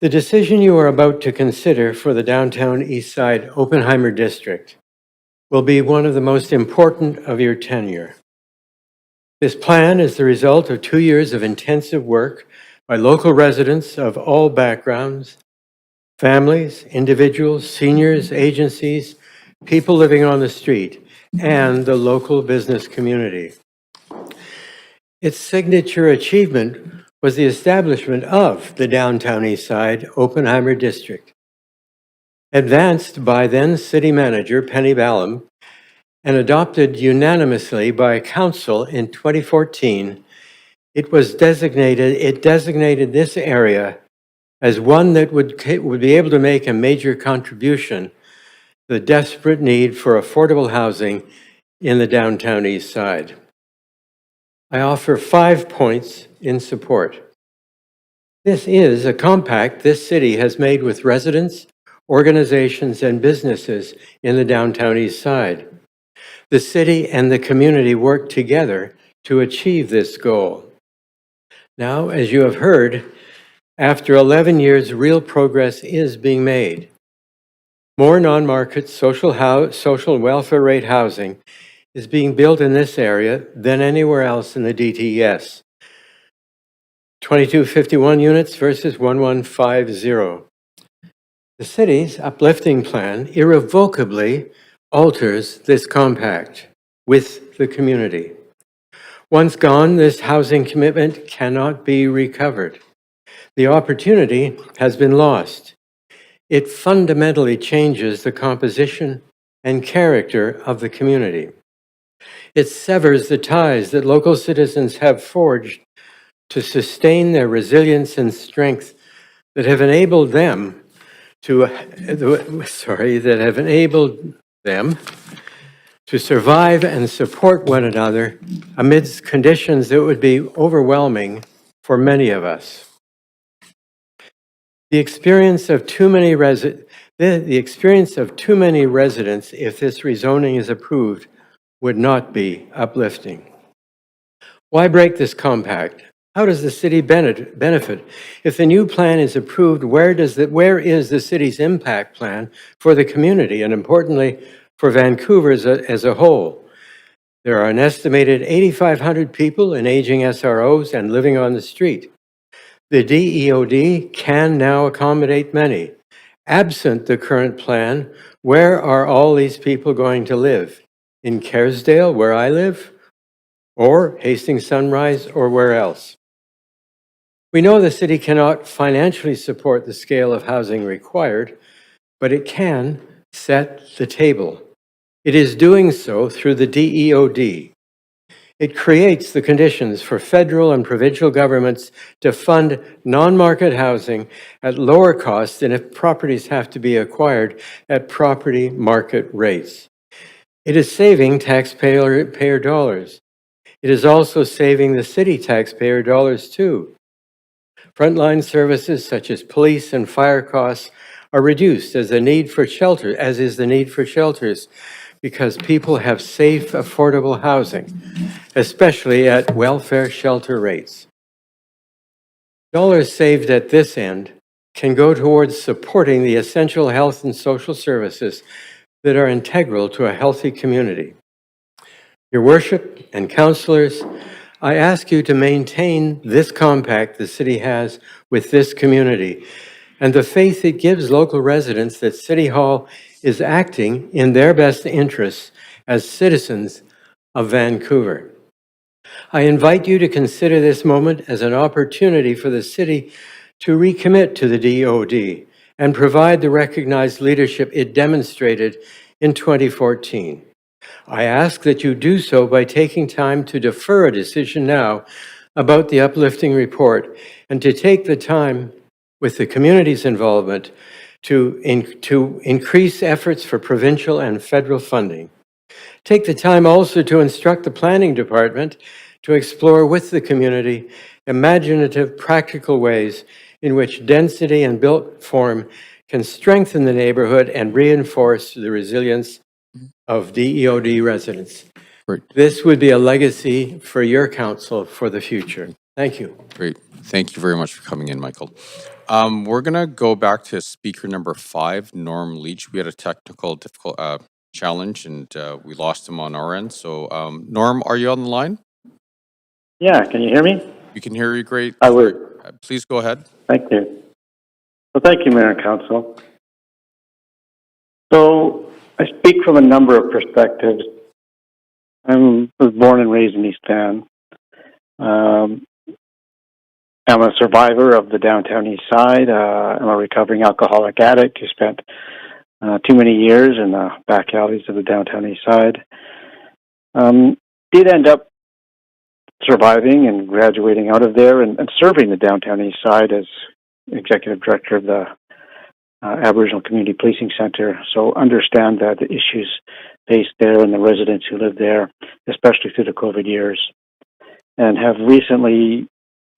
[SPEAKER 2] The decision you are about to consider for the downtown East Side Oppenheimer District will be one of the most important of your tenure. This plan is the result of 2 years of intensive work by local residents of all backgrounds, families, individuals, seniors, agencies, people living on the street, and the local business community. Its signature achievement was the establishment of the Downtown East Side Oppenheimer District. Advanced by then City Manager Penny Ballum and adopted unanimously by Council in 2014, it designated this area as one that would be able to make a major contribution to the desperate need for affordable housing in the Downtown East Side. I offer 5 points in support. This is a compact this city has made with residents, organizations, and businesses in the Downtown East Side. The city and the community work together to achieve this goal. Now, as you have heard, after 11 years, real progress is being made. More non-market social welfare rate housing is being built in this area than anywhere else in the DTS. 2251 units versus 1150. The city's uplifting plan irrevocably alters this compact with the community. Once gone, this housing commitment cannot be recovered. The opportunity has been lost. It fundamentally changes the composition and character of the community. It severs the ties that local citizens have forged to sustain their resilience and strength that have enabled them to survive and support one another amidst conditions that would be overwhelming for many of us. The experience of too many residents, if this rezoning is approved, would not be uplifting. Why break this compact? How does the city benefit? If the new plan is approved, where is the city's impact plan for the community and, importantly, for Vancouver as a whole? There are an estimated 8,500 people in aging SROs and living on the street. The DEOD can now accommodate many. Absent the current plan, where are all these people going to live? In Kerrisdale, where I live? Or Hastings Sunrise, or where else? We know the city cannot financially support the scale of housing required, but it can set the table. It is doing so through the DEOD. It creates the conditions for federal and provincial governments to fund non-market housing at lower costs than if properties have to be acquired at property market rates. It is saving taxpayer dollars. It is also saving the city taxpayer dollars too. Frontline services such as police and fire costs are reduced as is the need for shelters, because people have safe, affordable housing, especially at welfare shelter rates. Dollars saved at this end can go towards supporting the essential health and social services that are integral to a healthy community. Your worship and councillors, I ask you to maintain this compact the city has with this community and the faith it gives local residents that City Hall is acting in their best interests as citizens of Vancouver. I invite you to consider this moment as an opportunity for the city to recommit to the DOD and provide the recognized leadership it demonstrated in 2014. I ask that you do so by taking time to defer a decision now about the uplifting report and to take the time with the community's involvement to increase efforts for provincial and federal funding. Take the time also to instruct the planning department to explore with the community imaginative, practical ways in which density and built form can strengthen the neighborhood and reinforce the resilience of DEOD residents.
[SPEAKER 1] Right.
[SPEAKER 2] This would be a legacy for your council for the future. Thank you.
[SPEAKER 1] Great. Thank you very much for coming in, Michael. We're going to go back to speaker number 5, Norm Leach. We had a technical challenge and we lost him on our end. So, Norm, are you on the line?
[SPEAKER 4] Yeah, can you hear me?
[SPEAKER 1] We can hear you great.
[SPEAKER 4] I would.
[SPEAKER 1] Please go ahead.
[SPEAKER 4] Thank you. Well, thank you, Mayor and Council. So I speak from a number of perspectives. I was born and raised in East Van. I'm a survivor of the downtown East Side. I'm a recovering alcoholic addict who spent too many years in the back alleys of the downtown East Side. Did end up surviving and graduating out of there and serving the downtown East Side as executive director of the Aboriginal Community Policing Center. So understand that the issues faced there and the residents who live there, especially through the COVID years, and have recently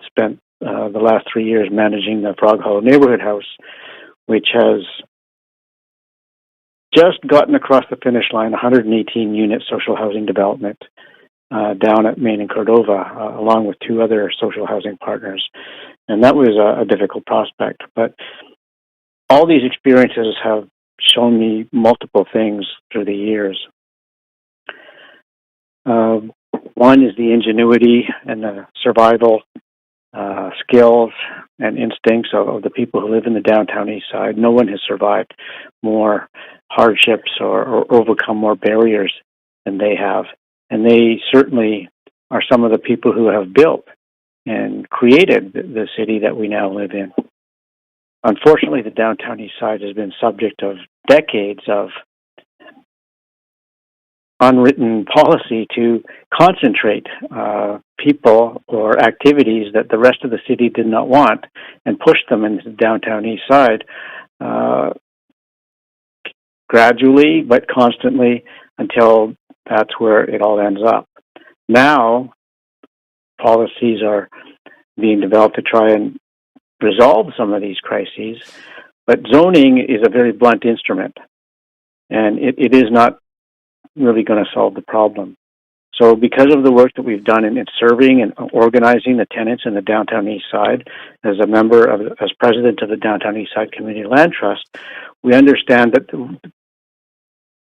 [SPEAKER 4] spent the last 3 years managing the Frog Hollow Neighborhood House, which has just gotten across the finish line, 118-unit social housing development down at Main and Cordova, along with 2 other social housing partners. And that was a difficult prospect. But all these experiences have shown me multiple things through the years. One is the ingenuity and the survival skills and instincts of the people who live in the downtown East Side. No one has survived more hardships or overcome more barriers than they have. And they certainly are some of the people who have built and created the city that we now live in. Unfortunately, the downtown East Side has been subject of decades of unwritten policy to concentrate people or activities that the rest of the city did not want and push them into the downtown East Side gradually but constantly until that's where it all ends up. Now, policies are being developed to try and resolve some of these crises, but zoning is a very blunt instrument, and it is not really going to solve the problem. So because of the work that we've done in serving and organizing the tenants in the downtown East Side, as president of the Downtown East Side Community Land Trust, we understand that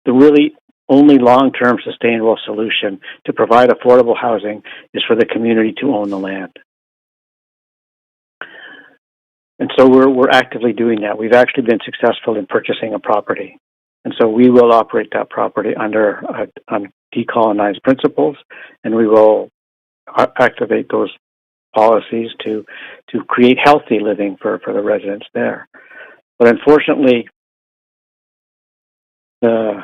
[SPEAKER 4] the really only long-term sustainable solution to provide affordable housing is for the community to own the land. And so we're actively doing that. We've actually been successful in purchasing a property. And so we will operate that property under on decolonized principles, and we will activate those policies to create healthy living for the residents there. But unfortunately, the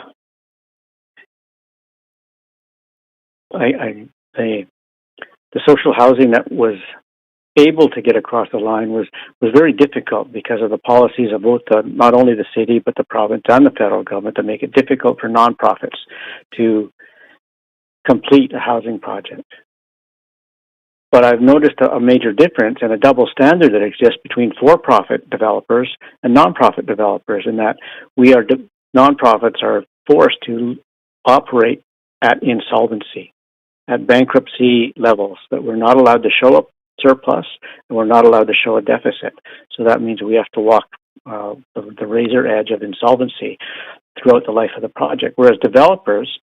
[SPEAKER 4] social housing that was able to get across the line was very difficult because of the policies of both not only the city but the province and the federal government to make it difficult for nonprofits to complete a housing project. But I've noticed a major difference and a double standard that exists between for-profit developers and nonprofit developers, in that nonprofits are forced to operate at insolvency, at bankruptcy levels, that we're not allowed to show up surplus and we're not allowed to show a deficit. So that means we have to walk the razor edge of insolvency throughout the life of the project, whereas developers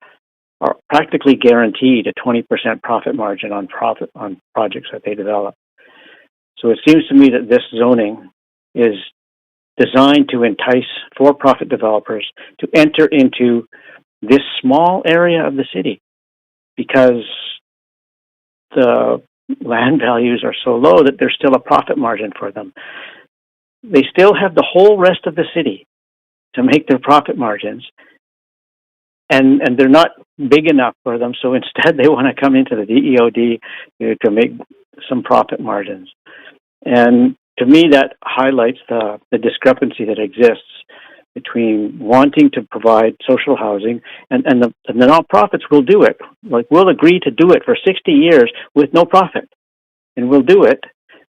[SPEAKER 4] are practically guaranteed a 20% profit margin on projects that they develop. So it seems to me that this zoning is designed to entice for-profit developers to enter into this small area of the city because the land values are so low that there's still a profit margin for them. They still have the whole rest of the city to make their profit margins, and they're not big enough for them, so instead they want to come into the DEOD to make some profit margins. And to me, that highlights the discrepancy that exists between wanting to provide social housing and the nonprofits will do it. Like, we'll agree to do it for 60 years with no profit. And we'll do it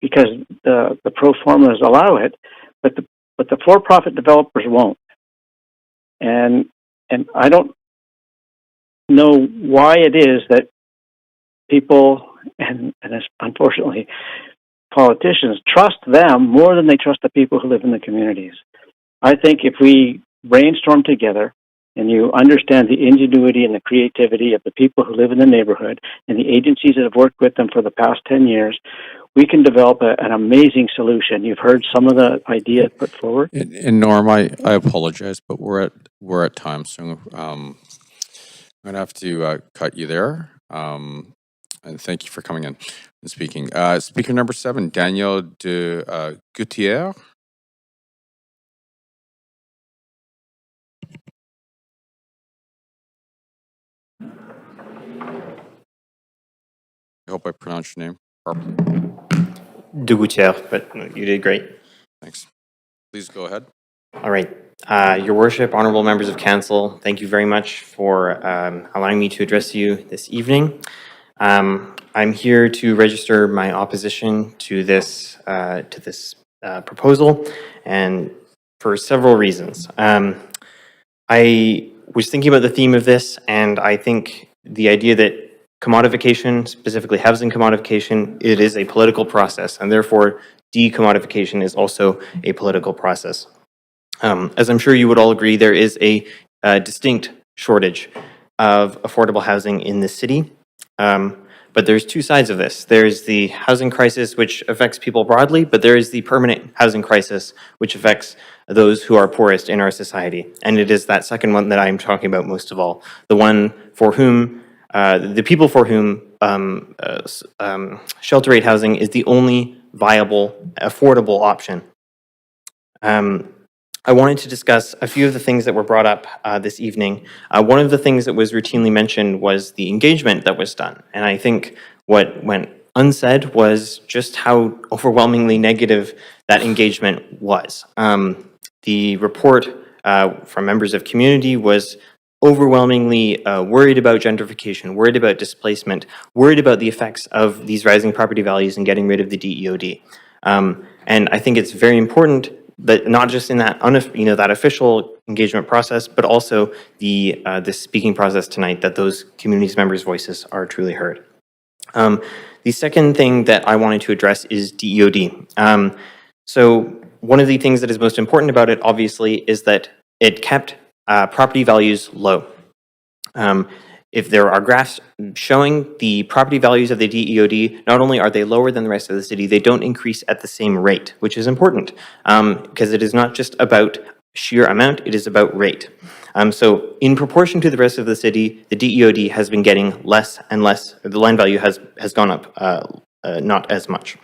[SPEAKER 4] because the pro formas allow it, but the for-profit developers won't. And I don't know why it is that people and unfortunately, politicians trust them more than they trust the people who live in the communities. I think if we brainstorm together and you understand the ingenuity and the creativity of the people who live in the neighborhood and the agencies that have worked with them for the past 10 years, we can develop an amazing solution. You've heard some of the ideas put forward.
[SPEAKER 1] And Norm, I apologize, but we're at time, so I'm gonna have to cut you there. And thank you for coming in and speaking. Speaker number 7, Daniel de Gutierrez. I hope I pronounced your name properly.
[SPEAKER 5] De Gutierrez, but you did great.
[SPEAKER 1] Thanks. Please go ahead.
[SPEAKER 5] All right. Your Worship, honorable members of council, thank you very much for allowing me to address you this evening. I'm here to register my opposition to this proposal, and for several reasons. I was thinking about the theme of this, and I think the idea that commodification, specifically housing commodification, it is a political process, and therefore decommodification is also a political process. As I'm sure you would all agree, there is a distinct shortage of affordable housing in the city. But there's two sides of this. There's the housing crisis, which affects people broadly, but there is the permanent housing crisis, which affects those who are poorest in our society. And it is that second one that I'm talking about most of all. The one for whom, the people for whom shelter rate housing is the only viable, affordable option. I wanted to discuss a few of the things that were brought up this evening. One of the things that was routinely mentioned was the engagement that was done. And I think what went unsaid was just how overwhelmingly negative that engagement was. The report from members of community was overwhelmingly worried about gentrification, worried about displacement, worried about the effects of these rising property values and getting rid of the DEOD. And I think it's very important that not just in that that official engagement process, but also the speaking process tonight, that those communities members' voices are truly heard. The second thing that I wanted to address is DEOD. So one of the things that is most important about it, obviously, is that it kept property values low. If there are graphs showing the property values of the DEOD, not only are they lower than the rest of the city, they don't increase at the same rate, which is important because it is not just about sheer amount, it is about rate. So in proportion to the rest of the city, the DEOD has been getting less and less, the land value has gone up, not as much.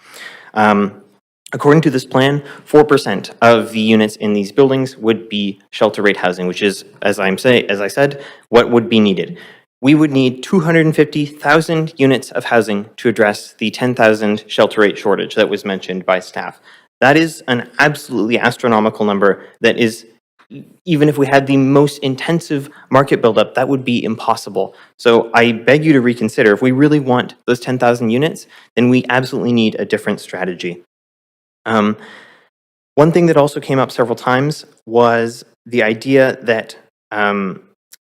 [SPEAKER 5] According to this plan, 4% of the units in these buildings would be shelter rate housing, which is, as I said, what would be needed. We would need 250,000 units of housing to address the 10,000 shelter rate shortage that was mentioned by staff. That is an absolutely astronomical number that is, even if we had the most intensive market buildup, that would be impossible. So I beg you to reconsider. If we really want those 10,000 units, then we absolutely need a different strategy. One thing that also came up several times was the idea that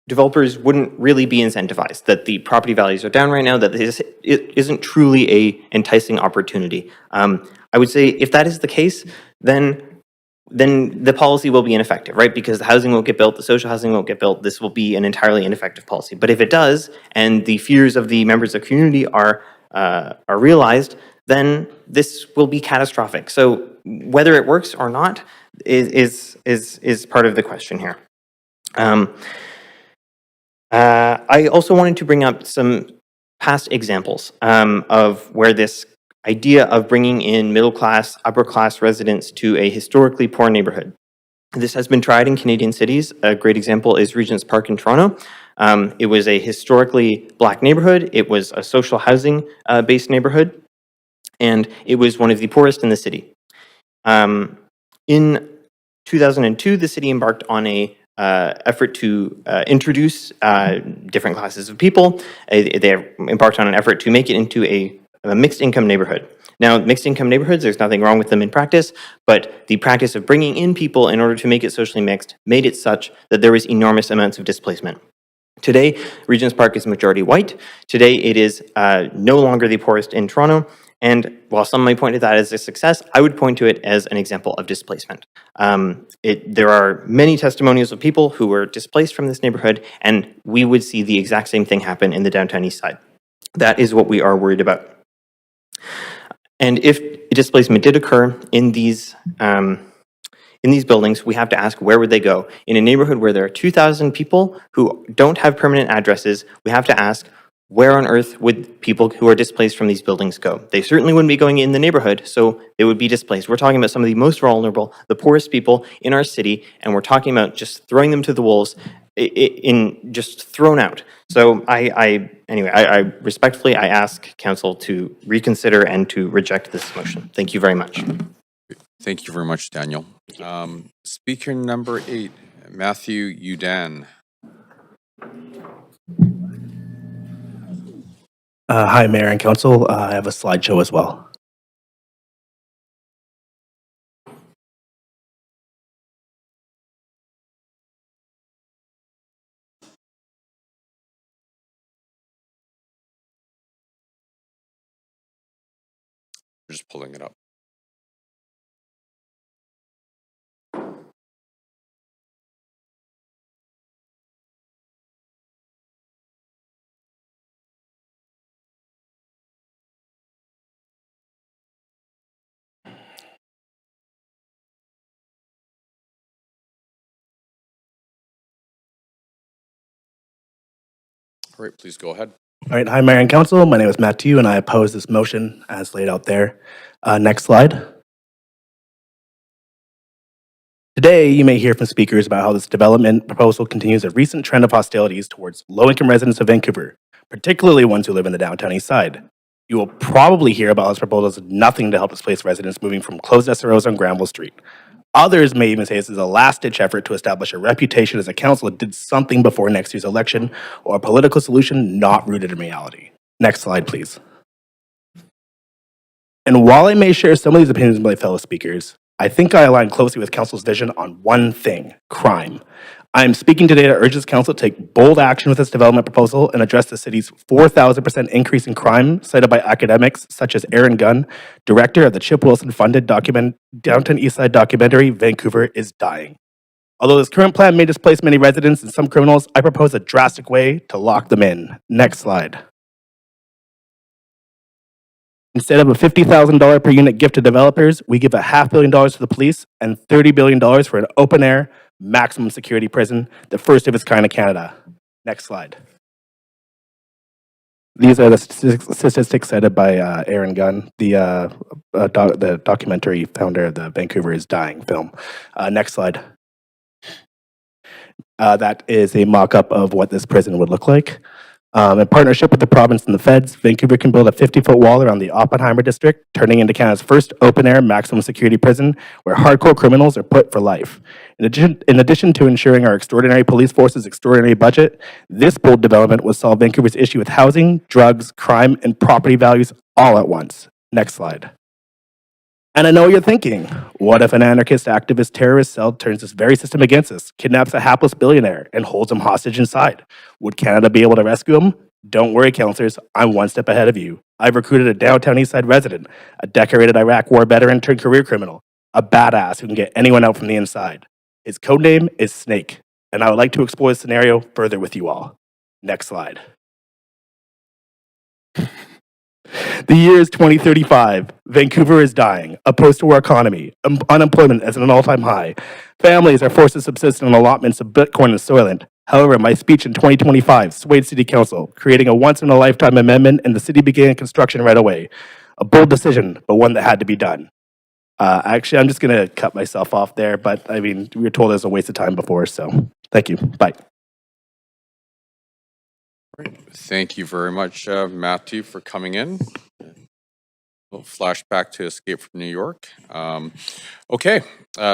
[SPEAKER 5] developers wouldn't really be incentivized, that the property values are down right now, that it isn't truly a enticing opportunity. I would say if that is the case, then the policy will be ineffective, right? Because the housing won't get built, the social housing won't get built, this will be an entirely ineffective policy. But if it does, and the fears of the members of the community are realized, then this will be catastrophic. So whether it works or not is part of the question here. I also wanted to bring up some past examples of where this idea of bringing in middle class, upper class residents to a historically poor neighborhood. This has been tried in Canadian cities. A great example is Regent's Park in Toronto. It was a historically black neighborhood. It was a social housing based neighborhood, and it was one of the poorest in the city. In 2002, the city embarked on a effort to introduce different classes of people. They embarked on an effort to make it into a mixed income neighborhood. Now, mixed income neighborhoods, there's nothing wrong with them in practice, but the practice of bringing in people in order to make it socially mixed made it such that there was enormous amounts of displacement. Today, Regents Park is majority white. Today, it is no longer the poorest in Toronto. And while some might point to that as a success, I would point to it as an example of displacement. There are many testimonials of people who were displaced from this neighborhood, and we would see the exact same thing happen in the downtown east side. That is what we are worried about. And if displacement did occur in these buildings, we have to ask, where would they go? In a neighborhood where there are 2,000 people who don't have permanent addresses, we have to ask, where on earth would people who are displaced from these buildings go? They certainly wouldn't be going in the neighborhood, so they would be displaced. We're talking about some of the most vulnerable, the poorest people in our city, and we're talking about just throwing them to the wolves, just thrown out. So anyway, I respectfully, I ask council to reconsider and to reject this motion. Thank you very much.
[SPEAKER 1] Thank you very much, Daniel. Speaker number 8, Matthew Udan.
[SPEAKER 10] Hi, Mayor and Council. I have a slideshow as well.
[SPEAKER 1] We're just pulling it up. All right, please go ahead.
[SPEAKER 10] All right. Hi, Mayor and Council. My name is Matthew, and I oppose this motion as laid out there. Next slide. Today, you may hear from speakers about how this development proposal continues a recent trend of hostilities towards low-income residents of Vancouver, particularly ones who live in the downtown east side. You will probably hear about how this proposal does nothing to help displace residents moving from closed SROs on Granville Street. Others may even say this is a last-ditch effort to establish a reputation as a council that did something before next year's election, or a political solution not rooted in reality. Next slide, please. And while I may share some of these opinions with my fellow speakers, I think I align closely with council's vision on one thing: crime. I am speaking today to urge this council to take bold action with this development proposal and address the city's 4,000% increase in crime cited by academics such as Aaron Gunn, director of the Chip Wilson-funded Downtown Eastside documentary, Vancouver is Dying. Although this current plan may displace many residents and some criminals, I propose a drastic way to lock them in. Next slide. Instead of a $50,000 per unit gift to developers, we give $500 million to the police and $30 billion for an open-air, maximum security prison, the first of its kind in Canada. Next slide. These are the statistics cited by Aaron Gunn, the documentary founder of the Vancouver is Dying film. Next slide. That is a mock-up of what this prison would look like. In partnership with the province and the feds, Vancouver can build a 50-foot wall around the Oppenheimer district, turning into Canada's first open-air maximum security prison where hardcore criminals are put for life. In addition to ensuring our extraordinary police force's extraordinary budget, this bold development will solve Vancouver's issue with housing, drugs, crime, and property values all at once. Next slide. And I know you're thinking, what if an anarchist, activist, terrorist cell turns this very system against us, kidnaps a hapless billionaire, and holds him hostage inside? Would Canada be able to rescue him? Don't worry, counselors, I'm one step ahead of you. I've recruited a downtown Eastside resident, a decorated Iraq war veteran turned career criminal, a badass who can get anyone out from the inside. His codename is Snake, and I would like to explore this scenario further with you all. Next slide. The year is 2035. Vancouver is dying. A post-war economy. Unemployment is at an all-time high. Families are forced to subsist on allotments of Bitcoin and Soylent. However, my speech in 2025 swayed City Council, creating a once-in-a-lifetime amendment, and the city began construction right away. A bold decision, but one that had to be done. Actually, I'm just going to cut myself off there, but I mean, we were told it was a waste of time before, so thank you. Bye.
[SPEAKER 1] Thank you very much, Matthew, for coming in. We'll flash back to Escape from New York. Okay,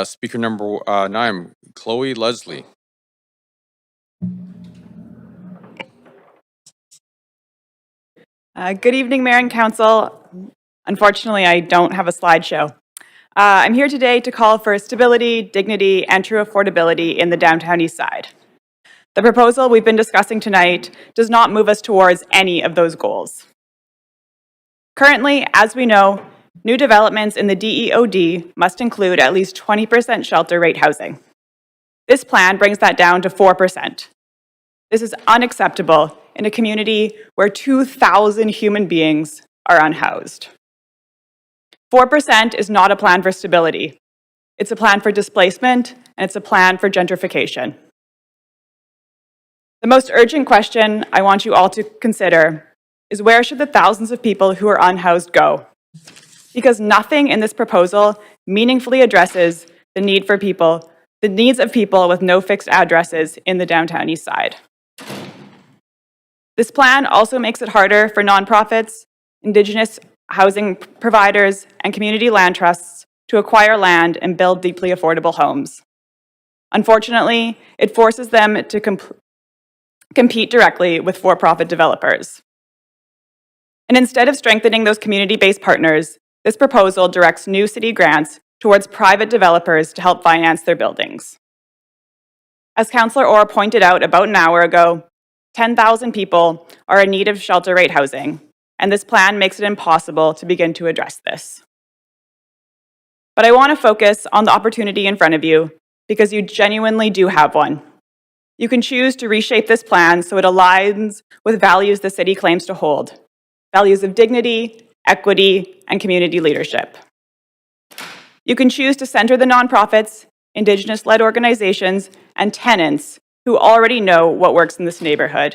[SPEAKER 1] speaker number 9, Chloe Leslie.
[SPEAKER 22] Good evening, Mayor and Council. Unfortunately, I don't have a slideshow. I'm here today to call for stability, dignity, and true affordability in the downtown east side. The proposal we've been discussing tonight does not move us towards any of those goals. Currently, as we know, new developments in the DEOD must include at least 20% shelter rate housing. This plan brings that down to 4%. This is unacceptable in a community where 2,000 human beings are unhoused. 4% is not a plan for stability. It's a plan for displacement, and it's a plan for gentrification. The most urgent question I want you all to consider is, where should the thousands of people who are unhoused go? Because nothing in this proposal meaningfully addresses the needs of people with no fixed addresses in the downtown east side. This plan also makes it harder for nonprofits, Indigenous housing providers, and community land trusts to acquire land and build deeply affordable homes. Unfortunately, it forces them to compete directly with for-profit developers. And instead of strengthening those community-based partners, this proposal directs new city grants towards private developers to help finance their buildings. As Councillor Orr pointed out about an hour ago, 10,000 people are in need of shelter rate housing, and this plan makes it impossible to begin to address this. But I want to focus on the opportunity in front of you, because you genuinely do have one. You can choose to reshape this plan so it aligns with values the city claims to hold: values of dignity, equity, and community leadership. You can choose to center the nonprofits, Indigenous-led organizations, and tenants who already know what works in this neighborhood.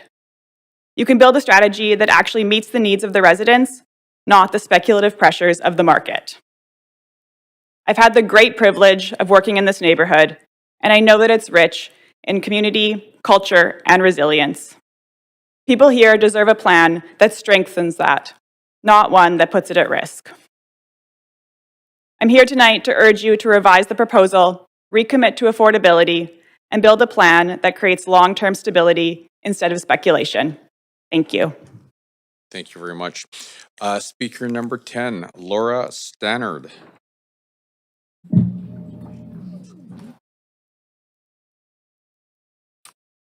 [SPEAKER 22] You can build a strategy that actually meets the needs of the residents, not the speculative pressures of the market. I've had the great privilege of working in this neighborhood, and I know that it's rich in community, culture, and resilience. People here deserve a plan that strengthens that, not one that puts it at risk. I'm here tonight to urge you to revise the proposal, recommit to affordability, and build a plan that creates long-term stability instead of speculation. Thank you.
[SPEAKER 1] Thank you very much. Speaker number 10, Laura Stannard.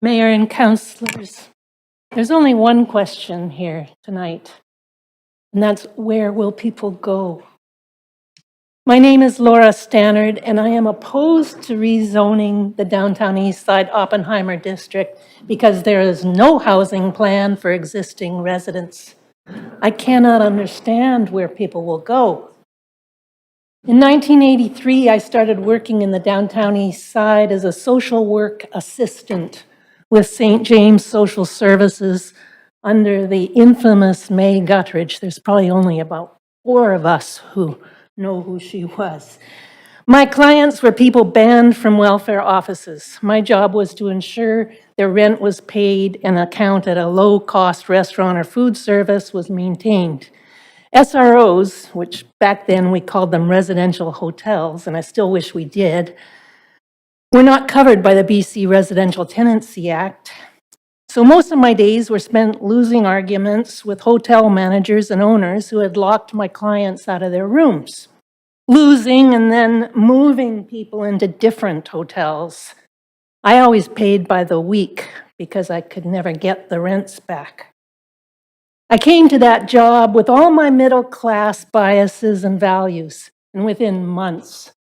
[SPEAKER 8] Mayor and councillors, there's only one question here tonight, and that's, where will people go? My name is Laura Stannard, and I am opposed to rezoning the downtown east side Oppenheimer district because there is no housing plan for existing residents. I cannot understand where people will go. In 1983, I started working in the downtown east side as a social work assistant with St. James Social Services under the infamous May Guttridge. There's probably only about 4 of us who know who she was. My clients were people banned from welfare offices. My job was to ensure their rent was paid and account at a low-cost restaurant or food service was maintained. SROs, which back then we called them residential hotels, and I still wish we did, were not covered by the BC Residential Tenancy Act. So most of my days were spent losing arguments with hotel managers and owners who had locked my clients out of their rooms, losing and then moving people into different hotels. I always paid by the week because I could never get the rents back. I came to that job with all my middle-class biases and values, and within months,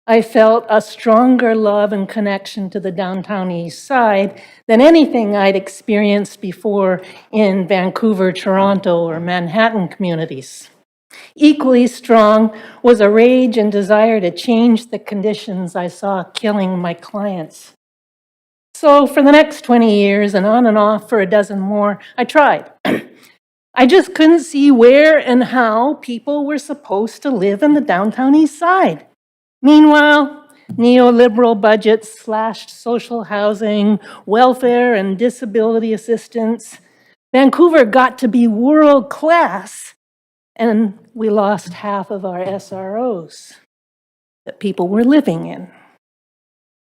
[SPEAKER 8] I felt a stronger love and connection to the downtown east side than anything I'd experienced before in Vancouver, Toronto, or Manhattan communities. Equally strong was a rage and desire to change the conditions I saw killing my clients. So for the next 20 years and off for a dozen more, I tried. I just couldn't see where and how people were supposed to live in the downtown east side. Meanwhile, neoliberal budgets slashed social housing, welfare, and disability assistance. Vancouver got to be world class, and we lost half of our SROs that people were living in.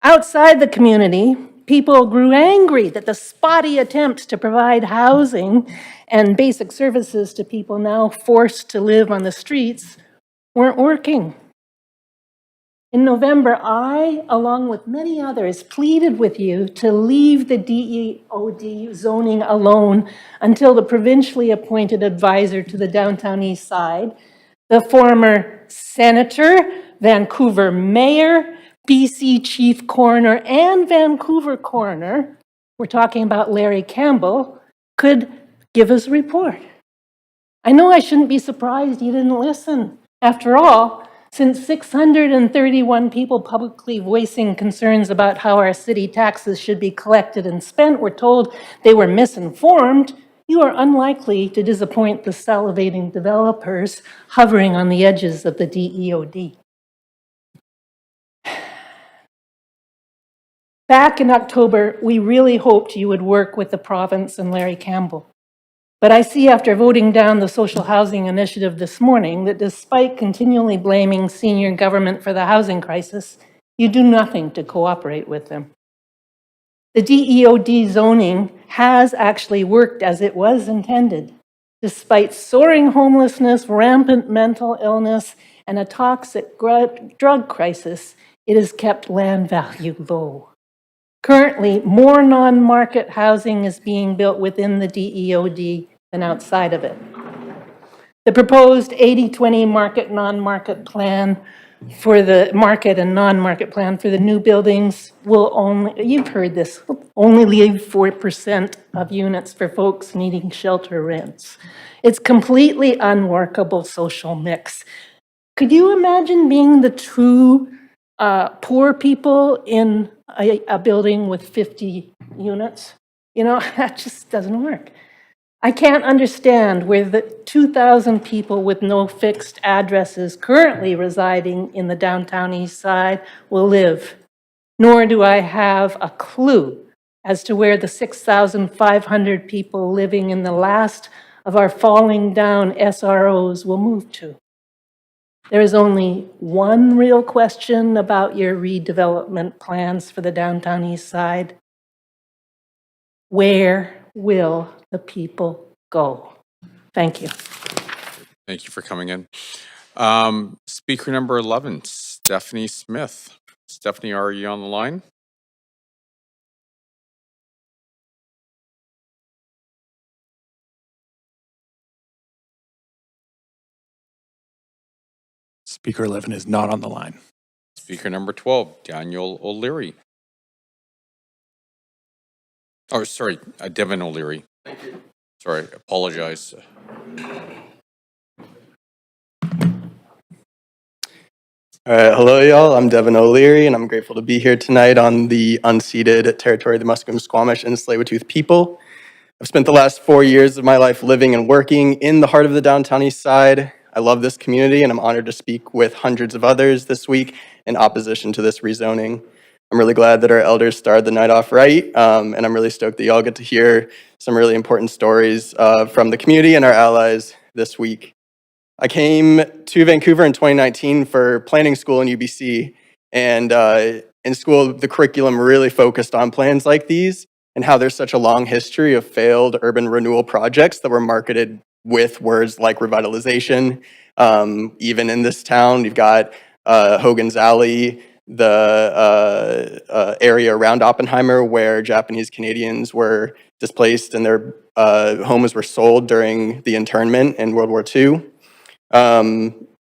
[SPEAKER 8] Outside the community, people grew angry that the spotty attempts to provide housing and basic services to people now forced to live on the streets weren't working. In November, I, along with many others, pleaded with you to leave the DEOD zoning alone until the provincially appointed advisor to the Downtown East Side, the former senator, Vancouver mayor, BC chief coroner, and Vancouver coroner, we're talking about Larry Campbell, could give us a report. I know I shouldn't be surprised you didn't listen. After all, since 631 people publicly voicing concerns about how our city taxes should be collected and spent were told they were misinformed, you are unlikely to disappoint the salivating developers hovering on the edges of the DEOD. Back in October, we really hoped you would work with the province and Larry Campbell. But I see after voting down the social housing initiative this morning that despite continually blaming senior government for the housing crisis, you do nothing to cooperate with them. The DEOD zoning has actually worked as it was intended. Despite soaring homelessness, rampant mental illness, and a toxic drug crisis, it has kept land value low. Currently, more non-market housing is being built within the DEOD than outside of it. The proposed 80-20 market non-market plan for the market and non-market plan for the new buildings will only, you've heard this, only leave 4% of units for folks needing shelter rents. It's completely unworkable social mix. Could you imagine being the true poor people in a building with 50 units? You know, that just doesn't work. I can't understand where the 2,000 people with no fixed addresses currently residing in the Downtown East Side will live, nor do I have a clue as to where the 6,500 people living in the last of our falling down SROs will move to. There is only one real question about your redevelopment plans for the Downtown East Side. Where will the people go? Thank you.
[SPEAKER 1] Thank you for coming in. Speaker number 11, Stephanie Smith. Stephanie, are you on the line?
[SPEAKER 3] Speaker 11 is not on the line.
[SPEAKER 1] Speaker number 12, Daniel O'Leary. Oh, sorry, Devin O'Leary. Thank you. Sorry, apologize.
[SPEAKER 17] All right, hello y'all, I'm Devin O'Leary and I'm grateful to be here tonight on the unceded territory of the Musqueam, Squamish, and Tsleil-Waututh people. I've spent the last 4 years of my life living and working in the heart of the Downtown East Side. I love this community and I'm honored to speak with hundreds of others this week in opposition to this rezoning. I'm really glad that our elders started the night off right, and I'm really stoked that y'all get to hear some really important stories from the community and our allies this week. I came to Vancouver in 2019 for planning school in UBC, and in school, the curriculum really focused on plans like these and how there's such a long history of failed urban renewal projects that were marketed with words like revitalization. Even in this town, you've got Hogan's Alley, the area around Oppenheimer where Japanese Canadians were displaced and their homes were sold during the internment in World War II.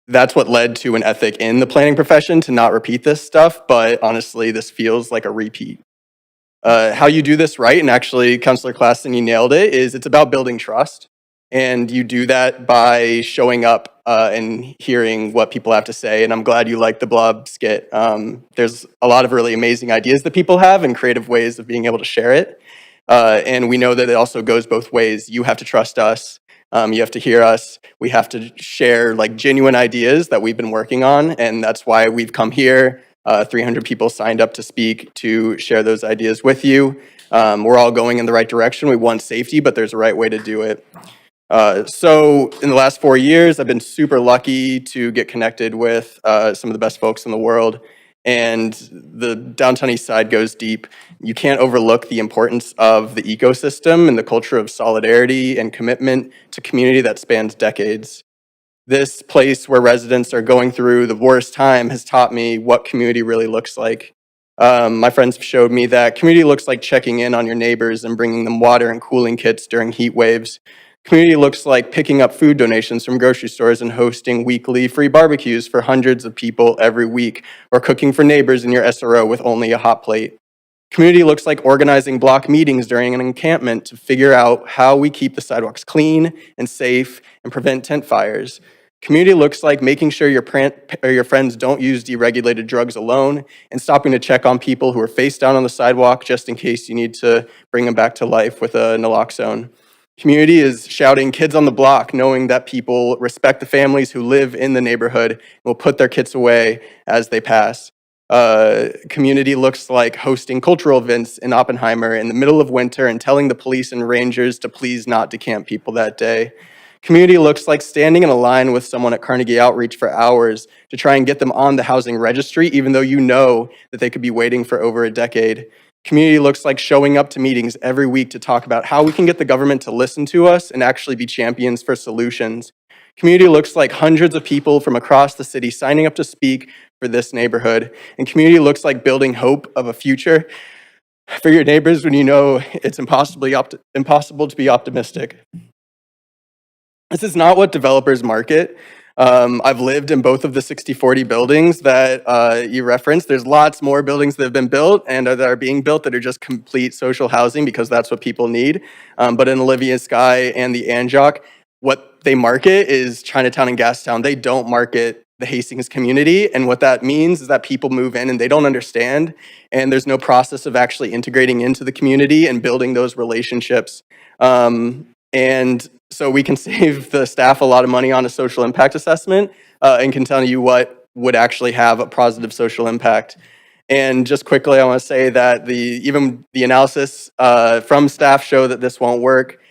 [SPEAKER 17] That's what led to an ethic in the planning profession to not repeat this stuff, but honestly, this feels like a repeat. How you do this right, and actually, Councillor Klassen, you nailed it, is it's about building trust. And you do that by showing up and hearing what people have to say. And I'm glad you liked the Blob skit. There's a lot of really amazing ideas that people have and creative ways of being able to share it. And we know that it also goes both ways. You have to trust us. You have to hear us. We have to share like genuine ideas that we've been working on. And that's why we've come here. 300 people signed up to speak to share those ideas with you. We're all going in the right direction. We want safety, but there's a right way to do it. So in the last 4 years, I've been super lucky to get connected with some of the best folks in the world. And the Downtown East Side goes deep. You can't overlook the importance of the ecosystem and the culture of solidarity and commitment to community that spans decades. this place where residents are going through the worst time has taught me what community really looks like. My friends showed me that community looks like checking in on your neighbors and bringing them water and cooling kits during heat waves. Community looks like picking up food donations from grocery stores and hosting weekly free barbecues for hundreds of people every week, or cooking for neighbors in your SRO with only a hot plate. Community looks like organizing block meetings during an encampment to figure out how we keep the sidewalks clean and safe and prevent tent fires. Community looks like making sure your friends don't use deregulated drugs alone and stopping to check on people who are face down on the sidewalk just in case you need to bring them back to life with a naloxone. Community is shouting kids on the block, knowing that people respect the families who live in the neighborhood and will put their kits away as they pass. Community looks like hosting cultural events in Oppenheimer in the middle of winter and telling the police and rangers to please not decamp people that day. Community looks like standing in a line with someone at Carnegie Outreach for hours to try and get them on the housing registry, even though you know that they could be waiting for over a decade. Community looks like showing up to meetings every week to talk about how we can get the government to listen to us and actually be champions for solutions. Community looks like hundreds of people from across the city signing up to speak for this neighborhood. And community looks like building hope of a future for your neighbors when you know it's impossible to be optimistic. This is not what developers market. I've lived in both of the 6040 buildings that you referenced. There's lots more buildings that have been built and that are being built that are just complete social housing because that's what people need. But in Olivia Sky and the Anjoc, what they market is Chinatown and Gastown. They don't market the Hastings community. And what that means is that people move in and they don't understand. And there's no process of actually integrating into the community and building those relationships. And so we can save the staff a lot of money on a social impact assessment and can tell you what would actually have a positive social impact. And just quickly, I want to say that even the analysis from staff show that this won't work.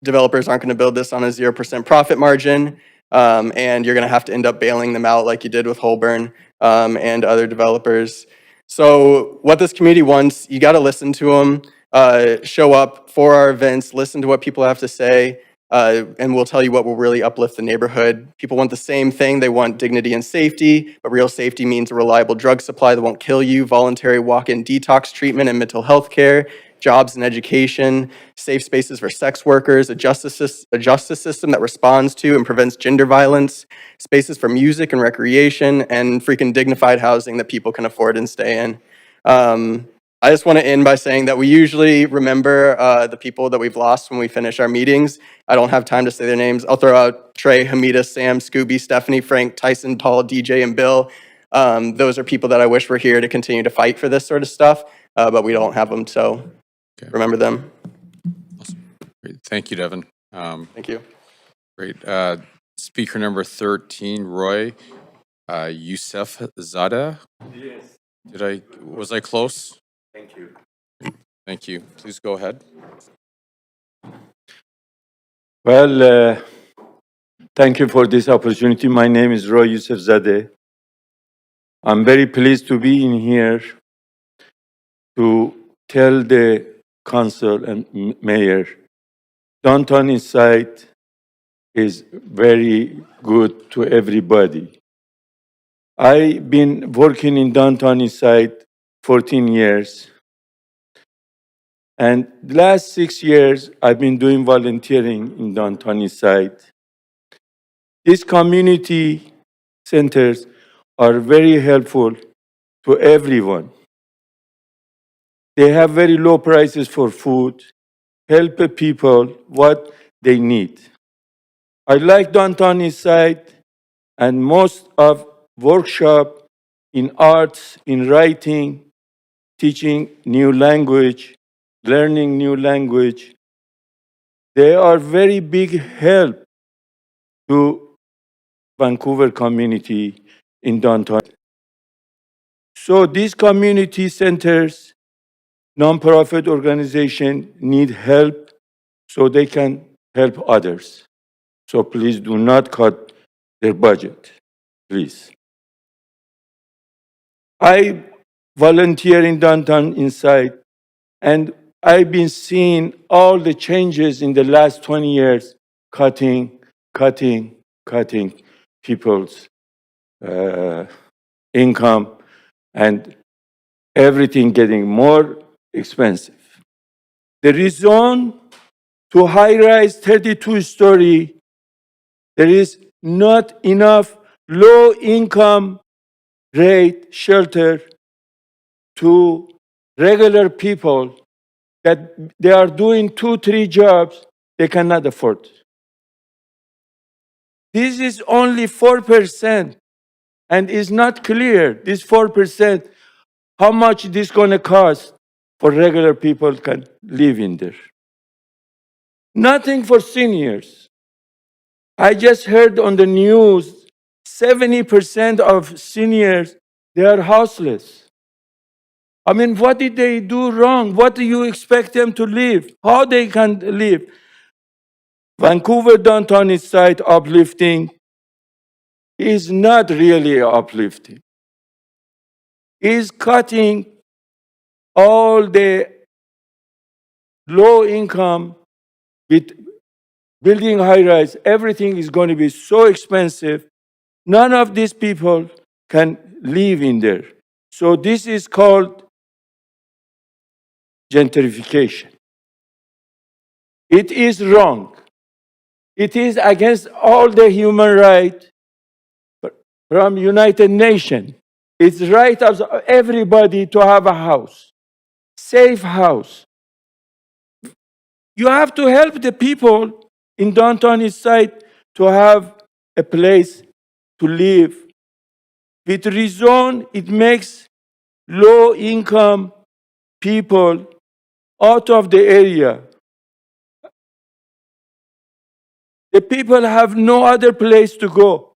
[SPEAKER 17] Developers aren't going to build this on a 0% profit margin, and you're going to have to end up bailing them out like you did with Holborn and other developers. So what this community wants, you got to listen to them. Show up for our events, listen to what people have to say, and we'll tell you what will really uplift the neighborhood. People want the same thing. They want dignity and safety, but real safety means a reliable drug supply that won't kill you, voluntary walk-in detox treatment and mental health care, jobs and education, safe spaces for sex workers, a justice system that responds to and prevents gender violence, spaces for music and recreation, and freaking dignified housing that people can afford and stay in. I just want to end by saying that we usually remember the people that we've lost when we finish our meetings. I don't have time to say their names. I'll throw out Trey, Hamida, Sam, Scooby, Stephanie, Frank, Tyson, Paul, DJ, and Bill. Those are people that I wish were here to continue to fight for this sort of stuff, but we don't have them, so remember them.
[SPEAKER 1] Great. Thank you, Devin.
[SPEAKER 17] Thank you.
[SPEAKER 1] Great. Speaker number 13, Roy Youssef Zada.
[SPEAKER 12] Yes.
[SPEAKER 1] Was I close?
[SPEAKER 12] Thank you.
[SPEAKER 1] Thank you. Please go ahead.
[SPEAKER 12] Well, thank you for this opportunity. My name is Roy Youssef Zadeh. I'm very pleased to be in here to tell the council and mayor downtown Eastside is very good to everybody. I've been working in downtown Eastside 14 years. And the last 6 years, I've been doing volunteering in downtown Eastside. These community centers are very helpful to everyone. They have very low prices for food, help people what they need. I like downtown Eastside and most of workshop in arts, in writing, teaching new language, learning new language. They are very big help to Vancouver community in downtown. So these community centers, nonprofit organization need help so they can help others. So please do not cut their budget, please. I volunteer in downtown Eastside, and I've been seeing all the changes in the last 20 years, cutting. people's income and everything getting more expensive. The rezone to high-rise 32-story, there is not enough low-income rate shelter to regular people that they are doing 2-3 jobs they cannot afford. This is only 4% and is not clear, this 4%, how much this going to cost for regular people can live in there. Nothing for seniors. I just heard on the news, 70% of seniors, they are houseless. I mean, what did they do wrong? What do you expect them to live? How they can live? Vancouver downtown east side uplifting is not really uplifting. Is cutting all the low income with building high rise. Everything is going to be so expensive. None of these people can live in there. So this is called gentrification. It is wrong. It is against all the human rights from United Nations. It's right of everybody to have a house, safe house. You have to help the people in downtown east side to have a place to live. With rezone, it makes low-income people out of the area. The people have no other place to go.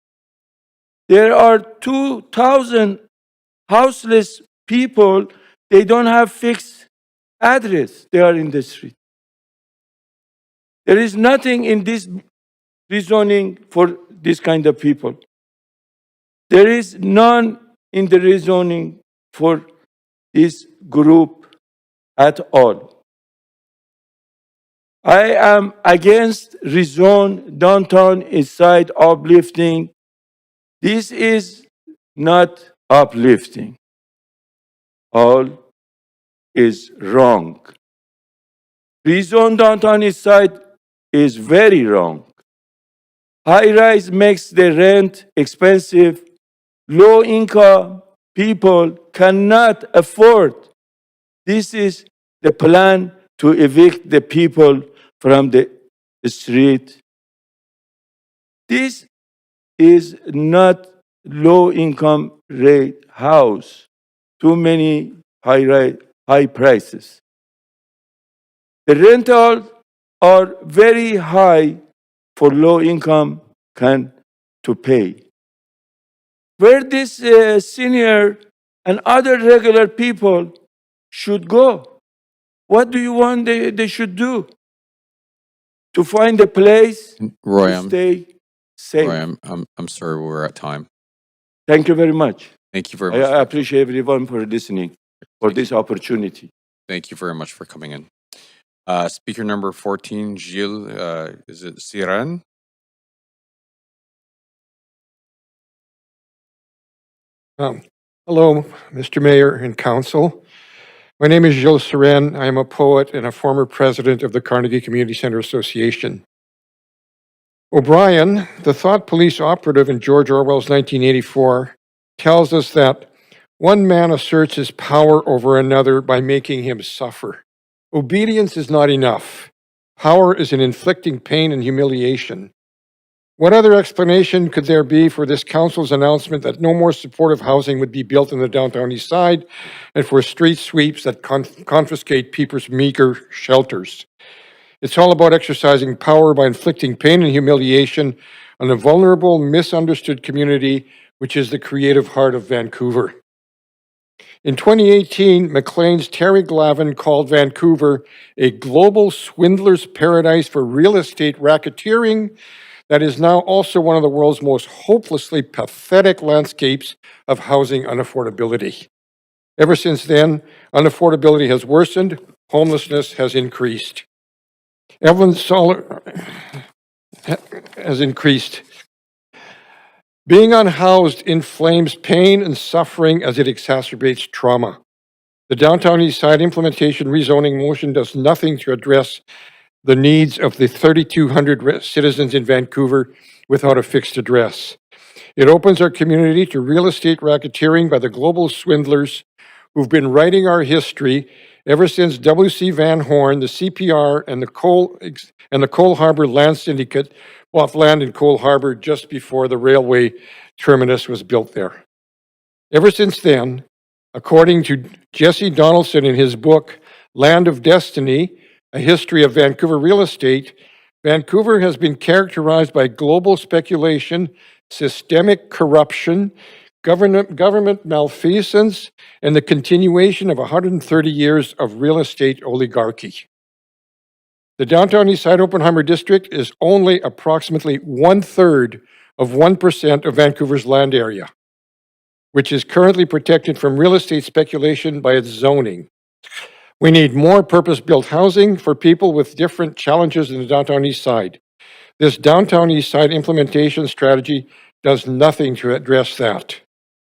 [SPEAKER 12] There are 2,000 houseless people. They don't have fixed address. They are in the street. There is nothing in this rezoning for this kind of people. There is none in the rezoning for this group at all. I am against rezone downtown east side uplifting. This is not uplifting. All is wrong. Rezone downtown east side is very wrong. High rise makes the rent expensive. Low income people cannot afford. This is the plan to evict the people from the street. This is not low income rate house. Too many high prices. The rentals are very high for low income to pay. Where this senior and other regular people should go? What do you want they should do? To find a place
[SPEAKER 1] Roy,
[SPEAKER 12] to stay safe.
[SPEAKER 1] Roy, I'm sorry we're at time.
[SPEAKER 12] Thank you very much.
[SPEAKER 1] Thank you very much.
[SPEAKER 12] I appreciate everyone for listening, for this opportunity.
[SPEAKER 1] Thank you very much for coming in. Speaker number 14, Gilles, is it Siran?
[SPEAKER 11] Hello, Mr. Mayor and Council. My name is Gilles Siran. I am a poet and a former president of the Carnegie Community Center Association. O'Brien, the thought police operative in George Orwell's 1984, tells us that one man asserts his power over another by making him suffer. Obedience is not enough. Power is in inflicting pain and humiliation. What other explanation could there be for this council's announcement that no more supportive housing would be built in the downtown east side and for street sweeps that confiscate people's meager shelters? It's all about exercising power by inflicting pain and humiliation on a vulnerable, misunderstood community, which is the creative heart of Vancouver. In 2018, Maclean's Terry Glavin called Vancouver a global swindler's paradise for real estate racketeering that is now also one of the world's most hopelessly pathetic landscapes of housing unaffordability. Ever since then, unaffordability has worsened, homelessness has increased. Evelyn Solar has increased. Being unhoused inflames pain and suffering as it exacerbates trauma. The Downtown East Side implementation rezoning motion does nothing to address the needs of the 3,200 citizens in Vancouver without a fixed address. It opens our community to real estate racketeering by the global swindlers who've been writing our history ever since W.C. Van Horn, the CPR, and the Cole Harbor Land Syndicate bought land in Cole Harbor just before the railway terminus was built there. Ever since then, according to Jesse Donaldson in his book, Land of Destiny, A History of Vancouver Real Estate, Vancouver has been characterized by global speculation, systemic corruption, government malfeasance, and the continuation of 130 years of real estate oligarchy. The Downtown East Side Oppenheimer District is only approximately 1/3 of 1% of Vancouver's land area, which is currently protected from real estate speculation by its zoning. We need more purpose-built housing for people with different challenges in the Downtown East Side. This Downtown East Side implementation strategy does nothing to address that.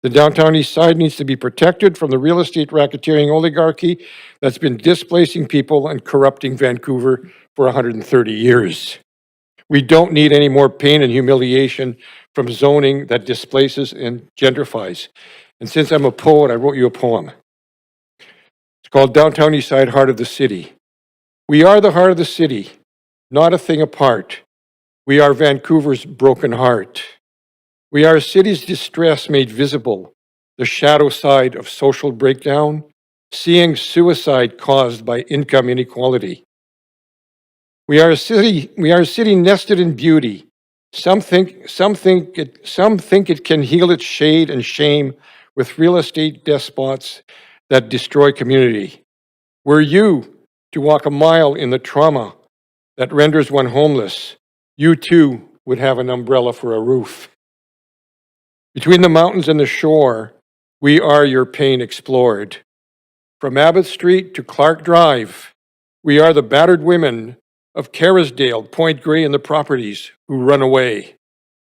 [SPEAKER 11] The Downtown East Side needs to be protected from the real estate racketeering oligarchy that's been displacing people and corrupting Vancouver for 130 years. We don't need any more pain and humiliation from zoning that displaces and gentrifies. And since I'm a poet, I wrote you a poem. It's called Downtown East Side, Heart of the City. We are the heart of the city, not a thing apart. We are Vancouver's broken heart. We are a city's distress made visible, the shadow side of social breakdown, seeing suicide caused by income inequality. We are a city nested in beauty. Some think it can heal its shade and shame with real estate despots that destroy community. Were you to walk a mile in the trauma that renders one homeless, you too would have an umbrella for a roof. Between the mountains and the shore, we are your pain explored. From Abbott Street to Clark Drive, we are the battered women of Kerrisdale, Point Grey, and the properties who run away.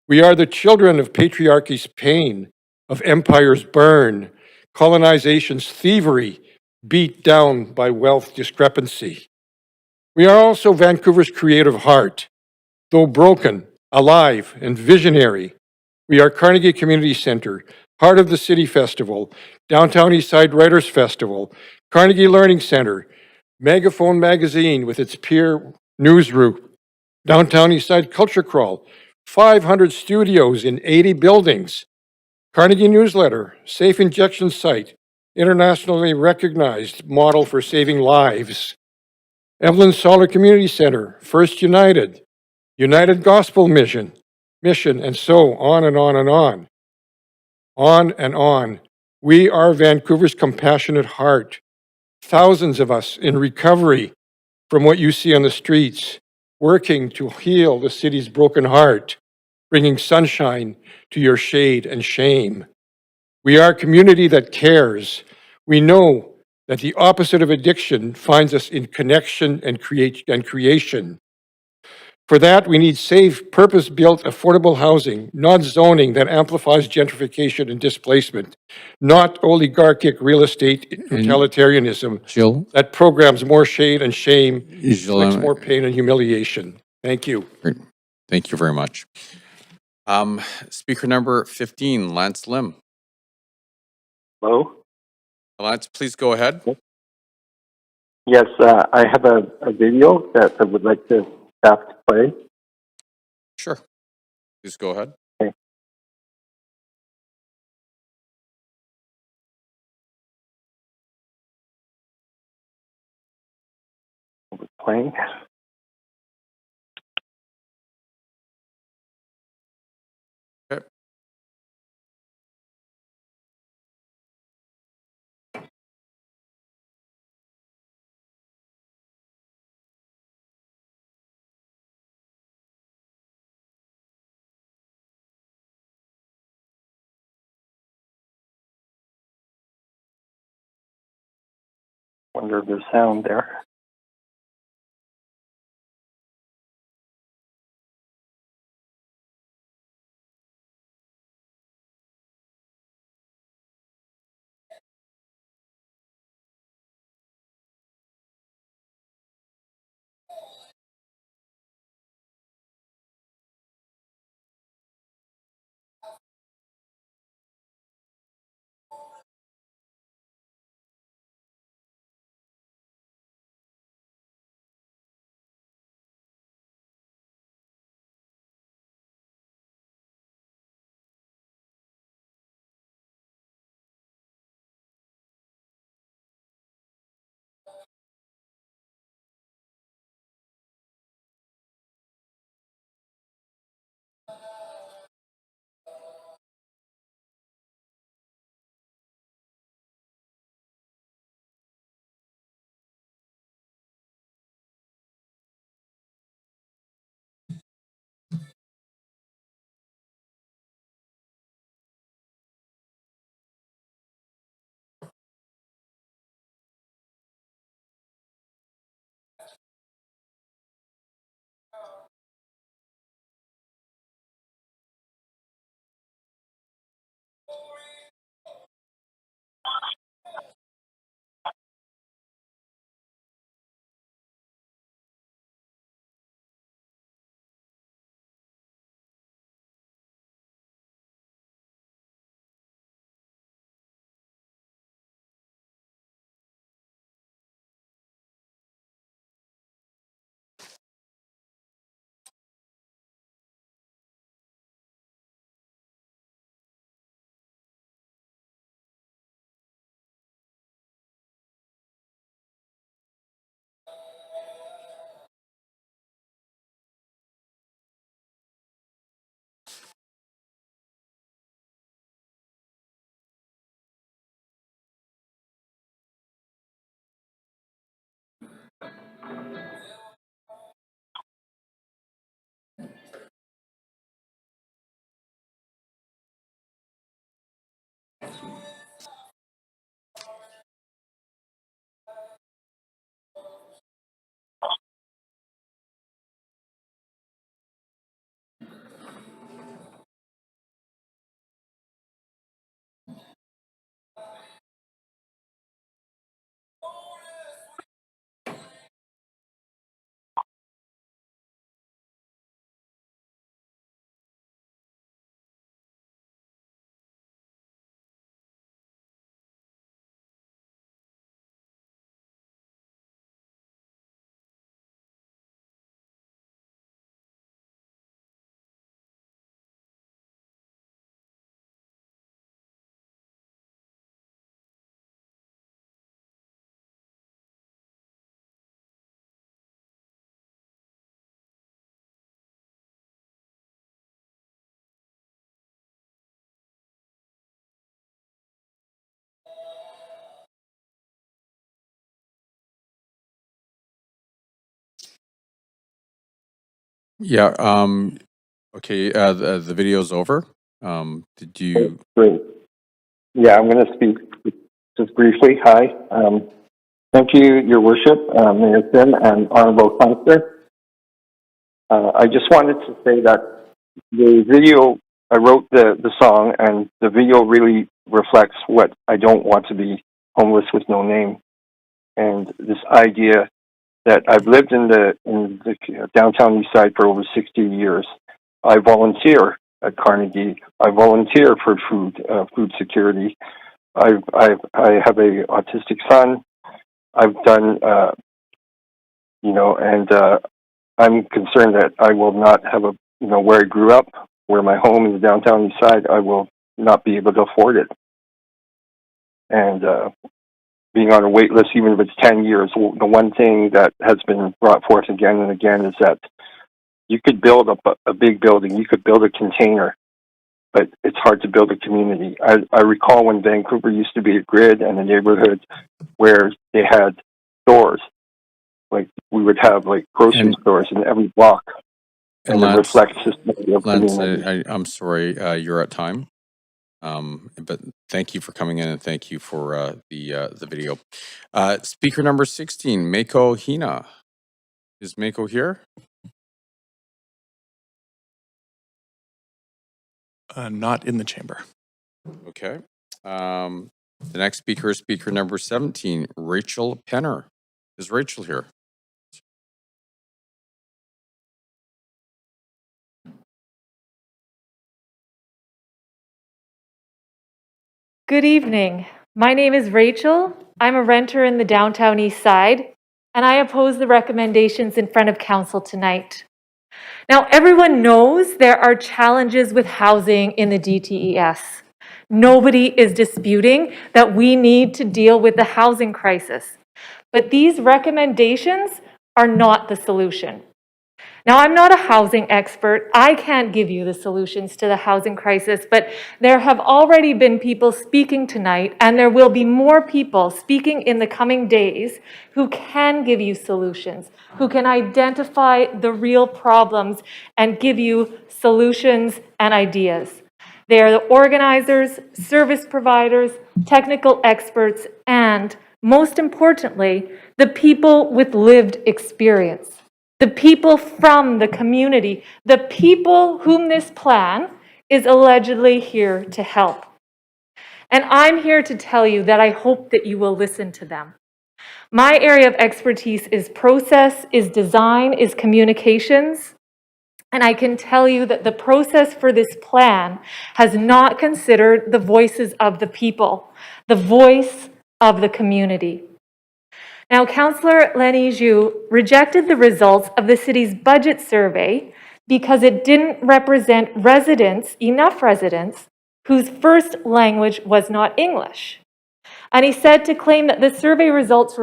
[SPEAKER 11] We are the children of patriarchy's pain, of empire's burn, colonization's thievery, beat down by wealth discrepancy. We are also Vancouver's creative heart. Though broken, alive, and visionary, we are Carnegie Community Center, Heart of the City Festival, Downtown East Side Writers Festival, Carnegie Learning Center, Megaphone Magazine with its peer newsroom, Downtown East Side Culture Crawl, 500 studios in 80 buildings, Carnegie Newsletter, Safe Injection Site, internationally recognized model for saving lives, Evelyn Solar Community Center, First United, United Gospel Mission, and so on and on and on. On and on. We are Vancouver's compassionate heart. Thousands of us in recovery from what you see on the streets, working to heal the city's broken heart, bringing sunshine to your shade and shame. We are a community that cares. We know that the opposite of addiction finds us in connection and creation. For that, we need safe, purpose-built, affordable housing, not zoning that amplifies gentrification and displacement, not oligarchic real estate totalitarianism that programs more shade and shame, inflicts more pain and humiliation. Thank you.
[SPEAKER 1] Great. Thank you very much. Speaker number 15, Lance Lim.
[SPEAKER 9] Hello?
[SPEAKER 1] Lance, please go ahead.
[SPEAKER 9] Yes, I have a video that I would like to staff to play.
[SPEAKER 1] Sure. Please go ahead.
[SPEAKER 9] Okay. Playing.
[SPEAKER 1] Okay.
[SPEAKER 9] Wonder if there's sound there.
[SPEAKER 1] Yeah, okay, the video's over. Did you,
[SPEAKER 9] Great. Yeah, I'm going to speak just briefly. Hi. Thank you, Your Worship, Mayor Sim, and Honorable Councillor. I just wanted to say that the video, I wrote the song, and the video really reflects what I don't want to be, homeless with no name. And this idea that I've lived in the downtown east side for over 60 years. I volunteer at Carnegie. I volunteer for food security. I have a autistic son. I've done, and I'm concerned that I will not have where I grew up, where my home is downtown east side, I will not be able to afford it. And being on a wait list, even if it's 10 years, the one thing that has been brought forth again and again is that you could build up a big building, you could build a container, but it's hard to build a community. I recall when Vancouver used to be a grid and a neighborhood where they had stores, like we would have like grocery stores in every block, and it reflects this community.
[SPEAKER 1] I'm sorry, you're at time. But thank you for coming in and thank you for the video. Speaker number 16, Mako Hina. Is Mako here?
[SPEAKER 3] Not in the chamber.
[SPEAKER 1] Okay. The next speaker is speaker number 17, Rachel Penner. Is Rachel here?
[SPEAKER 13] Good evening. My name is Rachel. I'm a renter in the downtown east side, and I oppose the recommendations in front of council tonight. Now, everyone knows there are challenges with housing in the DTES. Nobody is disputing that we need to deal with the housing crisis. But these recommendations are not the solution. Now, I'm not a housing expert. I can't give you the solutions to the housing crisis, but there have already been people speaking tonight, and there will be more people speaking in the coming days who can give you solutions, who can identify the real problems and give you solutions and ideas. They are the organizers, service providers, technical experts, and most importantly, the people with lived experience. The people from the community, the people whom this plan is allegedly here to help. And I'm here to tell you that I hope that you will listen to them. My area of expertise is process, is design, is communications. And I can tell you that the process for this plan has not considered the voices of the people, the voice of the community. Now, Councillor Lenny Zhu rejected the results of the city's budget survey because it didn't represent enough residents whose first language was not English. And he said to claim that the survey results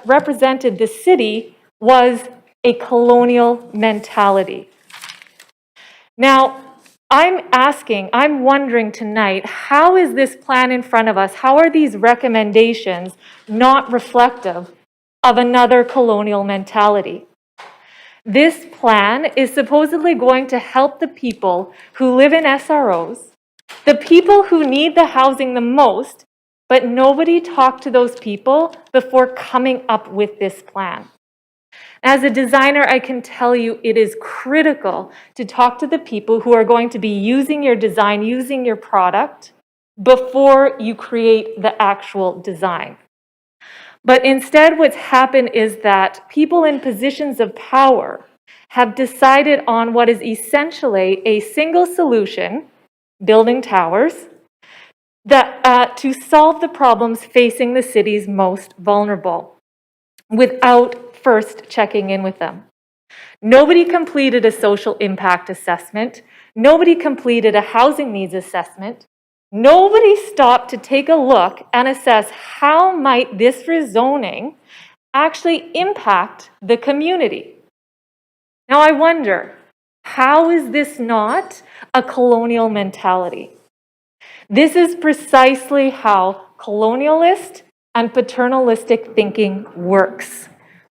[SPEAKER 13] represented the city was a colonial mentality. Now, I'm wondering tonight, how is this plan in front of us, how are these recommendations not reflective of another colonial mentality? This plan is supposedly going to help the people who live in SROs, The people who need the housing the most, but nobody talked to those people before coming up with this plan. As a designer, I can tell you it is critical to talk to the people who are going to be using your design, using your product, before you create the actual design. But instead, what's happened is that people in positions of power have decided on what is essentially a single solution, building towers, that, to solve the problems facing the city's most vulnerable, without first checking in with them. Nobody completed a social impact assessment. Nobody completed a housing needs assessment. Nobody stopped to take a look and assess how might this rezoning actually impact the community. Now I wonder, how is this not a colonial mentality? This is precisely how colonialist and paternalistic thinking works.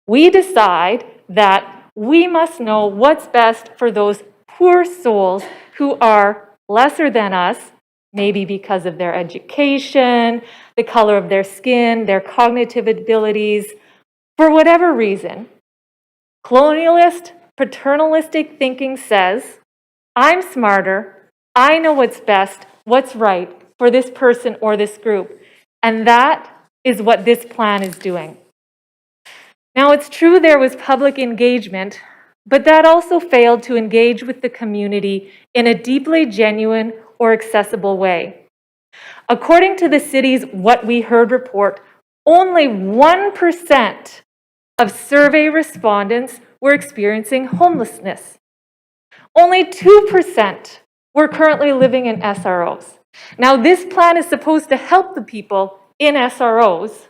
[SPEAKER 13] We decide that we must know what's best for those poor souls who are lesser than us, maybe because of their education, the color of their skin, their cognitive abilities, for whatever reason. Colonialist, paternalistic thinking says, I'm smarter, I know what's best, what's right for this person or this group. And that is what this plan is doing. Now, it's true there was public engagement, but that also failed to engage with the community in a deeply genuine or accessible way. According to the city's What We Heard report, only 1% of survey respondents were experiencing homelessness. Only 2% were currently living in SROs. Now, this plan is supposed to help the people in SROs.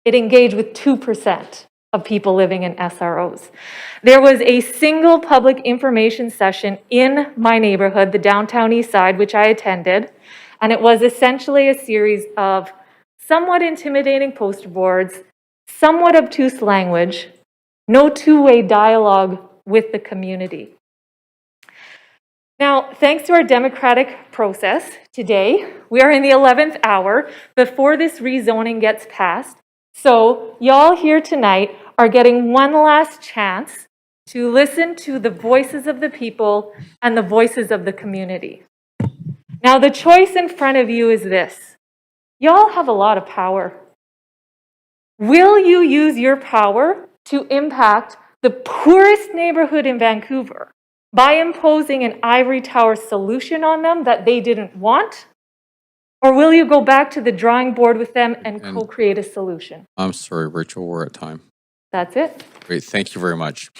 [SPEAKER 13] It engaged with 2% of people living in SROs. There was a single public information session in my neighborhood, the downtown east side, which I attended, and it was essentially a series of somewhat intimidating poster boards, somewhat obtuse language, no two-way dialogue with the community. Now, thanks to our democratic process today, we are in the 11th hour before this rezoning gets passed. So y'all here tonight are getting one last chance to listen to the voices of the people and the voices of the community. Now, the choice in front of you is this. Y'all have a lot of power. Will you use your power to impact the poorest neighborhood in Vancouver by imposing an ivory tower solution on them that they didn't want? Or will you go back to the drawing board with them and co-create a solution?
[SPEAKER 1] I'm sorry, Rachel, we're at time.
[SPEAKER 13] That's it.
[SPEAKER 1] Great, thank you very much.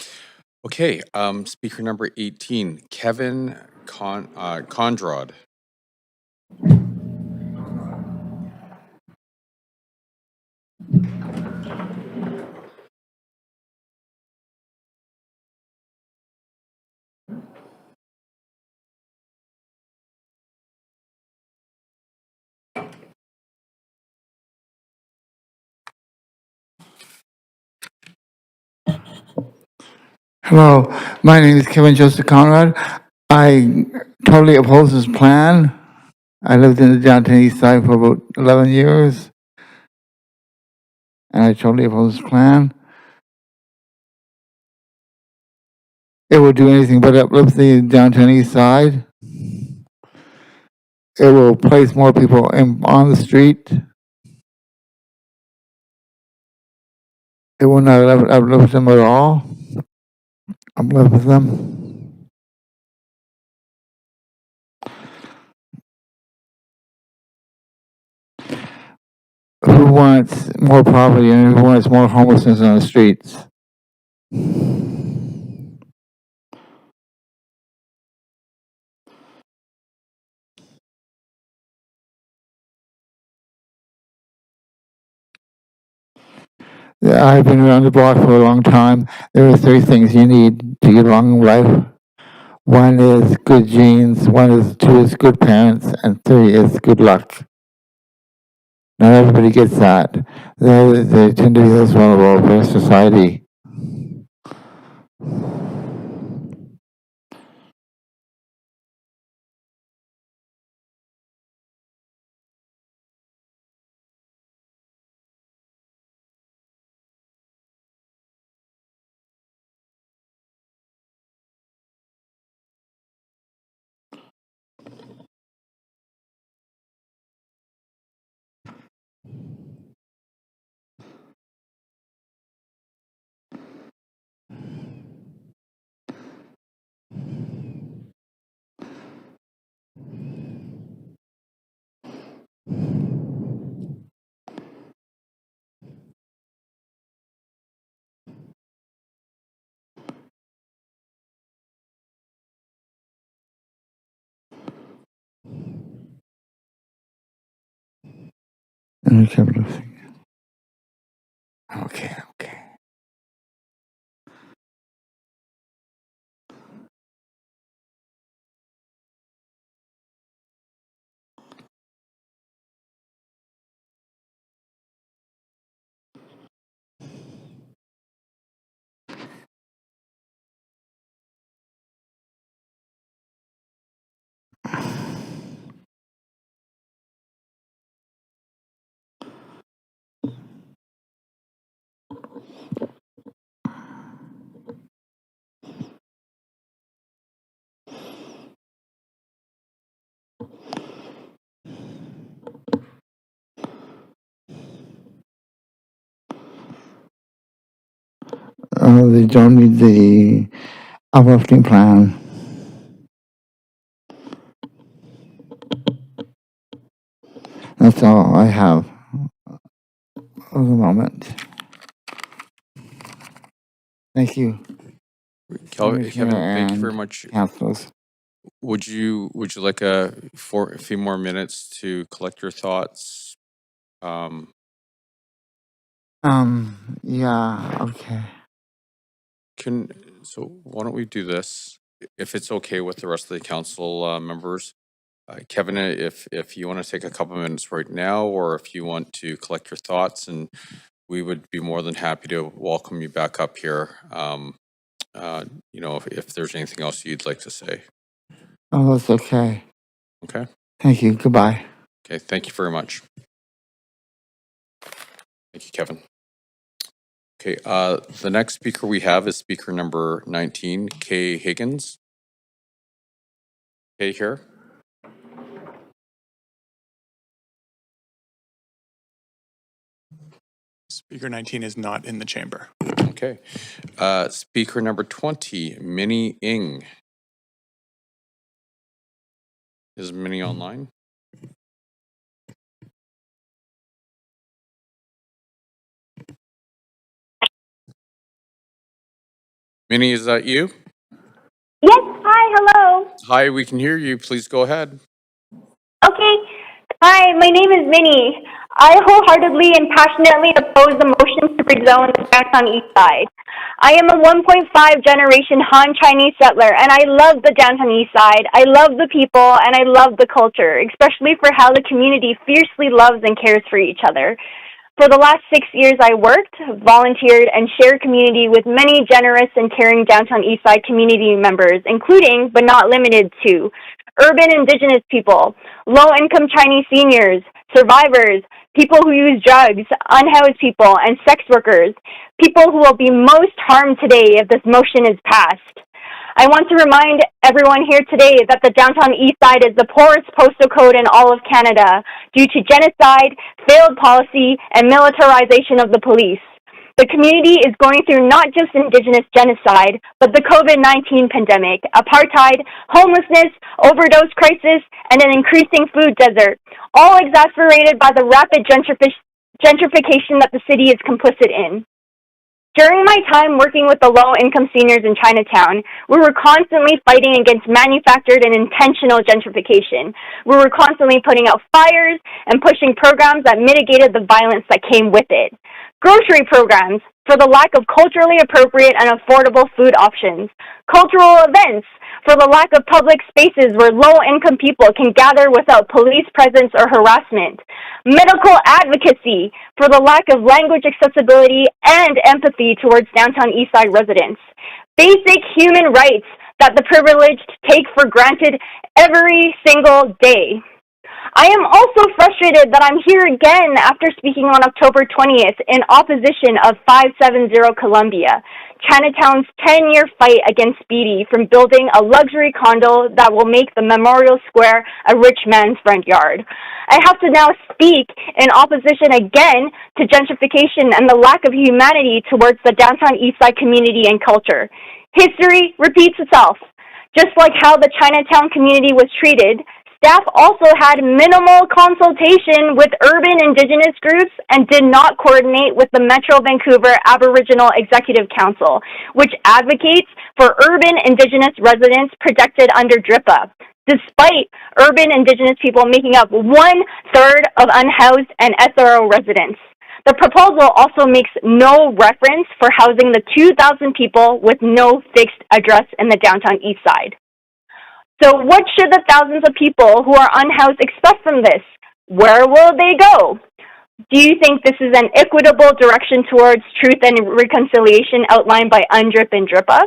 [SPEAKER 1] Okay, speaker number 18, Kevin Condrad.
[SPEAKER 15] Hello, my name is Kevin Joseph Conrad. I totally oppose this plan. I lived in the downtown east side for about 11 years, and I totally oppose this plan. It will do anything but uplift the downtown east side. It will place more people on the street. It will not uplift them at all. Uplift them. Who wants more poverty and who wants more homelessness on the streets? Yeah, I've been around the block for a long time. There are three things you need to get along in life. One is good genes, two is good parents, and three is good luck. Not everybody gets that. They tend to be less vulnerable for society. Okay. They don't need the uplifting plan. That's all I have at the moment. Thank you.
[SPEAKER 1] Kevin,
[SPEAKER 15] Commissioner
[SPEAKER 1] thank you very
[SPEAKER 15] and
[SPEAKER 1] much.
[SPEAKER 15] councilors.
[SPEAKER 1] Would you like a few more minutes to collect your thoughts?
[SPEAKER 15] Yeah, okay.
[SPEAKER 1] So why don't we do this? If it's okay with the rest of the council members, Kevin, if you want to take a couple minutes right now, or if you want to collect your thoughts, and we would be more than happy to welcome you back up here. If there's anything else you'd like to say.
[SPEAKER 15] Oh, that's okay.
[SPEAKER 1] Okay.
[SPEAKER 15] Thank you. Goodbye.
[SPEAKER 1] Okay. Thank you very much. Thank you, Kevin. Okay. The next speaker we have is speaker number 19, Kay Higgins. Kay here.
[SPEAKER 3] Speaker 19 is not in the chamber.
[SPEAKER 1] Okay. Speaker number 20, Minnie Ng. Is Minnie online? Minnie, is that you?
[SPEAKER 7] Yes, hi, hello.
[SPEAKER 1] Hi, we can hear you. Please go ahead.
[SPEAKER 7] Okay, hi, my name is Minnie. I wholeheartedly and passionately oppose the motion to rezone the downtown east side. I am a 1.5 generation Han Chinese settler, and I love the downtown east side. I love the people, and I love the culture, especially for how the community fiercely loves and cares for each other. For the last 6 years, I worked, volunteered, and shared community with many generous and caring downtown Eastside community members, including, but not limited to, urban Indigenous people, low-income Chinese seniors, survivors, people who use drugs, unhoused people, and sex workers, people who will be most harmed today if this motion is passed. I want to remind everyone here today that the downtown east side is the poorest postal code in all of Canada due to genocide, failed policy, and militarization of the police. The community is going through not just Indigenous genocide, but the COVID-19 pandemic, apartheid, homelessness, overdose crisis, and an increasing food desert, all exacerbated by the rapid gentrification that the city is complicit in. During my time working with the low-income seniors in Chinatown, we were constantly fighting against manufactured and intentional gentrification. We were constantly putting out fires and pushing programs that mitigated the violence that came with it. Grocery programs for the lack of culturally appropriate and affordable food options. Cultural events for the lack of public spaces where low-income people can gather without police presence or harassment. Medical advocacy for the lack of language accessibility and empathy towards downtown Eastside residents. Basic human rights that the privileged take for granted every single day. I am also frustrated that I'm here again after speaking on October 20th in opposition of 570 Columbia, Chinatown's 10-year fight against Speedy from building a luxury condo that will make the Memorial Square a rich man's front yard. I have to now speak in opposition again to gentrification and the lack of humanity towards the downtown Eastside community and culture. History repeats itself. Just like how the Chinatown community was treated, staff also had minimal consultation with urban Indigenous groups and did not coordinate with the Metro Vancouver Aboriginal Executive Council, which advocates for urban Indigenous residents protected under DRIPA, despite urban Indigenous people making up 1/3 of unhoused and SRO residents. The proposal also makes no reference for housing the 2,000 people with no fixed address in the downtown east side. So what should the thousands of people who are unhoused expect from this? Where will they go? Do you think this is an equitable direction towards truth and reconciliation outlined by UNDRIP and DRIPA?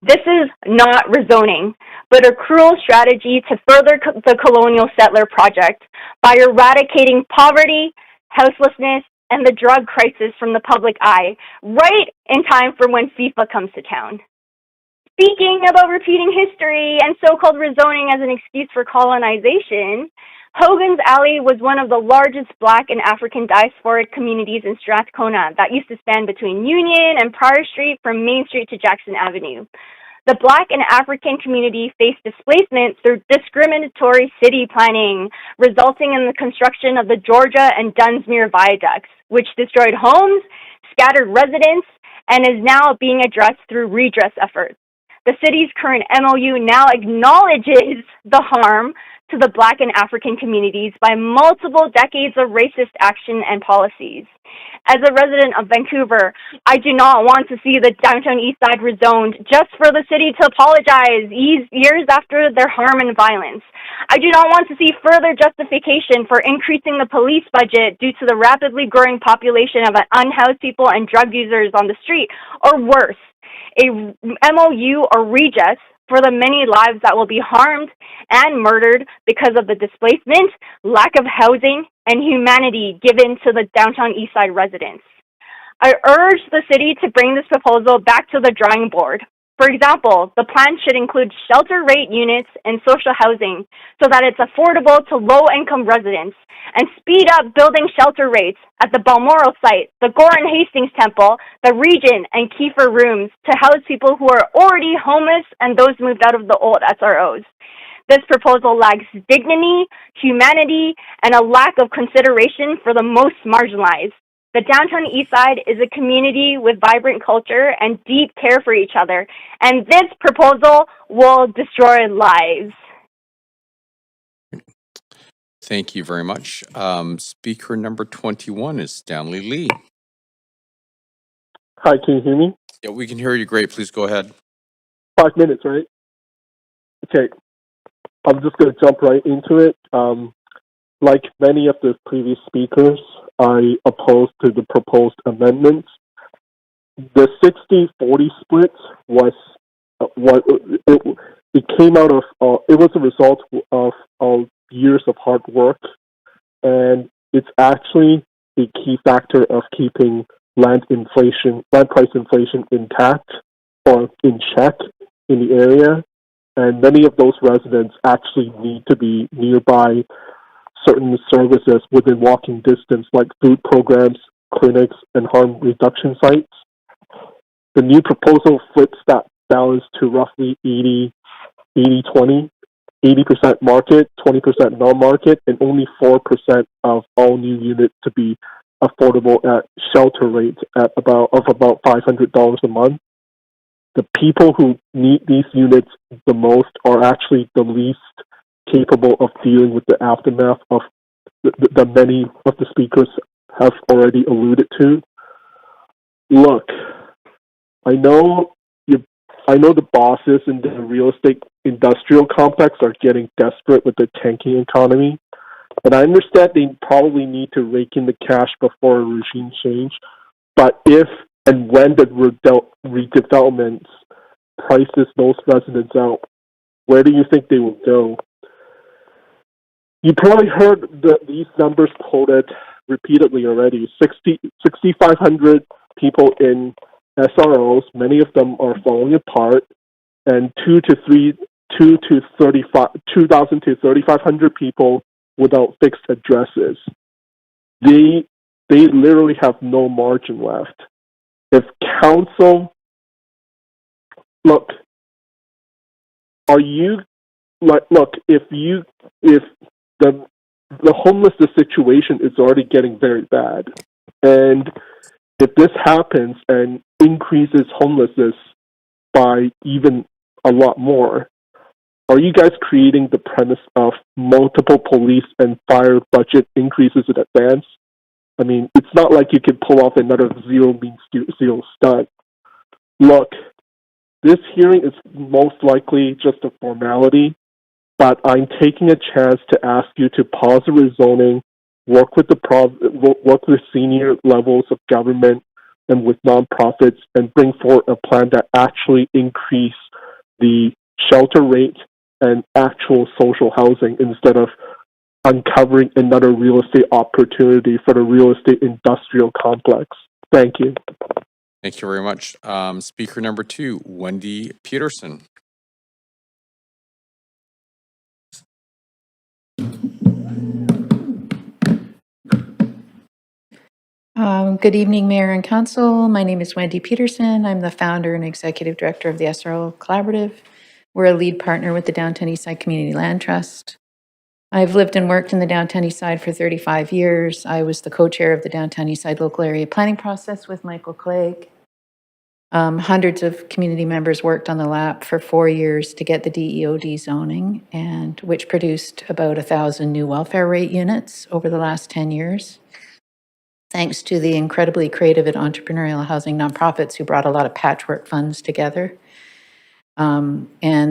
[SPEAKER 7] This is not rezoning, but a cruel strategy to further the colonial settler project by eradicating poverty, houselessness, and the drug crisis from the public eye, right in time for when FIFA comes to town. Speaking about repeating history and so-called rezoning as an excuse for colonization, Hogan's Alley was one of the largest Black and African diasporic communities in Strathcona that used to span between Union and Prior Street from Main Street to Jackson Avenue. The Black and African community faced displacement through discriminatory city planning, resulting in the construction of the Georgia and Dunsmuir viaducts, which destroyed homes, scattered residents, and is now being addressed through redress efforts. The city's current MOU now acknowledges the harm to the Black and African communities by multiple decades of racist action and policies. As a resident of Vancouver, I do not want to see the downtown east side rezoned just for the city to apologize years after their harm and violence. I do not want to see further justification for increasing the police budget due to the rapidly growing population of unhoused people and drug users on the street, or worse, a MOU or redress for the many lives that will be harmed and murdered because of the displacement, lack of housing, and humanity given to the downtown east side residents. I urge the city to bring this proposal back to the drawing board. For example, the plan should include shelter rate units and social housing so that it's affordable to low-income residents, and speed up building shelter rates at the Balmoral site, the Gore and Hastings Temple, the Regent, and Kiefer rooms to house people who are already homeless and those moved out of the old SROs. This proposal lacks dignity, humanity, and a lack of consideration for the most marginalized. The downtown east side is a community with vibrant culture and deep care for each other, and this proposal will destroy lives.
[SPEAKER 1] Thank you very much. Speaker number 21 is Stanley Lee.
[SPEAKER 14] Hi, can you hear me?
[SPEAKER 1] Yeah, we can hear you great. Please go ahead.
[SPEAKER 14] 5 minutes, right? Okay, I'm just going to jump right into it. Like many of the previous speakers, I oppose to the proposed amendments. The 60-40 split was what it came out of. It was a result of years of hard work, and it's actually a key factor of keeping land price inflation intact or in check in the area. And many of those residents actually need to be nearby certain services within walking distance, like food programs, clinics, and harm reduction sites. The new proposal flips that balance to roughly 80-20, 80% market, 20% non-market, and only 4% of all new units to be affordable at shelter rates at about $500 a month. The people who need these units the most are actually the least capable of dealing with the aftermath of the many of the speakers have already alluded to. Look, I know the bosses in the real estate industrial complex are getting desperate with the tanking economy, and I understand they probably need to rake in the cash before a regime change. But if and when the redevelopments prices those residents out, where do you think they will go? You probably heard these numbers quoted repeatedly already. 6,500 people in SROs, many of them are falling apart, and 2,000 to 3,500 people without fixed addresses. They literally have no margin left. If council, look, if the homelessness situation is already getting very bad, and if this happens and increases homelessness by even a lot more, are you guys creating the premise of multiple police and fire budget increases in advance? I mean, it's not like you can pull off another zero means zero stunt. Look, this hearing is most likely just a formality, but I'm taking a chance to ask you to pause the rezoning, work with work with senior levels of government and with nonprofits, and bring forward a plan that actually increase the shelter rate and actual social housing instead of uncovering another real estate opportunity for the real estate industrial complex. Thank you.
[SPEAKER 1] Thank you very much. Speaker number 2, Wendy Peterson.
[SPEAKER 6] Good evening, Mayor and Council. My name is Wendy Peterson. I'm the founder and executive director of the SRO Collaborative. We're a lead partner with the Downtown Eastside Community Land Trust. I've lived and worked in the Downtown Eastside for 35 years. I was the co-chair of the Downtown Eastside local area planning process with Michael Clegg. Hundreds of community members worked on the LAP for 4 years to get the DEOD zoning, and which produced about 1,000 new welfare rate units over the last 10 years. Thanks to the incredibly creative and entrepreneurial housing nonprofits who brought a lot of patchwork funds together. And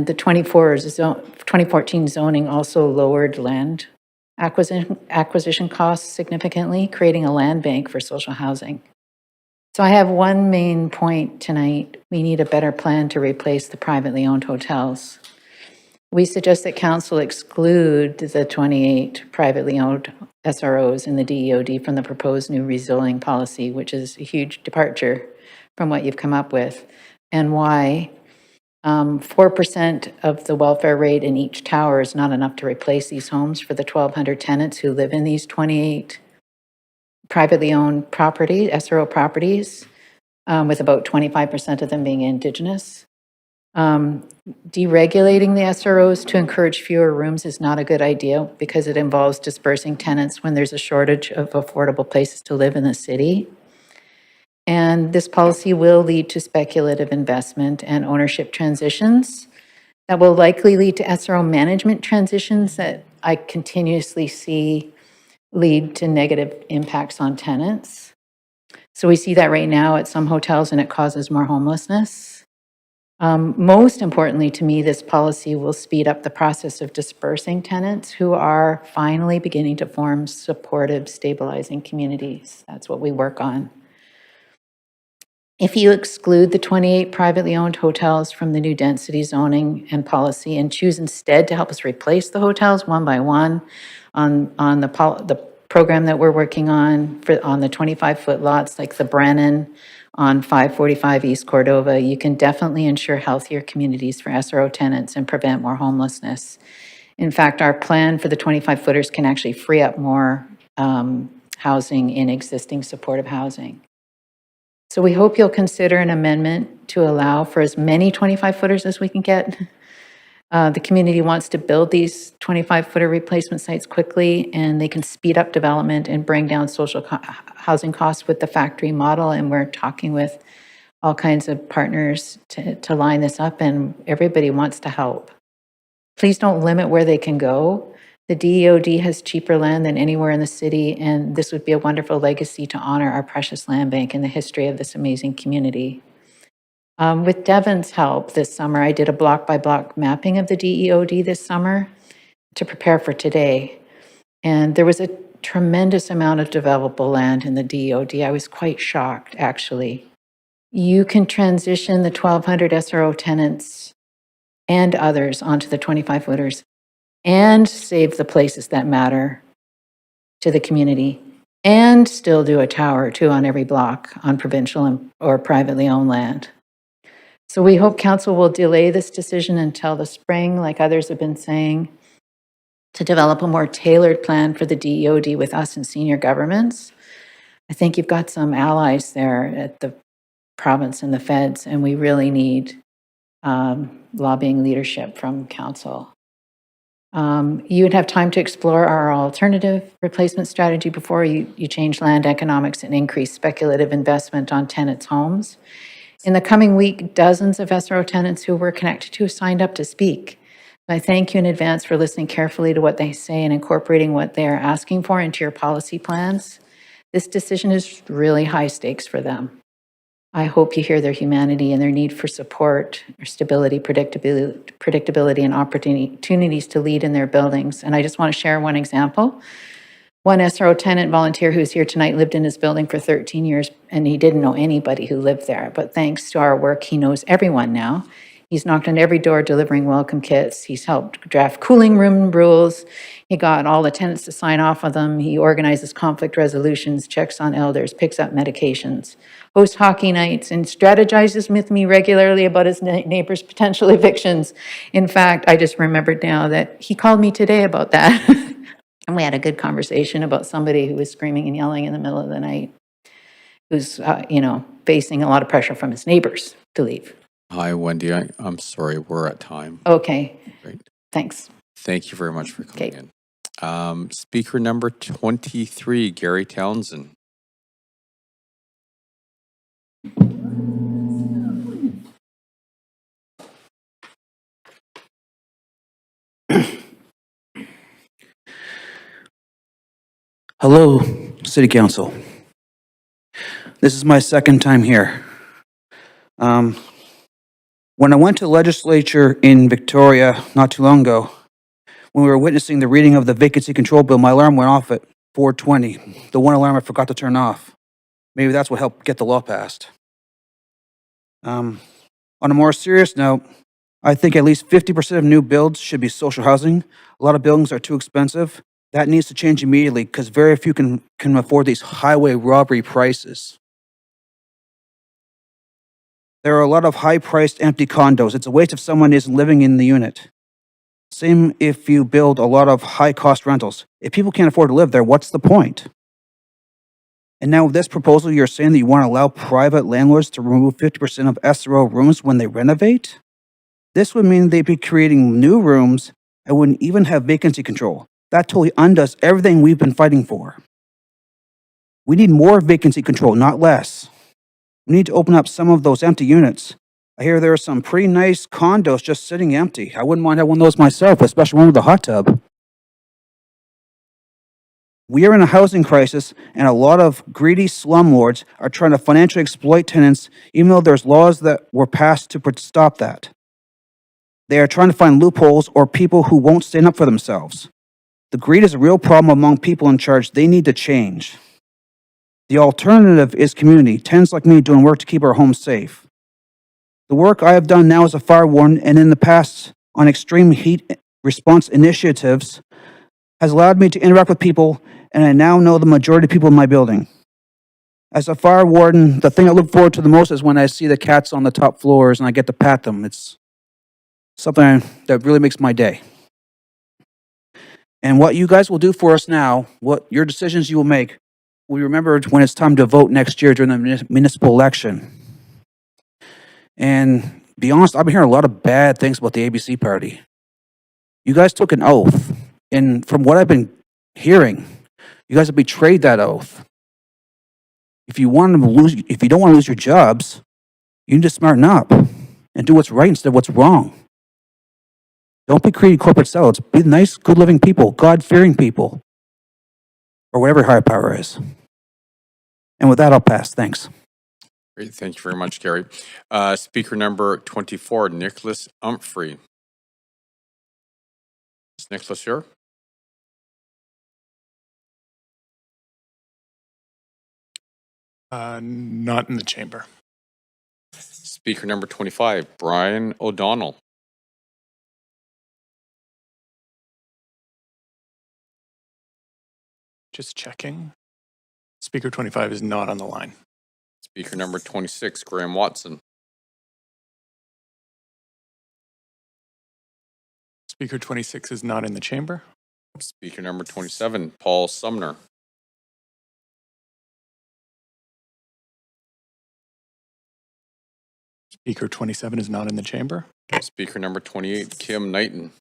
[SPEAKER 6] the 2014 zoning also lowered land acquisition costs significantly, creating a land bank for social housing. So I have one main point tonight. We need a better plan to replace the privately owned hotels. We suggest that council exclude the 28 privately owned SROs in the DEOD from the proposed new rezoning policy, which is a huge departure from what you've come up with. And why? 4% of the welfare rate in each tower is not enough to replace these homes for the 1,200 tenants who live in these 28 privately owned property, SRO properties, with about 25% of them being Indigenous. Deregulating the SROs to encourage fewer rooms is not a good idea because it involves dispersing tenants when there's a shortage of affordable places to live in the city. And this policy will lead to speculative investment and ownership transitions that will likely lead to SRO management transitions that I continuously see lead to negative impacts on tenants. So we see that right now at some hotels, and it causes more homelessness. Most importantly to me, this policy will speed up the process of dispersing tenants who are finally beginning to form supportive, stabilizing communities. That's what we work on. If you exclude the 28 privately owned hotels from the new density zoning and policy and choose instead to help us replace the hotels one by one on the program that we're working on on the 25-foot lots like the Brennan on 545 East Cordova, you can definitely ensure healthier communities for SRO tenants and prevent more homelessness. In fact, our plan for the 25-footers can actually free up more housing in existing supportive housing. So we hope you'll consider an amendment to allow for as many 25-footers as we can get. The community wants to build these 25-footer replacement sites quickly, and they can speed up development and bring down social housing costs with the factory model. And we're talking with all kinds of partners to line this up, and everybody wants to help. Please don't limit where they can go. The DEOD has cheaper land than anywhere in the city, and this would be a wonderful legacy to honor our precious land bank and the history of this amazing community. With Devon's help this summer, I did a block-by-block mapping of the DEOD this summer to prepare for today. And there was a tremendous amount of developable land in the DEOD. I was quite shocked, actually. You can transition the 1,200 SRO tenants and others onto the 25-footers and save the places that matter to the community and still do a tower or two on every block on provincial or privately owned land. So we hope council will delay this decision until the spring, like others have been saying, to develop a more tailored plan for the DEOD with us and senior governments. I think you've got some allies there at the province and the feds, and we really need lobbying leadership from council. You would have time to explore our alternative replacement strategy before you change land economics and increase speculative investment on tenants' homes. In the coming week, dozens of SRO tenants who we're connected to signed up to speak. I thank you in advance for listening carefully to what they say and incorporating what they are asking for into your policy plans. This decision is really high stakes for them. I hope you hear their humanity and their need for support, or stability, predictability, and opportunities to lead in their buildings. And I just want to share one example. One SRO tenant volunteer who's here tonight lived in his building for 13 years, and he didn't know anybody who lived there. But thanks to our work, he knows everyone now. He's knocked on every door delivering welcome kits. He's helped draft cooling room rules. He got all the tenants to sign off on them. He organizes conflict resolutions, checks on elders, picks up medications, hosts hockey nights, and strategizes with me regularly about his neighbors' potential evictions. In fact, I just remembered now that he called me today about that. And we had a good conversation about somebody who was screaming and yelling in the middle of the night, who's, facing a lot of pressure from his neighbors to leave.
[SPEAKER 1] Hi, Wendy. I'm sorry, we're at time.
[SPEAKER 6] Okay.
[SPEAKER 1] Great.
[SPEAKER 6] Thanks.
[SPEAKER 1] Thank you very much for coming in. Speaker number 23, Gary Townsend.
[SPEAKER 16] Hello, City Council. This is my second time here. When I went to the legislature in Victoria not too long ago, when we were witnessing the reading of the vacancy control bill, my alarm went off at 4:20. The one alarm I forgot to turn off. Maybe that's what helped get the law passed. On a more serious note, I think at least 50% of new builds should be social housing. A lot of buildings are too expensive. That needs to change immediately because very few can afford these highway robbery prices. There are a lot of high-priced empty condos. It's a waste if someone isn't living in the unit. Same if you build a lot of high-cost rentals. If people can't afford to live there, what's the point? And now with this proposal, you're saying that you want to allow private landlords to remove 50% of SRO rooms when they renovate? This would mean they'd be creating new rooms and wouldn't even have vacancy control. That totally undoes everything we've been fighting for. We need more vacancy control, not less. We need to open up some of those empty units. I hear there are some pretty nice condos just sitting empty. I wouldn't mind having one of those myself, especially one with a hot tub. We are in a housing crisis, and a lot of greedy slumlords are trying to financially exploit tenants, even though there's laws that were passed to stop that. They are trying to find loopholes or people who won't stand up for themselves. The greed is a real problem among people in charge. They need to change. The alternative is community, tenants like me doing work to keep our homes safe. The work I have done now as a fire warden and in the past on extreme heat response initiatives has allowed me to interact with people, and I now know the majority of people in my building. As a fire warden, the thing I look forward to the most is when I see the cats on the top floors and I get to pat them. It's something that really makes my day. And what you guys will do for us now, what your decisions you will make, we remember when it's time to vote next year during the municipal election. And be honest, I've been hearing a lot of bad things about the ABC party. You guys took an oath, and from what I've been hearing, you guys have betrayed that oath. If you don't want to lose your jobs, you need to smarten up and do what's right instead of what's wrong. Don't be creating corporate sellouts. Be nice, good-living people, God-fearing people, or whatever higher power is. And with that, I'll pass. Thanks.
[SPEAKER 1] Great. Thank you very much, Gary. Speaker number 24, Nicholas Humphrey. Is Nicholas here?
[SPEAKER 3] Not in the chamber.
[SPEAKER 1] Speaker number 25, Brian O'Donnell.
[SPEAKER 3] Just checking. Speaker 25 is not on the line.
[SPEAKER 1] Speaker number 26, Graham Watson.
[SPEAKER 3] Speaker 26 is not in the chamber.
[SPEAKER 1] Speaker number 27, Paul Sumner.
[SPEAKER 3] Speaker 27 is not in the chamber.
[SPEAKER 1] Speaker number 28, Kim Knighton.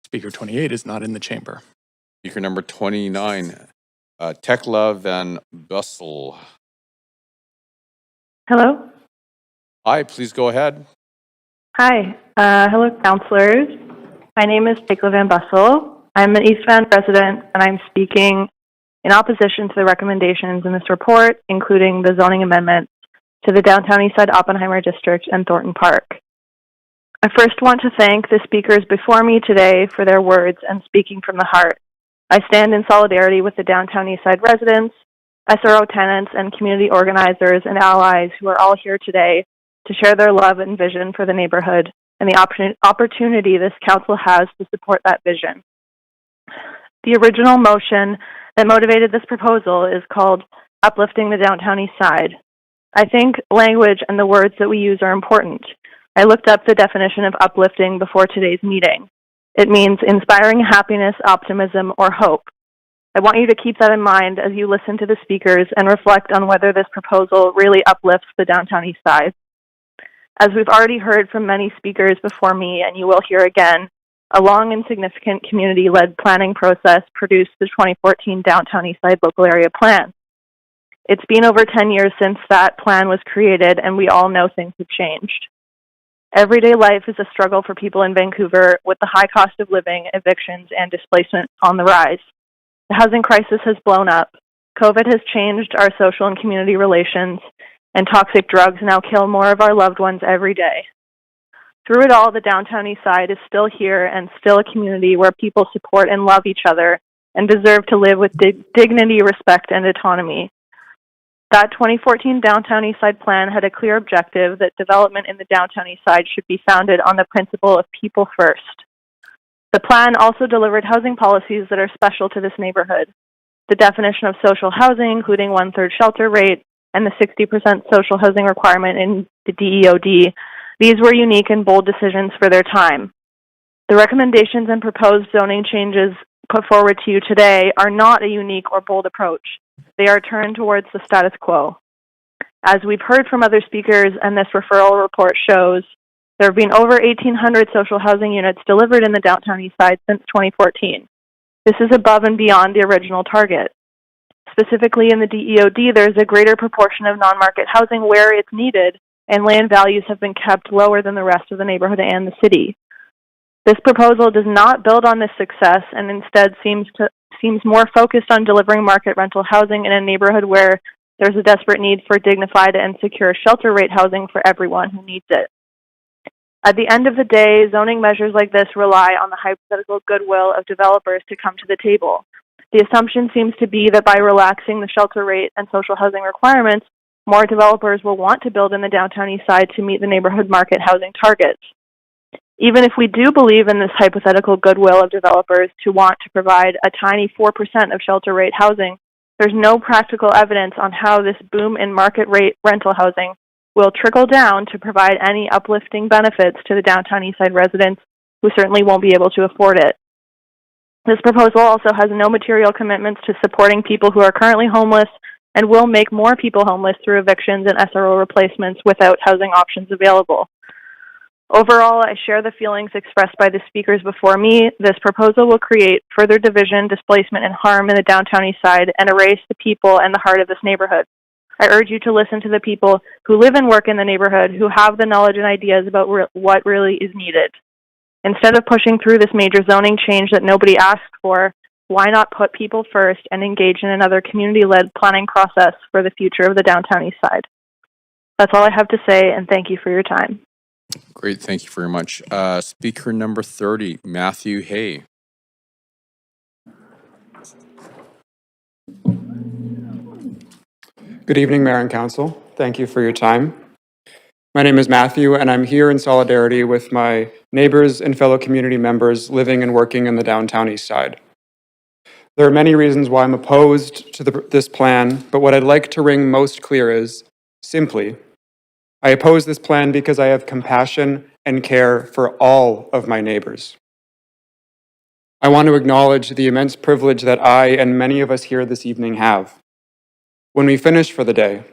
[SPEAKER 3] Speaker 28 is not in the chamber.
[SPEAKER 1] Speaker number 29, Tekla Van Bussel.
[SPEAKER 18] Hello?
[SPEAKER 1] Hi, please go ahead.
[SPEAKER 18] Hi. Hello, councilors. My name is Tekla Van Bussel. I'm an East Van resident, and I'm speaking in opposition to the recommendations in this report, including the zoning amendment to the downtown Eastside Oppenheimer District and Thornton Park. I first want to thank the speakers before me today for their words and speaking from the heart. I stand in solidarity with the downtown Eastside residents, SRO tenants, and community organizers and allies who are all here today to share their love and vision for the neighborhood and the opportunity this council has to support that vision. The original motion that motivated this proposal is called Uplifting the Downtown East Side. I think language and the words that we use are important. I looked up the definition of uplifting before today's meeting. It means inspiring happiness, optimism, or hope. I want you to keep that in mind as you listen to the speakers and reflect on whether this proposal really uplifts the downtown East Side. As we've already heard from many speakers before me, and you will hear again, a long and significant community-led planning process produced the 2014 Downtown Eastside Local Area Plan. It's been over 10 years since that plan was created, and we all know things have changed. Everyday life is a struggle for people in Vancouver, with the high cost of living, evictions, and displacement on the rise. The housing crisis has blown up. COVID has changed our social and community relations, and toxic drugs now kill more of our loved ones every day. Through it all, the downtown East Side is still here and still a community where people support and love each other and deserve to live with dignity, respect, and autonomy. That 2014 Downtown East Side plan had a clear objective that development in the downtown East Side should be founded on the principle of people first. The plan also delivered housing policies that are special to this neighborhood. The definition of social housing, including 1/3 shelter rate, and the 60% social housing requirement in the DEOD, these were unique and bold decisions for their time. The recommendations and proposed zoning changes put forward to you today are not a unique or bold approach. They are turned towards the status quo. As we've heard from other speakers and this referral report shows, there have been over 1,800 social housing units delivered in the downtown East Side since 2014. This is above and beyond the original target. Specifically in the DEOD, there's a greater proportion of non-market housing where it's needed, and land values have been kept lower than the rest of the neighborhood and the city. This proposal does not build on this success and instead seems more focused on delivering market rental housing in a neighborhood where there's a desperate need for dignified and secure shelter rate housing for everyone who needs it. At the end of the day, zoning measures like this rely on the hypothetical goodwill of developers to come to the table. The assumption seems to be that by relaxing the shelter rate and social housing requirements, more developers will want to build in the downtown East Side to meet the neighborhood market housing targets. Even if we do believe in this hypothetical goodwill of developers to want to provide a tiny 4% of shelter rate housing, there's no practical evidence on how this boom in market rate rental housing will trickle down to provide any uplifting benefits to the downtown East Side residents who certainly won't be able to afford it. This proposal also has no material commitments to supporting people who are currently homeless and will make more people homeless through evictions and SRO replacements without housing options available. Overall, I share the feelings expressed by the speakers before me. This proposal will create further division, displacement, and harm in the downtown East Side and erase the people and the heart of this neighborhood. I urge you to listen to the people who live and work in the neighborhood, who have the knowledge and ideas about what really is needed. Instead of pushing through this major zoning change that nobody asked for, why not put people first and engage in another community-led planning process for the future of the downtown East Side? That's all I have to say, and thank you for your time.
[SPEAKER 1] Great, thank you very much. Speaker number 30, Matthew Hay.
[SPEAKER 19] Good evening, Mayor and Council. Thank you for your time. My name is Matthew, and I'm here in solidarity with my neighbors and fellow community members living and working in the downtown East Side. There are many reasons why I'm opposed to this plan, but what I'd like to ring most clear is, simply, I oppose this plan because I have compassion and care for all of my neighbors. I want to acknowledge the immense privilege that I and many of us here this evening have. When we finish for the day,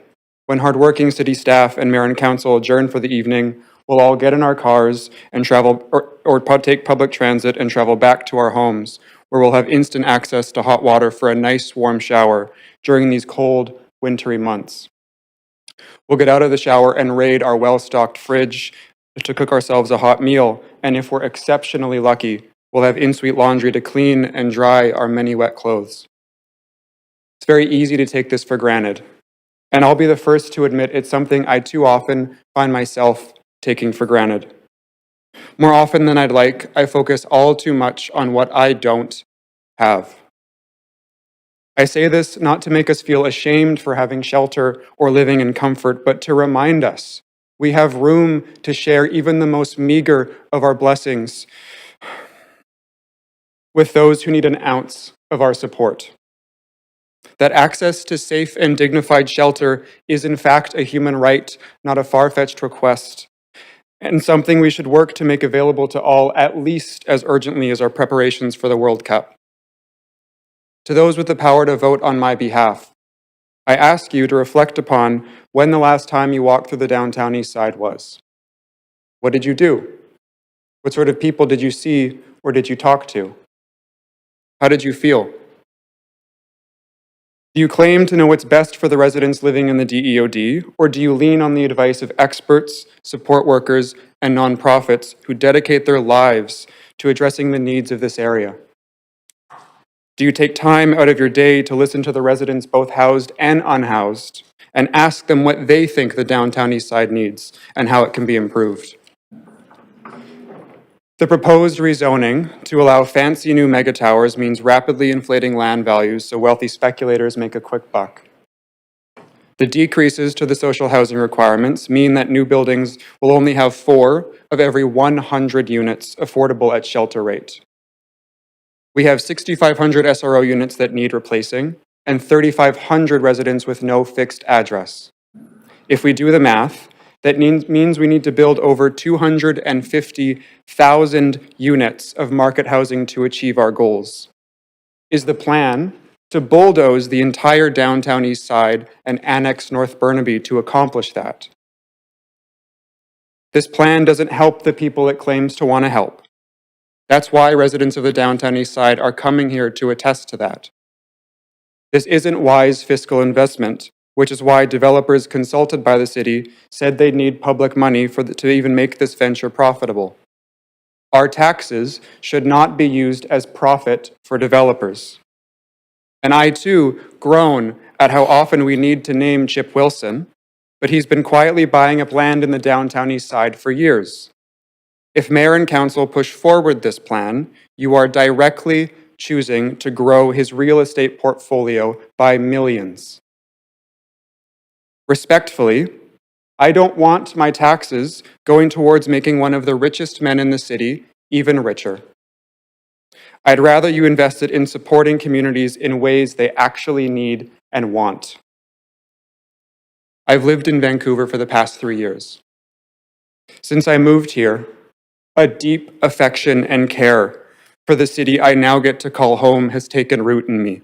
[SPEAKER 19] when hardworking city staff and mayor and council adjourn for the evening, we'll all get in our cars and travel or take public transit and travel back to our homes, where we'll have instant access to hot water for a nice warm shower during these cold, wintry months. We'll get out of the shower and raid our well-stocked fridge to cook ourselves a hot meal, and if we're exceptionally lucky, we'll have in-suite laundry to clean and dry our many wet clothes. It's very easy to take this for granted, and I'll be the first to admit it's something I too often find myself taking for granted. More often than I'd like, I focus all too much on what I don't have. I say this not to make us feel ashamed for having shelter or living in comfort, but to remind us we have room to share even the most meager of our blessings with those who need an ounce of our support. That access to safe and dignified shelter is in fact a human right, not a far-fetched request, and something we should work to make available to all at least as urgently as our preparations for the World Cup. To those with the power to vote on my behalf, I ask you to reflect upon when the last time you walked through the downtown east side was. What did you do? What sort of people did you see or did you talk to? How did you feel? Do you claim to know what's best for the residents living in the DEOD, or do you lean on the advice of experts, support workers, and nonprofits who dedicate their lives to addressing the needs of this area? Do you take time out of your day to listen to the residents, both housed and unhoused, and ask them what they think the downtown east side needs and how it can be improved? The proposed rezoning to allow fancy new mega towers means rapidly inflating land values so wealthy speculators make a quick buck. The decreases to the social housing requirements mean that new buildings will only have 4 of every 100 units affordable at shelter rate. We have 6,500 SRO units that need replacing and 3,500 residents with no fixed address. If we do the math, that means we need to build over 250,000 units of market housing to achieve our goals. Is the plan to bulldoze the entire downtown east side and annex North Burnaby to accomplish that? This plan doesn't help the people it claims to want to help. That's why residents of the downtown east side are coming here to attest to that. This isn't wise fiscal investment, which is why developers consulted by the city said they'd need public money to even make this venture profitable. Our taxes should not be used as profit for developers. And I too groan at how often we need to name Chip Wilson, but he's been quietly buying up land in the downtown east side for years. If mayor and council push forward this plan, you are directly choosing to grow his real estate portfolio by millions. Respectfully, I don't want my taxes going towards making one of the richest men in the city even richer. I'd rather you invest it in supporting communities in ways they actually need and want. I've lived in Vancouver for the past 3 years. Since I moved here, a deep affection and care for the city I now get to call home has taken root in me.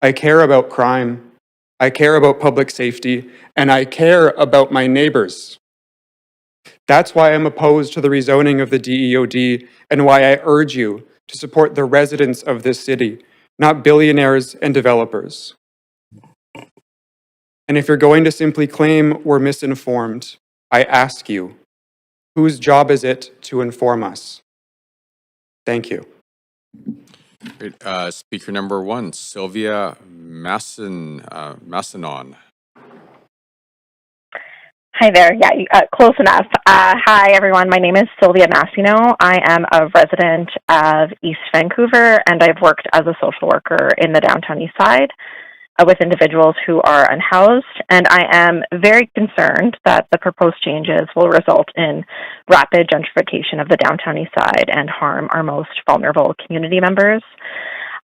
[SPEAKER 19] I care about crime, I care about public safety, and I care about my neighbors. That's why I'm opposed to the rezoning of the DEOD and why I urge you to support the residents of this city, not billionaires and developers. And if you're going to simply claim we're misinformed, I ask you, whose job is it to inform us? Thank you.
[SPEAKER 1] Great. Speaker number 1, Sylvia Massanon.
[SPEAKER 20] Hi there. Yeah, close enough. Hi, everyone. My name is Sylvia Massino. I am a resident of East Vancouver, and I've worked as a social worker in the downtown east side with individuals who are unhoused. And I am very concerned that the proposed changes will result in rapid gentrification of the downtown east side and harm our most vulnerable community members.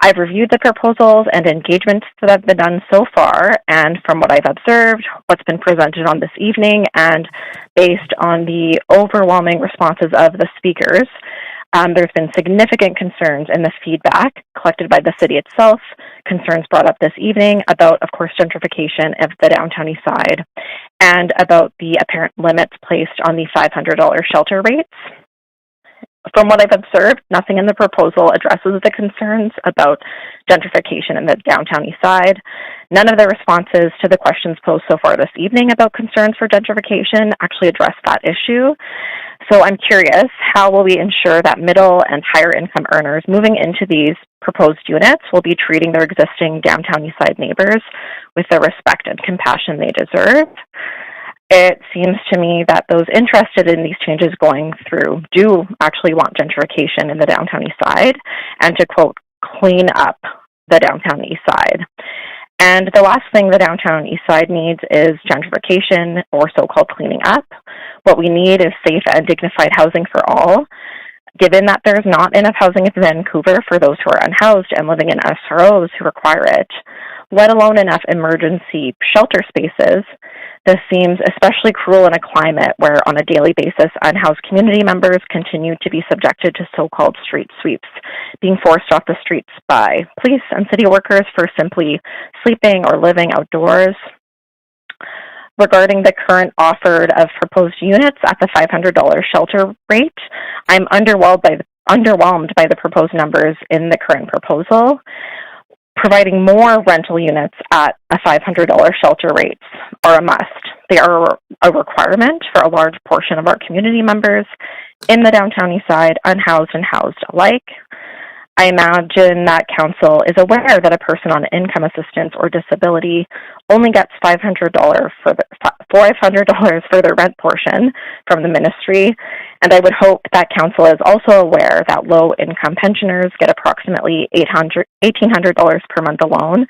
[SPEAKER 20] I've reviewed the proposals and engagements that have been done so far, and from what I've observed, what's been presented on this evening, and based on the overwhelming responses of the speakers, there's been significant concerns in the feedback collected by the city itself, concerns brought up this evening about, of course, gentrification of the downtown east side, and about the apparent limits placed on the $500 shelter rates. From what I've observed, nothing in the proposal addresses the concerns about gentrification in the downtown east side. None of the responses to the questions posed so far this evening about concerns for gentrification actually address that issue. So I'm curious, how will we ensure that middle and higher income earners moving into these proposed units will be treating their existing downtown east side neighbors with the respect and compassion they deserve? It seems to me that those interested in these changes going through do actually want gentrification in the downtown east side and to, quote, clean up the downtown east side. And the last thing the downtown east side needs is gentrification or so-called cleaning up. What we need is safe and dignified housing for all. Given that there's not enough housing in Vancouver for those who are unhoused and living in SROs who require it, let alone enough emergency shelter spaces, this seems especially cruel in a climate where, on a daily basis, unhoused community members continue to be subjected to so-called street sweeps, being forced off the streets by police and city workers for simply sleeping or living outdoors. Regarding the current offered of proposed units at the $500 shelter rate, I'm underwhelmed by the proposed numbers in the current proposal. Providing more rental units at a $500 shelter rate are a must. They are a requirement for a large portion of our community members in the downtown east side, unhoused and housed alike. I imagine that council is aware that a person on income assistance or disability only gets $500 for their rent portion from the ministry, and I would hope that council is also aware that low-income pensioners get approximately $1,800 per month alone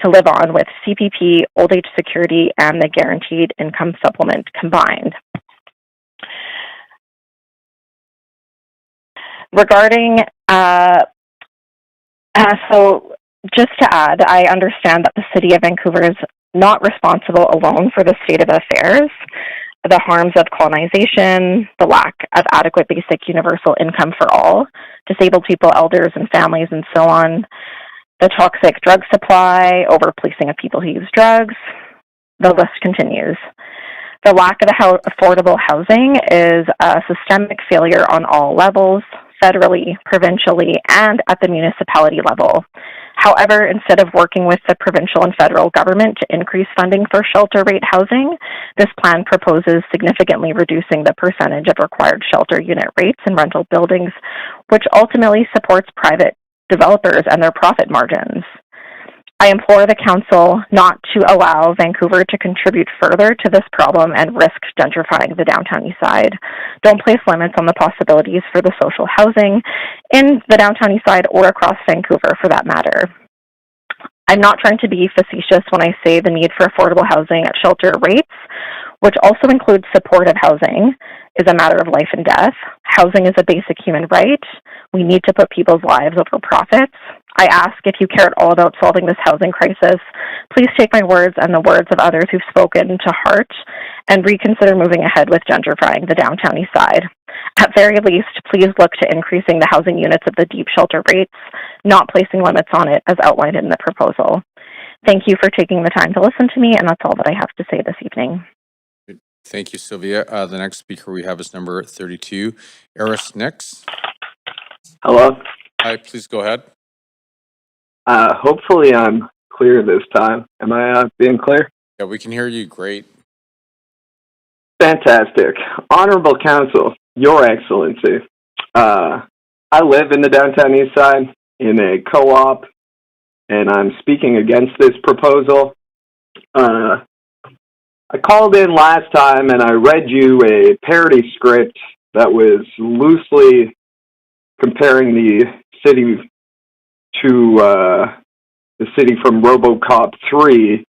[SPEAKER 20] to live on with CPP, old age security, and the guaranteed income supplement combined. Regarding so just to add, I understand that the City of Vancouver is not responsible alone for the state of affairs. The harms of colonization, the lack of adequate basic universal income for all, disabled people, elders, and families, and so on, the toxic drug supply, over-policing of people who use drugs, the list continues. The lack of affordable housing is a systemic failure on all levels, federally, provincially, and at the municipality level. However, instead of working with the provincial and federal government to increase funding for shelter rate housing, this plan proposes significantly reducing the percentage of required shelter unit rates in rental buildings, which ultimately supports private developers and their profit margins. I implore the council not to allow Vancouver to contribute further to this problem and risk gentrifying the downtown east side. Don't place limits on the possibilities for the social housing in the downtown east side or across Vancouver for that matter. I'm not trying to be facetious when I say the need for affordable housing at shelter rates, which also includes supportive housing, is a matter of life and death. Housing is a basic human right. We need to put people's lives over profits. I ask, if you care at all about solving this housing crisis, please take my words and the words of others who've spoken to heart and reconsider moving ahead with gentrifying the downtown east side. At very least, please look to increasing the housing units at the deep shelter rates, not placing limits on it as outlined in the proposal. Thank you for taking the time to listen to me, and that's all that I have to say this evening.
[SPEAKER 1] Thank you, Sylvia. The next speaker we have is number 32, Eris Nix.
[SPEAKER 2] Hello.
[SPEAKER 1] Hi, please go ahead.
[SPEAKER 2] Hopefully I'm clear this time. Am I being clear?
[SPEAKER 1] Yeah, we can hear you great.
[SPEAKER 2] Fantastic. Honorable Council, Your Excellency. I live in the downtown east side in a co-op, and I'm speaking against this proposal. I called in last time and I read you a parody script that was loosely comparing the city to the city from RoboCop 3,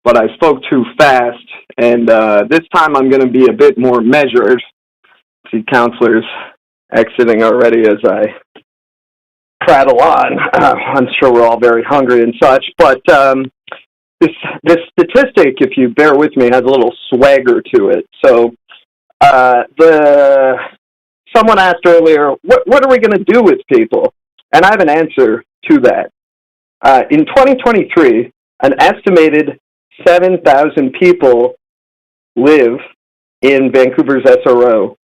[SPEAKER 2] but I spoke too fast, and this time I'm going to be a bit more measured. See councilors exiting already as I prattle on. I'm sure we're all very hungry and such, but this statistic, if you bear with me, has a little swagger to it. So someone asked earlier, what are we going to do with people? And I have an answer to that. In 2023, an estimated 7,000 people live in Vancouver's SRO.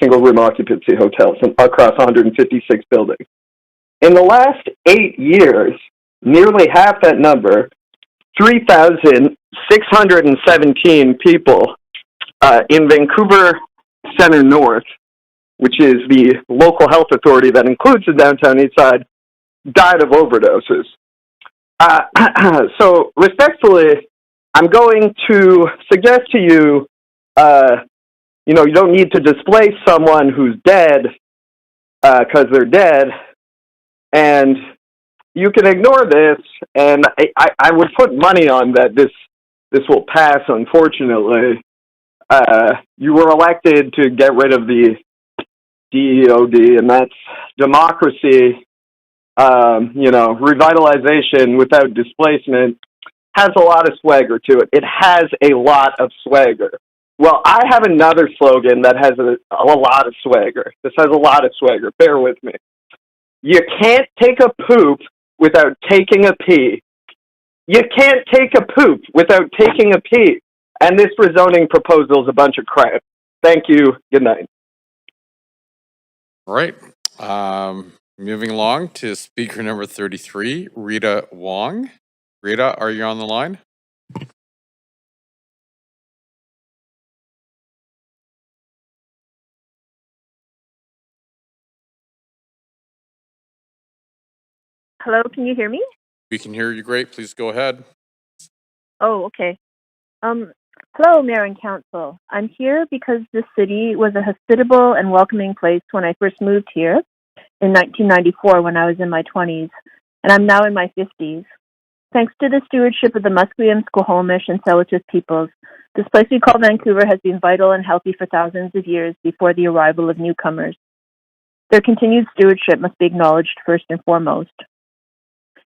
[SPEAKER 2] single-room occupancy hotels across 156 buildings. In the last 8 years, nearly half that number, 3,617 people in Vancouver Center North, which is the local health authority that includes the downtown east side, died of overdoses. So respectfully, I'm going to suggest to you, you don't need to displace someone who's dead because they're dead, and you can ignore this, and I would put money on that this will pass, unfortunately. You were elected to get rid of the DEOD, and that's democracy. Revitalization without displacement has a lot of swagger to it. It has a lot of swagger. Well, I have another slogan that has a lot of swagger. This has a lot of swagger. Bear with me. You can't take a poop without taking a pee. You can't take a poop without taking a pee. And this rezoning proposal is a bunch of crap. Thank you. Good night.
[SPEAKER 1] All right. Moving along to speaker number 33, Rita Wong. Rita, are you on the line?
[SPEAKER 4] Hello, can you hear me?
[SPEAKER 1] We can hear you great. Please go ahead.
[SPEAKER 4] Oh, okay. Hello, Mayor and Council. I'm here because this city was a hospitable and welcoming place when I first moved here in 1994 when I was in my 20s, and I'm now in my 50s. Thanks to the stewardship of the Musqueam, Squamish, and Tsleil-Waututh peoples, this place we call Vancouver has been vital and healthy for thousands of years before the arrival of newcomers. Their continued stewardship must be acknowledged first and foremost.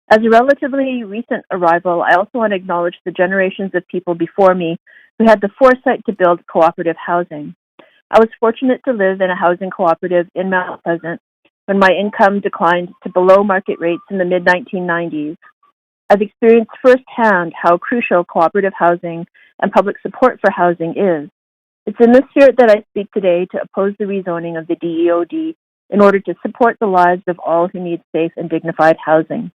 [SPEAKER 4] As a relatively recent arrival, I also want to acknowledge the generations of people before me who had the foresight to build cooperative housing. I was fortunate to live in a housing cooperative in Mount Pleasant when my income declined to below market rates in the mid-1990s. I've experienced firsthand how crucial cooperative housing and public support for housing is. It's in this spirit that I speak today to oppose the rezoning of the DEOD in order to support the lives of all who need safe and dignified housing.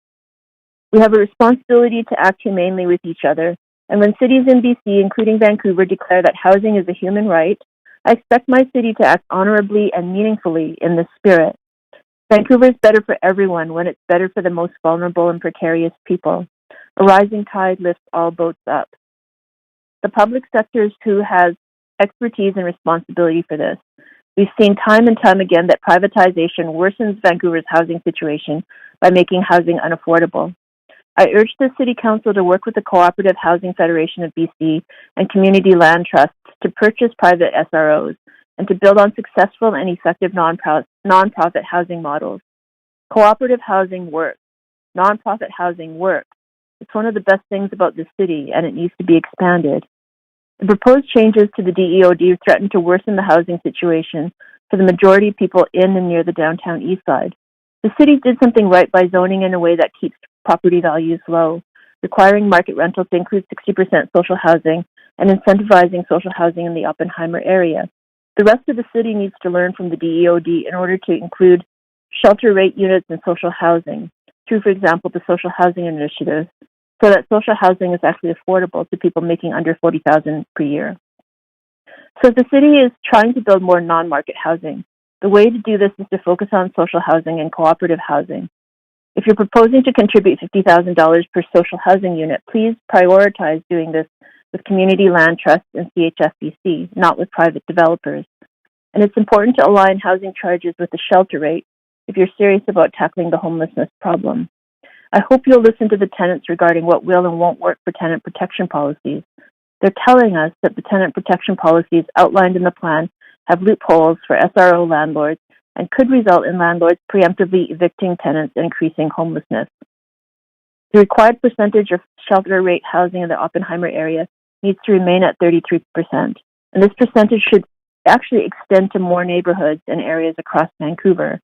[SPEAKER 4] We have a responsibility to act humanely with each other, and when cities in BC, including Vancouver, declare that housing is a human right, I expect my city to act honorably and meaningfully in this spirit. Vancouver is better for everyone when it's better for the most vulnerable and precarious people. A rising tide lifts all boats up. The public sector is who has expertise and responsibility for this. We've seen time and time again that privatization worsens Vancouver's housing situation by making housing unaffordable. I urge the City Council to work with the Cooperative Housing Federation of BC and community land trusts to purchase private SROs and to build on successful and effective nonprofit housing models. Cooperative housing works. Nonprofit housing works. It's one of the best things about this city, and it needs to be expanded. The proposed changes to the DEOD threaten to worsen the housing situation for the majority of people in and near the downtown east side. The city did something right by zoning in a way that keeps property values low, requiring market rentals to include 60% social housing and incentivizing social housing in the Oppenheimer area. The rest of the city needs to learn from the DEOD in order to include shelter rate units and social housing through, for example, the Social Housing Initiative, so that social housing is actually affordable to people making under $40,000 per year. So if the city is trying to build more non-market housing, the way to do this is to focus on social housing and cooperative housing. If you're proposing to contribute $50,000 per social housing unit, please prioritize doing this with community land trusts and CHFBC, not with private developers. And it's important to align housing charges with the shelter rate if you're serious about tackling the homelessness problem. I hope you'll listen to the tenants regarding what will and won't work for tenant protection policies. They're telling us that the tenant protection policies outlined in the plan have loopholes for SRO landlords and could result in landlords preemptively evicting tenants and increasing homelessness. The required percentage of shelter rate housing in the Oppenheimer area needs to remain at 33%, and this percentage should actually extend to more neighborhoods and areas across Vancouver.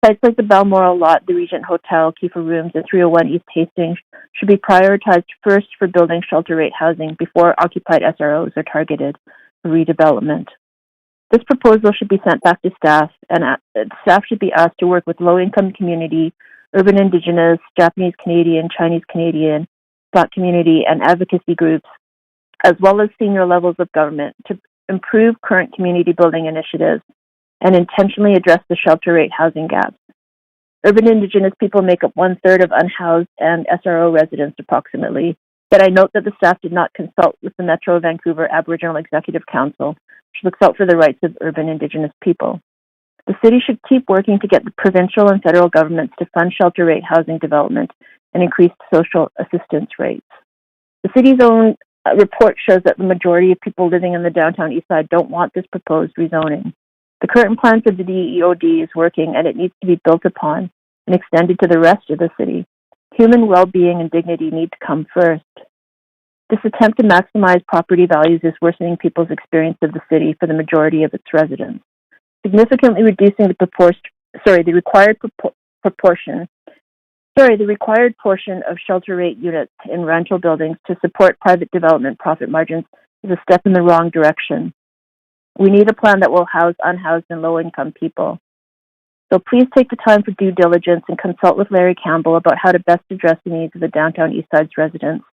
[SPEAKER 4] Sites like the Balmoral Lot, the Regent Hotel, Kiefer Rooms, and 301 East Hastings should be prioritized first for building shelter rate housing before occupied SROs are targeted for redevelopment. This proposal should be sent back to staff, and staff should be asked to work with low-income community, urban Indigenous, Japanese Canadian, Chinese Canadian, Black community, and advocacy groups, as well as senior levels of government, to improve current community building initiatives and intentionally address the shelter rate housing gaps. Urban Indigenous people make up 1/3 of unhoused and SRO residents approximately, yet I note that the staff did not consult with the Metro Vancouver Aboriginal Executive Council, which looks out for the rights of urban Indigenous people. The city should keep working to get the provincial and federal governments to fund shelter rate housing development and increase social assistance rates. The city's own report shows that the majority of people living in the downtown east side don't want this proposed rezoning. The current plan for the DEOD is working, and it needs to be built upon and extended to the rest of the city. Human well-being and dignity need to come first. This attempt to maximize property values is worsening people's experience of the city for the majority of its residents. Significantly reducing the required portion of shelter rate units in rental buildings to support private development profit margins is a step in the wrong direction. We need a plan that will house unhoused and low-income people. So please take the time for due diligence and consult with Larry Campbell about how to best address the needs of the downtown East Side's residents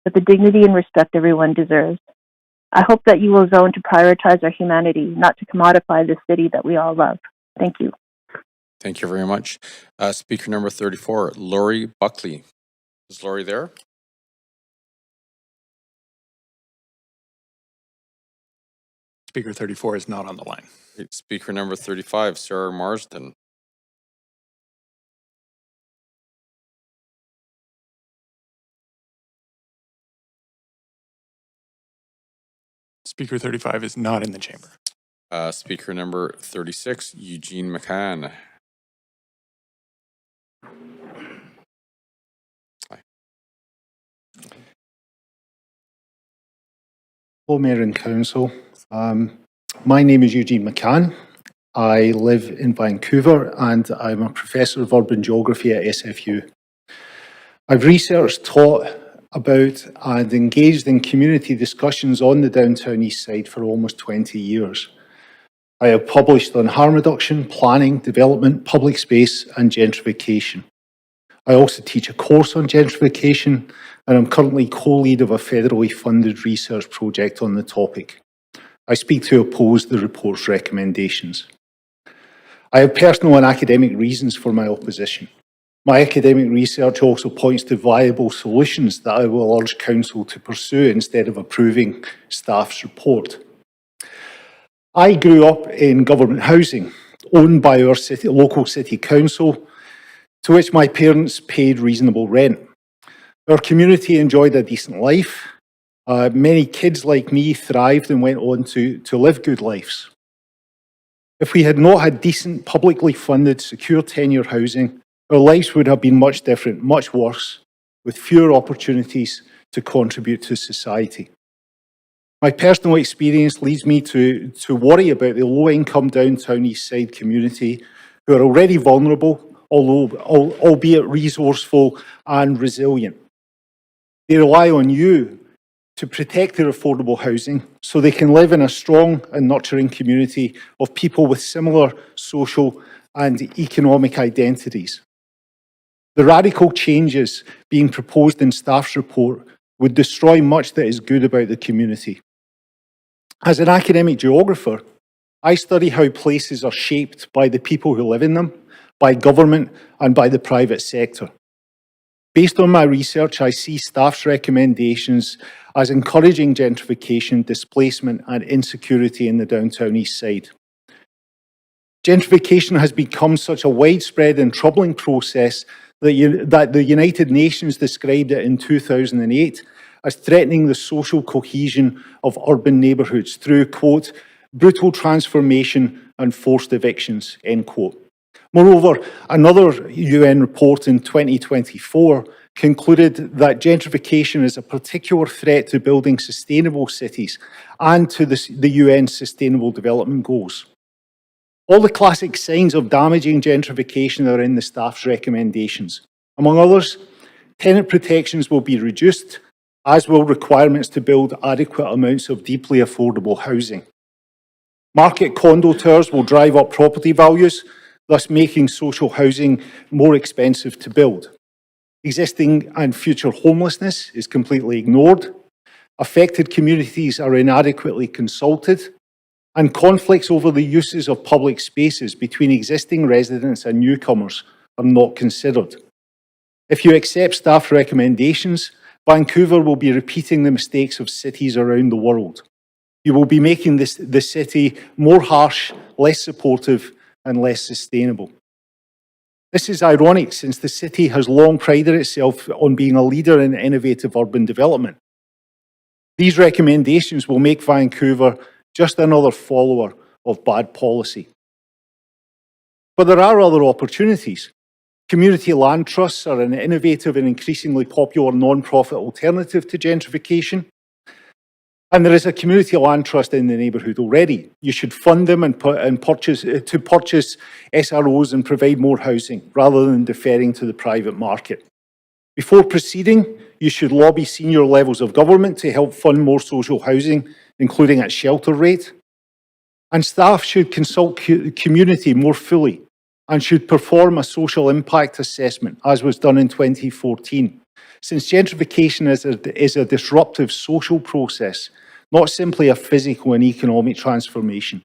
[SPEAKER 4] with the dignity and respect everyone deserves. I hope that you will zone to prioritize our humanity, not to commodify this city that we all love. Thank you.
[SPEAKER 1] Thank you very much. Speaker number 34, Lori Buckley. Is Lori there?
[SPEAKER 3] Speaker 34 is not on the line.
[SPEAKER 1] Speaker number 35, Sarah Marsden.
[SPEAKER 3] Speaker 35 is not in the chamber.
[SPEAKER 1] Speaker number 36, Eugene McCann. Hi.
[SPEAKER 5] Hello, Mayor and Council. My name is Eugene McCann. I live in Vancouver and I'm a professor of urban geography at SFU. I've researched, taught about and engaged in community discussions on the downtown east side for almost 20 years. I have published on harm reduction, planning, development, public space and gentrification. I also teach a course on gentrification and I'm currently co-lead of a federally funded research project on the topic. I speak to oppose the report's recommendations. I have personal and academic reasons for my opposition. My academic research also points to viable solutions that I will urge Council to pursue instead of approving staff's report. I grew up in government housing, owned by our local city council, to which my parents paid reasonable rent. Our community enjoyed a decent life. Many kids like me thrived and went on to live good lives. If we had not had decent, publicly funded, secure tenure housing, our lives would have been much different, much worse, with fewer opportunities to contribute to society. My personal experience leads me to worry about the low-income downtown east side community who are already vulnerable, albeit resourceful and resilient. They rely on you to protect their affordable housing so they can live in a strong and nurturing community of people with similar social and economic identities. The radical changes being proposed in staff's report would destroy much that is good about the community. As an academic geographer, I study how places are shaped by the people who live in them, by government and by the private sector. Based on my research, I see staff's recommendations as encouraging gentrification, displacement and insecurity in the downtown east side. Gentrification has become such a widespread and troubling process that the United Nations described it in 2008 as threatening the social cohesion of urban neighbourhoods through, quote, brutal transformation and forced evictions, end quote. Moreover, another UN report in 2024 concluded that gentrification is a particular threat to building sustainable cities and to the UN's Sustainable Development Goals. All the classic signs of damaging gentrification are in the staff's recommendations. Among others, tenant protections will be reduced, as will requirements to build adequate amounts of deeply affordable housing. Market condo towers will drive up property values, thus making social housing more expensive to build. Existing and future homelessness is completely ignored. Affected communities are inadequately consulted, and conflicts over the uses of public spaces between existing residents and newcomers are not considered. If you accept staff recommendations, Vancouver will be repeating the mistakes of cities around the world. You will be making the city more harsh, less supportive, and less sustainable. This is ironic since the city has long prided itself on being a leader in innovative urban development. These recommendations will make Vancouver just another follower of bad policy. But there are other opportunities. Community land trusts are an innovative and increasingly popular non-profit alternative to gentrification. And there is a community land trust in the neighbourhood already. You should fund them and purchase SROs and provide more housing rather than deferring to the private market. Before proceeding, you should lobby senior levels of government to help fund more social housing, including at shelter rate. And staff should consult community more fully and should perform a social impact assessment, as was done in 2014. Since gentrification is a disruptive social process, not simply a physical and economic transformation.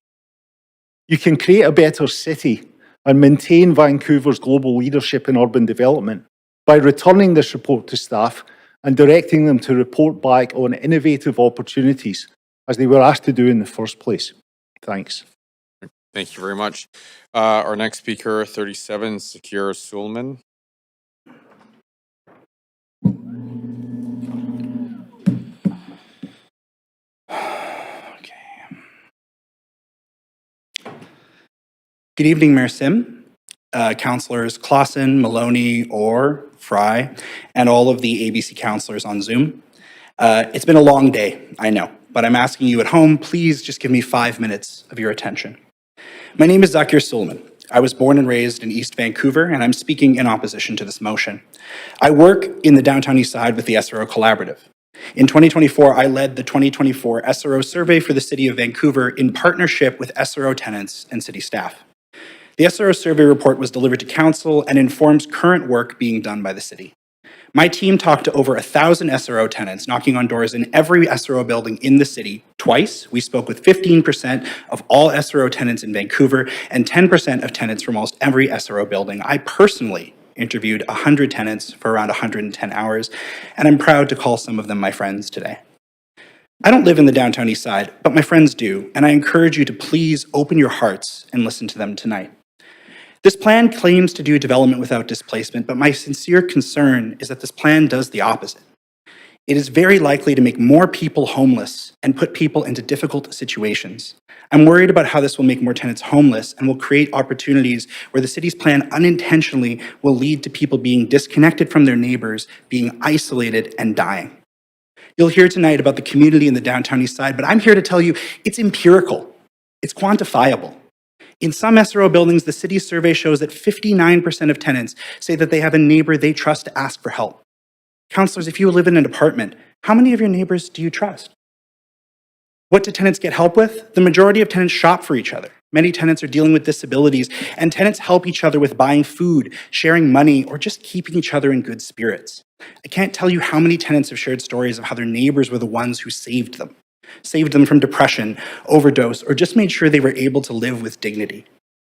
[SPEAKER 5] You can create a better city and maintain Vancouver's global leadership in urban development by returning this report to staff and directing them to report back on innovative opportunities as they were asked to do in the first place. Thanks.
[SPEAKER 1] Thank you very much. Our next speaker, 37, Sakir Sulman.
[SPEAKER 10] Good evening, Mayor Sim, Councillors Clausen, Maloney, Orr, Fry, and all of the ABC councillors on Zoom. It's been a long day, I know, but I'm asking you at home, please just give me 5 minutes of your attention. My name is Zakir Sulman. I was born and raised in East Vancouver, and I'm speaking in opposition to this motion. I work in the Downtown East Side with the SRO Collaborative. In 2024, I led the 2024 SRO survey for the City of Vancouver in partnership with SRO tenants and city staff. The SRO survey report was delivered to Council and informs current work being done by the City. My team talked to over 1,000 SRO tenants knocking on doors in every SRO building in the city twice. We spoke with 15% of all SRO tenants in Vancouver and 10% of tenants from almost every SRO building. I personally interviewed 100 tenants for around 110 hours, and I'm proud to call some of them my friends today. I don't live in the Downtown East Side, but my friends do, and I encourage you to please open your hearts and listen to them tonight. This plan claims to do development without displacement, but my sincere concern is that this plan does the opposite. It is very likely to make more people homeless and put people into difficult situations. I'm worried about how this will make more tenants homeless and will create opportunities where the city's plan unintentionally will lead to people being disconnected from their neighbors, being isolated, and dying. You'll hear tonight about the community in the Downtown East Side, but I'm here to tell you it's empirical. It's quantifiable. In some SRO buildings, the city's survey shows that 59% of tenants say that they have a neighbor they trust to ask for help. Councillors, if you live in an apartment, how many of your neighbors do you trust? What do tenants get help with? The majority of tenants shop for each other. Many tenants are dealing with disabilities, and tenants help each other with buying food, sharing money, or just keeping each other in good spirits. I can't tell you how many tenants have shared stories of how their neighbors were the ones who saved them from depression, overdose, or just made sure they were able to live with dignity.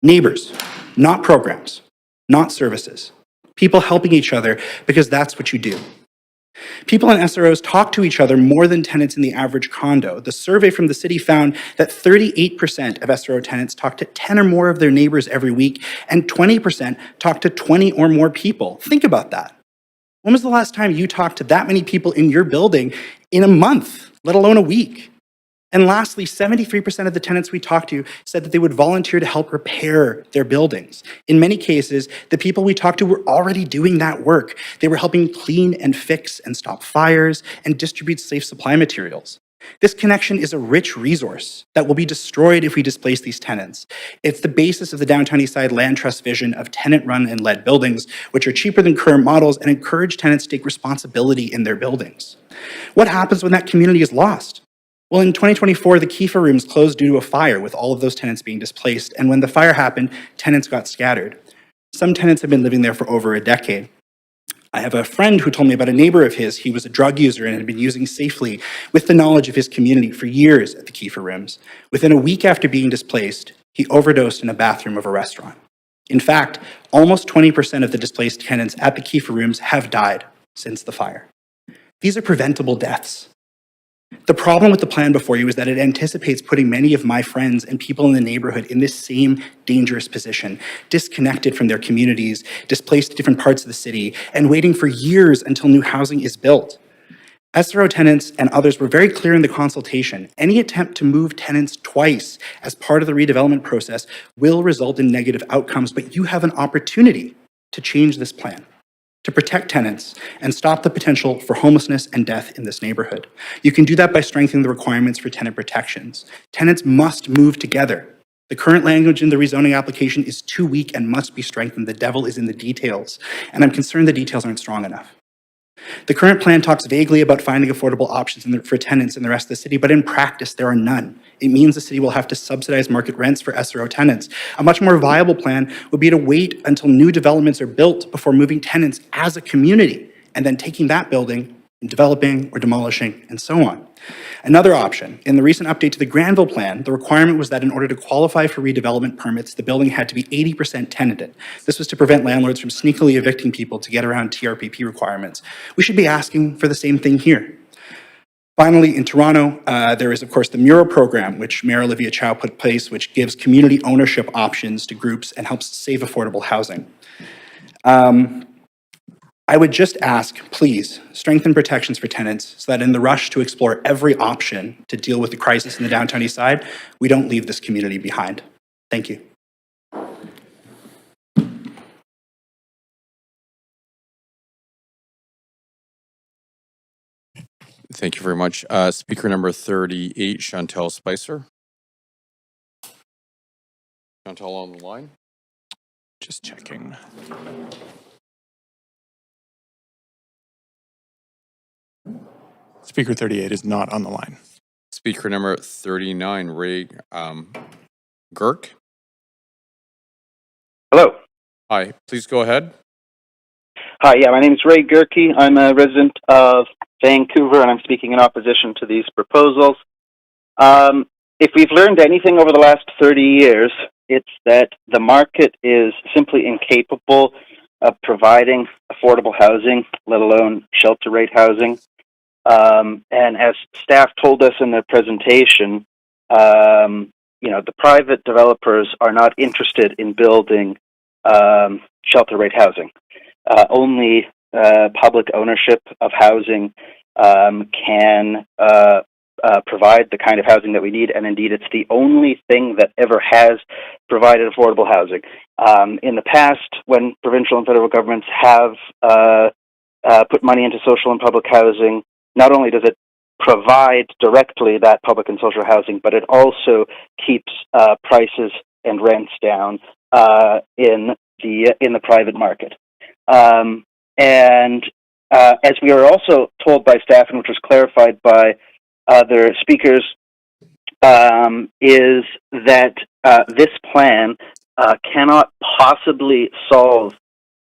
[SPEAKER 10] Neighbors, not programs, not services. People helping each other because that's what you do. People in SROs talk to each other more than tenants in the average condo. The survey from the city found that 38% of SRO tenants talk to 10 or more of their neighbors every week, and 20% talk to 20 or more people. Think about that. When was the last time you talked to that many people in your building in a month, let alone a week? And lastly, 73% of the tenants we talked to said that they would volunteer to help repair their buildings. In many cases, the people we talked to were already doing that work. They were helping clean and fix and stop fires and distribute safe supply materials. This connection is a rich resource that will be destroyed if we displace these tenants. It's the basis of the Downtown East Side Land Trust vision of tenant-run and led buildings, which are cheaper than current models and encourage tenants to take responsibility in their buildings. What happens when that community is lost? Well, in 2024, the Kiefer rooms closed due to a fire, with all of those tenants being displaced. And when the fire happened, tenants got scattered. Some tenants have been living there for over a decade. I have a friend who told me about a neighbor of his. He was a drug user and had been using safely with the knowledge of his community for years at the Kiefer rooms. Within a week after being displaced, he overdosed in a bathroom of a restaurant. In fact, almost 20% of the displaced tenants at the Kiefer rooms have died since the fire. These are preventable deaths. The problem with the plan before you is that it anticipates putting many of my friends and people in the neighborhood in this same dangerous position, disconnected from their communities, displaced to different parts of the city, and waiting for years until new housing is built. SRO tenants and others were very clear in the consultation. Any attempt to move tenants twice as part of the redevelopment process will result in negative outcomes, but you have an opportunity to change this plan, to protect tenants and stop the potential for homelessness and death in this neighborhood. You can do that by strengthening the requirements for tenant protections. Tenants must move together. The current language in the rezoning application is too weak and must be strengthened. The devil is in the details, and I'm concerned the details aren't strong enough. The current plan talks vaguely about finding affordable options for tenants in the rest of the city, but in practice, there are none. It means the city will have to subsidize market rents for SRO tenants. A much more viable plan would be to wait until new developments are built before moving tenants as a community, and then taking that building and developing or demolishing, and so on. Another option, in the recent update to the Granville plan, the requirement was that in order to qualify for redevelopment permits, the building had to be 80% tenanted. This was to prevent landlords from sneakily evicting people to get around TRPP requirements. We should be asking for the same thing here. Finally, in Toronto, there is, of course, the Mura program, which Mayor Olivia Chow put in place, which gives community ownership options to groups and helps save affordable housing. I would just ask, please, strengthen protections for tenants so that in the rush to explore every option to deal with the crisis in the downtown east side, we don't leave this community behind. Thank you.
[SPEAKER 1] Thank you very much. Speaker number 38, Chantal Spicer. Chantal on the line.
[SPEAKER 3] Just checking. Speaker 38 is not on the line.
[SPEAKER 1] Speaker number 39, Ray Girk.
[SPEAKER 21] Hello.
[SPEAKER 1] Hi, please go ahead.
[SPEAKER 21] Hi, yeah, my name is Ray Gerke. I'm a resident of Vancouver, and I'm speaking in opposition to these proposals. If we've learned anything over the last 30 years, it's that the market is simply incapable of providing affordable housing, let alone shelter rate housing. And as staff told us in their presentation, the private developers are not interested in building shelter rate housing. Only public ownership of housing can provide the kind of housing that we need, and indeed it's the only thing that ever has provided affordable housing. In the past, when provincial and federal governments have put money into social and public housing, not only does it provide directly that public and social housing, but it also keeps prices and rents down in the private market. As we are also told by staff, and which was clarified by other speakers, is that this plan cannot possibly solve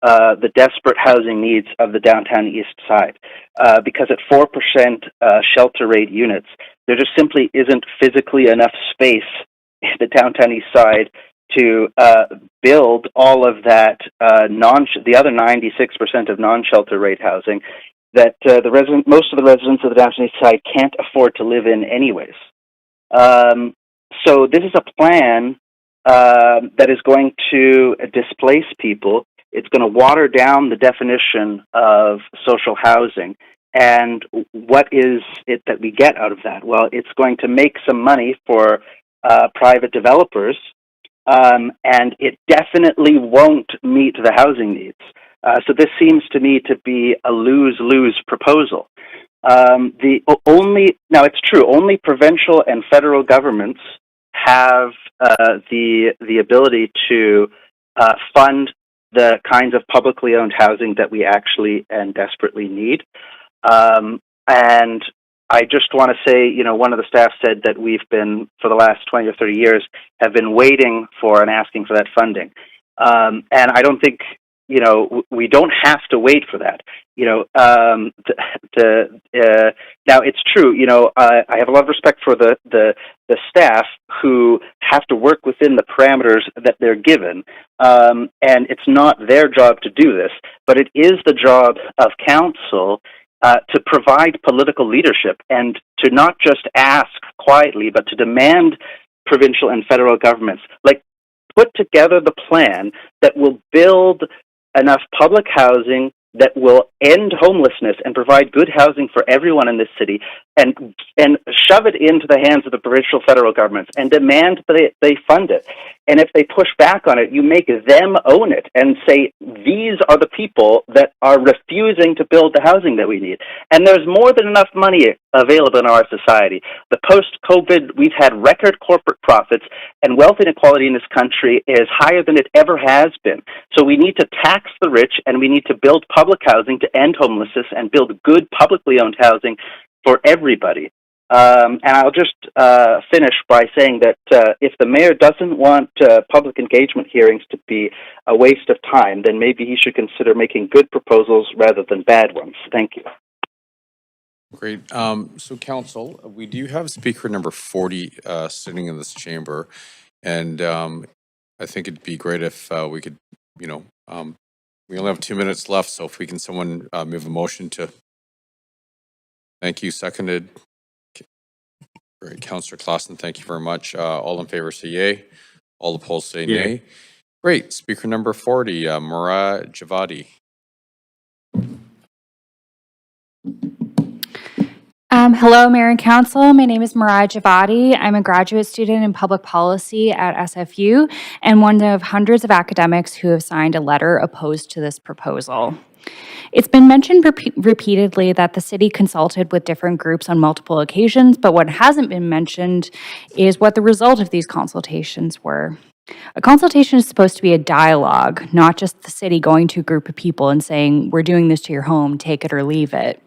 [SPEAKER 21] the desperate housing needs of the downtown east side, because at 4% shelter rate units, there just simply isn't physically enough space in the downtown east side to build all of that the other 96% of non-shelter rate housing that most of the residents of the downtown east side can't afford to live in anyways. So this is a plan that is going to displace people. It's going to water down the definition of social housing. And what is it that we get out of that? Well, it's going to make some money for private developers, and it definitely won't meet the housing needs. So this seems to me to be a lose-lose proposal. Now it's true, only provincial and federal governments have the ability to fund the kinds of publicly owned housing that we actually and desperately need. And I just want to say, one of the staff said that we've been, for the last 20 or 30 years, have been waiting for and asking for that funding. And I don't think, we don't have to wait for that. Now it's true, I have a lot of respect for the staff who have to work within the parameters that they're given. And it's not their job to do this, but it is the job of council to provide political leadership and to not just ask quietly, but to demand provincial and federal governments, put together the plan that will build enough public housing that will end homelessness and provide good housing for everyone in this city, and shove it into the hands of the provincial federal governments and demand that they fund it. And if they push back on it, you make them own it and say, these are the people that are refusing to build the housing that we need. And there's more than enough money available in our society. The post-COVID, we've had record corporate profits, and wealth inequality in this country is higher than it ever has been. So we need to tax the rich, and we need to build public housing to end homelessness and build good publicly owned housing for everybody. And I'll just finish by saying that if the mayor doesn't want public engagement hearings to be a waste of time, then maybe he should consider making good proposals rather than bad ones. Thank you.
[SPEAKER 1] Great. So council, we do have speaker number 40 sitting in this chamber. And I think it'd be great if we could, we only have 2 minutes left. So if we can, someone move a motion to. Thank you. Seconded. Great. Councillor Clausen, thank you very much. All in favor say yay. All opposed say nay. Great. Speaker number 40, Mara Javadi.
[SPEAKER 8] Hello, Mayor and Council. My name is Mariah Javadi. I'm a graduate student in public policy at SFU and one of hundreds of academics who have signed a letter opposed to this proposal. It's been mentioned repeatedly that the city consulted with different groups on multiple occasions, but what hasn't been mentioned is what the result of these consultations were. A consultation is supposed to be a dialogue, not just the city going to a group of people and saying, we're doing this to your home, take it or leave it.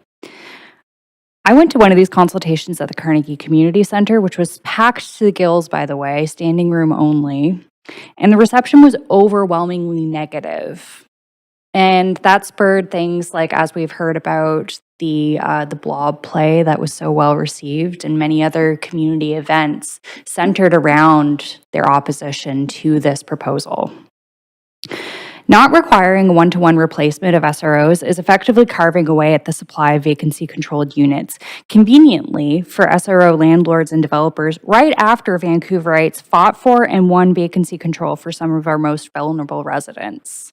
[SPEAKER 8] I went to one of these consultations at the Carnegie Community Center, which was packed to the gills, by the way, standing room only, and the reception was overwhelmingly negative. And that spurred things like, as we've heard about, the blob play that was so well received and many other community events centered around their opposition to this proposal. Not requiring one-to-one replacement of SROs is effectively carving away at the supply of vacancy-controlled units, conveniently for SRO landlords and developers right after Vancouverites fought for and won vacancy control for some of our most vulnerable residents.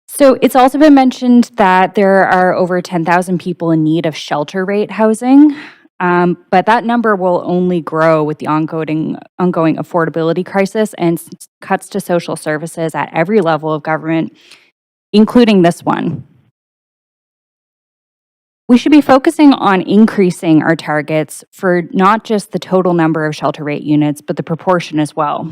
[SPEAKER 8] So it's also been mentioned that there are over 10,000 people in need of shelter rate housing, but that number will only grow with the ongoing affordability crisis and cuts to social services at every level of government, including this one. We should be focusing on increasing our targets for not just the total number of shelter rate units, but the proportion as well.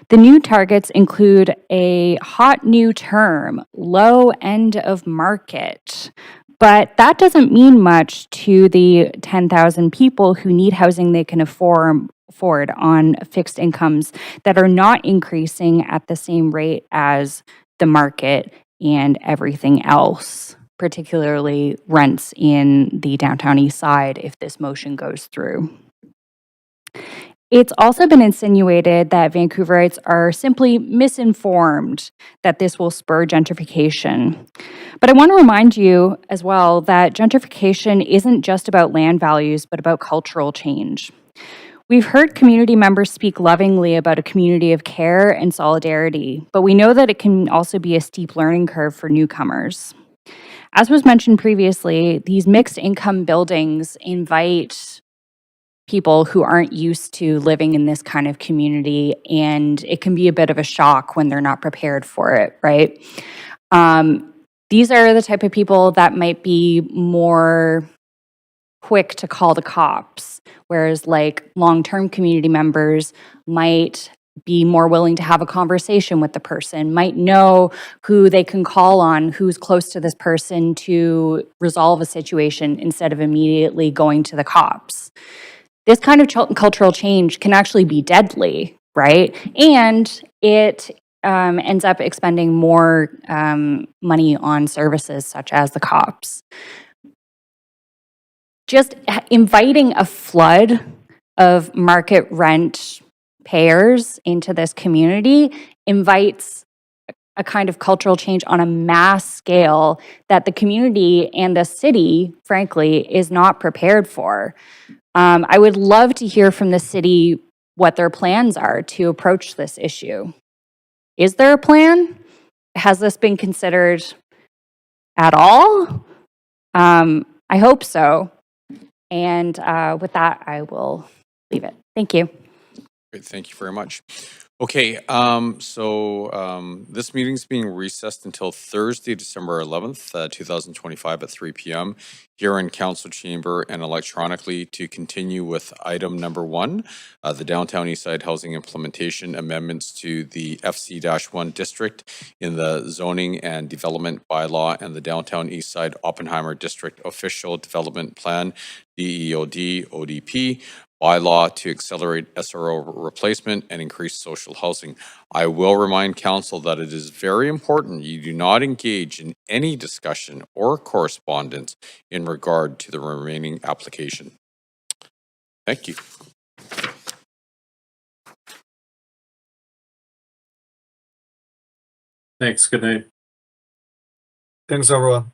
[SPEAKER 8] The new targets include a hot new term, low end of market. But that doesn't mean much to the 10,000 people who need housing they can afford on fixed incomes that are not increasing at the same rate as the market and everything else, particularly rents in the downtown east side if this motion goes through. It's also been insinuated that Vancouverites are simply misinformed that this will spur gentrification. But I want to remind you as well that gentrification isn't just about land values, but about cultural change. We've heard community members speak lovingly about a community of care and solidarity, but we know that it can also be a steep learning curve for newcomers. As was mentioned previously, these mixed income buildings invite people who aren't used to living in this kind of community, and it can be a bit of a shock when they're not prepared for it, right? These are the type of people that might be more quick to call the cops, whereas like long-term community members might be more willing to have a conversation with the person, might know who they can call on, who's close to this person to resolve a situation instead of immediately going to the cops. This kind of cultural change can actually be deadly, right? And it ends up expending more money on services such as the cops. Just inviting a flood of market rent payers into this community invites a kind of cultural change on a mass scale that the community and the city, frankly, is not prepared for. I would love to hear from the city what their plans are to approach this issue. Is there a plan? Has this been considered at all? I hope so. And with that, I will leave it. Thank you.
[SPEAKER 1] Great, thank you very much. Okay, this meeting is being recessed until Thursday, December 11th, 2025 at 3 p.m. here in Council Chamber and electronically to continue with item number 1, the Downtown Eastside Housing Implementation Amendments to the FC-1 District in the Zoning and Development Bylaw and the Downtown Eastside Oppenheimer District Official Development Plan, DEOD, ODP, bylaw to accelerate SRO replacement and increase social housing. I will remind council that it is very important you do not engage in any discussion or correspondence in regard to the remaining application. Thank you.
[SPEAKER 17] Thanks. Good night.
[SPEAKER 22] Thanks, everyone.